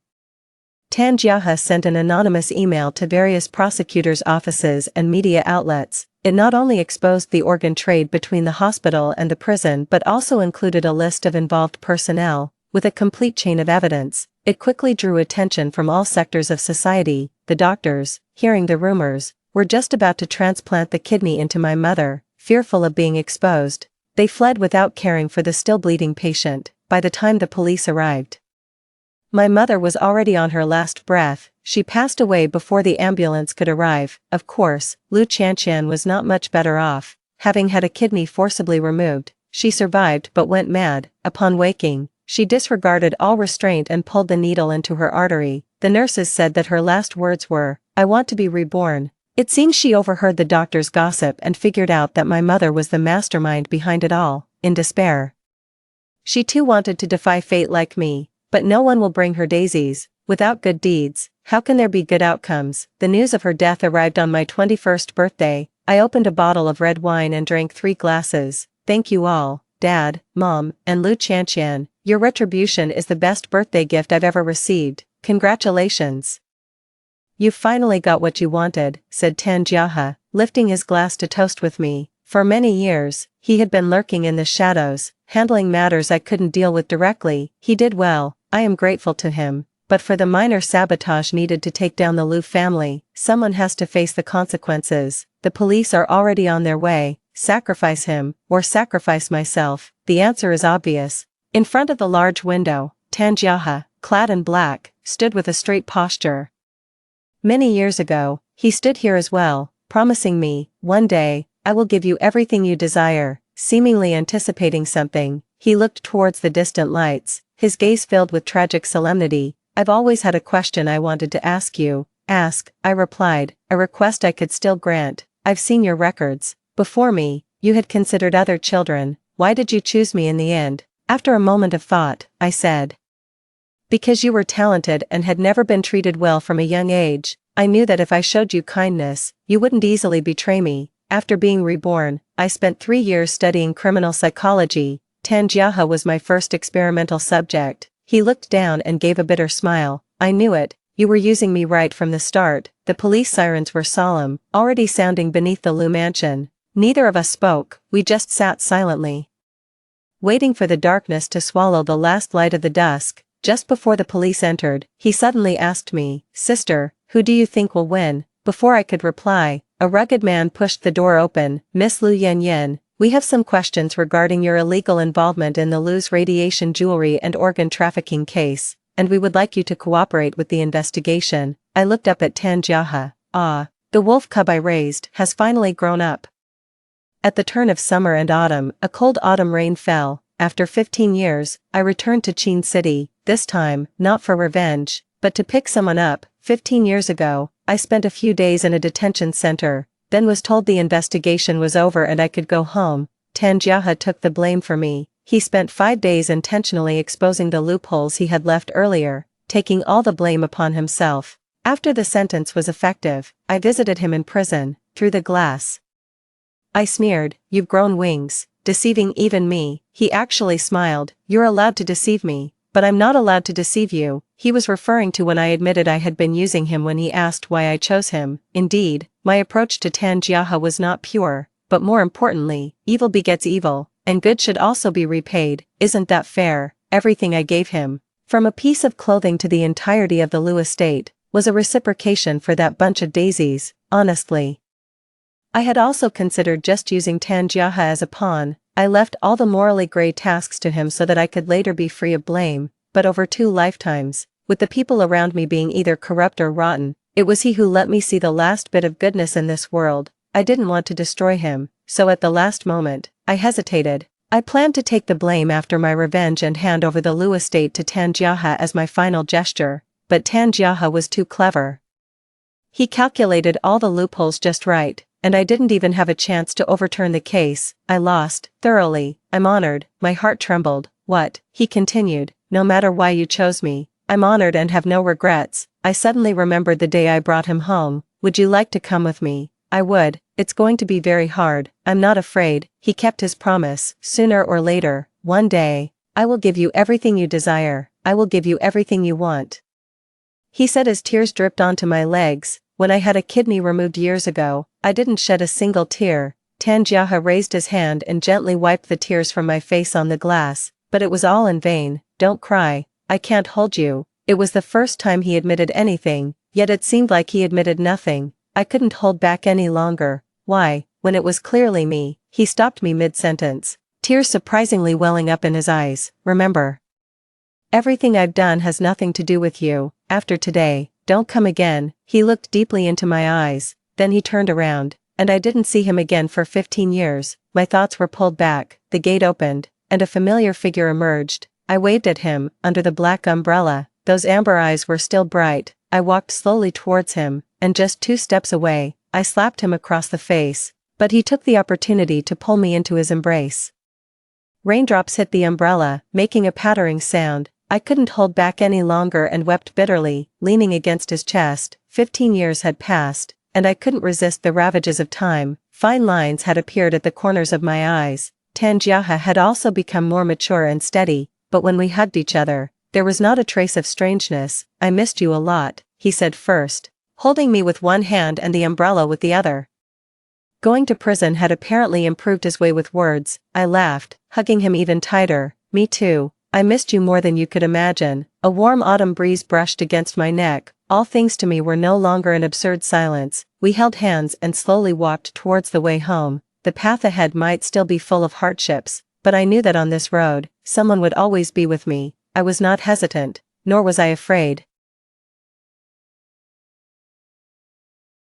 Tan Jiahe sent an anonymous email to various prosecutors' offices and media outlets. It not only exposed the organ trade between the hospital and the prison but also included a list of involved personnel, with a complete chain of evidence. It quickly drew attention from all sectors of society. The doctors, hearing the rumors, were just about to transplant the kidney into my mother, fearful of being exposed. They fled without caring for the still bleeding patient. By the time the police arrived, my mother was already on her last breath. She passed away before the ambulance could arrive. Of course, Liu Qianqian was not much better off. Having had a kidney forcibly removed, she survived but went mad. Upon waking, she disregarded all restraint and pulled the needle into her artery. The nurses said that her last words were, "I want to be reborn." It seems she overheard the doctor's gossip and figured out that my mother was the mastermind behind it all. In despair, she too wanted to defy fate like me. But no one will bring her daisies. Without good deeds, how can there be good outcomes? The news of her death arrived on my 21st birthday. I opened a bottle of red wine and drank 3 glasses. Thank you all, Dad, Mom, and Liu Qianqian. Your retribution is the best birthday gift I've ever received. Congratulations. You've finally got what you wanted, said Tan Jiahe, lifting his glass to toast with me. For many years, he had been lurking in the shadows, handling matters I couldn't deal with directly. He did well, I am grateful to him. But for the minor sabotage needed to take down the Liu family, someone has to face the consequences. The police are already on their way. Sacrifice him, or sacrifice myself. The answer is obvious. In front of the large window, Tan Jiahe, clad in black, stood with a straight posture. Many years ago, he stood here as well, promising me, one day, I will give you everything you desire. Seemingly anticipating something, he looked towards the distant lights, his gaze filled with tragic solemnity. I've always had a question I wanted to ask you. Ask, I replied, a request I could still grant. I've seen your records. Before me, you had considered other children. Why did you choose me in the end? After a moment of thought, I said, because you were talented and had never been treated well from a young age. I knew that if I showed you kindness, you wouldn't easily betray me. After being reborn, I spent 3 years studying criminal psychology. Tan Jiahe was my first experimental subject. He looked down and gave a bitter smile. I knew it. You were using me right from the start. The police sirens were solemn, already sounding beneath the Liu mansion. Neither of us spoke. We just sat silently, waiting for the darkness to swallow the last light of the dusk. Just before the police entered, he suddenly asked me, "Sister, who do you think will win?" Before I could reply, a rugged man pushed the door open. "Miss Liu Yanyan, we have some questions regarding your illegal involvement in the Liu's radiation jewelry and organ trafficking case, and we would like you to cooperate with the investigation." I looked up at Tan Jiahe. Ah, the wolf cub I raised has finally grown up. At the turn of summer and autumn, a cold autumn rain fell. After 15 years, I returned to Qin City, this time, not for revenge, but to pick someone up. 15 years ago, I spent a few days in a detention center, then was told the investigation was over and I could go home. Tan Jiahe took the blame for me. He spent 5 days intentionally exposing the loopholes he had left earlier, taking all the blame upon himself. After the sentence was effective, I visited him in prison, through the glass. I sneered, "You've grown wings, deceiving even me." He actually smiled, "You're allowed to deceive me, but I'm not allowed to deceive you." He was referring to when I admitted I had been using him when he asked why I chose him. Indeed, my approach to Tan Jiahe was not pure, but more importantly, evil begets evil, and good should also be repaid. Isn't that fair? Everything I gave him, from a piece of clothing to the entirety of the Liu estate, was a reciprocation for that bunch of daisies. Honestly, I had also considered just using Tan Jiahe as a pawn. I left all the morally gray tasks to him so that I could later be free of blame, but over 2 lifetimes, with the people around me being either corrupt or rotten, it was he who let me see the last bit of goodness in this world. I didn't want to destroy him, so at the last moment, I hesitated. I planned to take the blame after my revenge and hand over the Lu estate to Tanjiahe as my final gesture, but Tanjiahe was too clever. He calculated all the loopholes just right, and I didn't even have a chance to overturn the case. I lost, thoroughly. I'm honored. My heart trembled. What? He continued. No matter why you chose me, I'm honored and have no regrets. I suddenly remembered the day I brought him home. Would you like to come with me? I would. It's going to be very hard. I'm not afraid. He kept his promise. Sooner or later, one day, I will give you everything you desire. I will give you everything you want. He said as tears dripped onto my legs. When I had a kidney removed years ago, I didn't shed a single tear. Tanjiahe raised his hand and gently wiped the tears from my face on the glass, but it was all in vain. Don't cry. I can't hold you. It was the first time he admitted anything, yet it seemed like he admitted nothing. I couldn't hold back any longer. Why, when it was clearly me? He stopped me mid-sentence, tears surprisingly welling up in his eyes. Remember, everything I've done has nothing to do with you. After today, don't come again. He looked deeply into my eyes, then he turned around, and I didn't see him again for 15 years. My thoughts were pulled back, the gate opened, and a familiar figure emerged. I waved at him, under the black umbrella. Those amber eyes were still bright. I walked slowly towards him, and just 2 steps away, I slapped him across the face, but he took the opportunity to pull me into his embrace. Raindrops hit the umbrella, making a pattering sound. I couldn't hold back any longer and wept bitterly, leaning against his chest. 15 years had passed, and I couldn't resist the ravages of time. Fine lines had appeared at the corners of my eyes. Tanjiahe had also become more mature and steady, but when we hugged each other, there was not a trace of strangeness. I missed you a lot, he said first, holding me with one hand and the umbrella with the other. Going to prison had apparently improved his way with words. I laughed, hugging him even tighter. Me too. I missed you more than you could imagine. A warm autumn breeze brushed against my neck. All things to me were no longer an absurd silence. We held hands and slowly walked towards the way home. The path ahead might still be full of hardships, but I knew that on this road, someone would always be with me. I was not hesitant, nor was I afraid.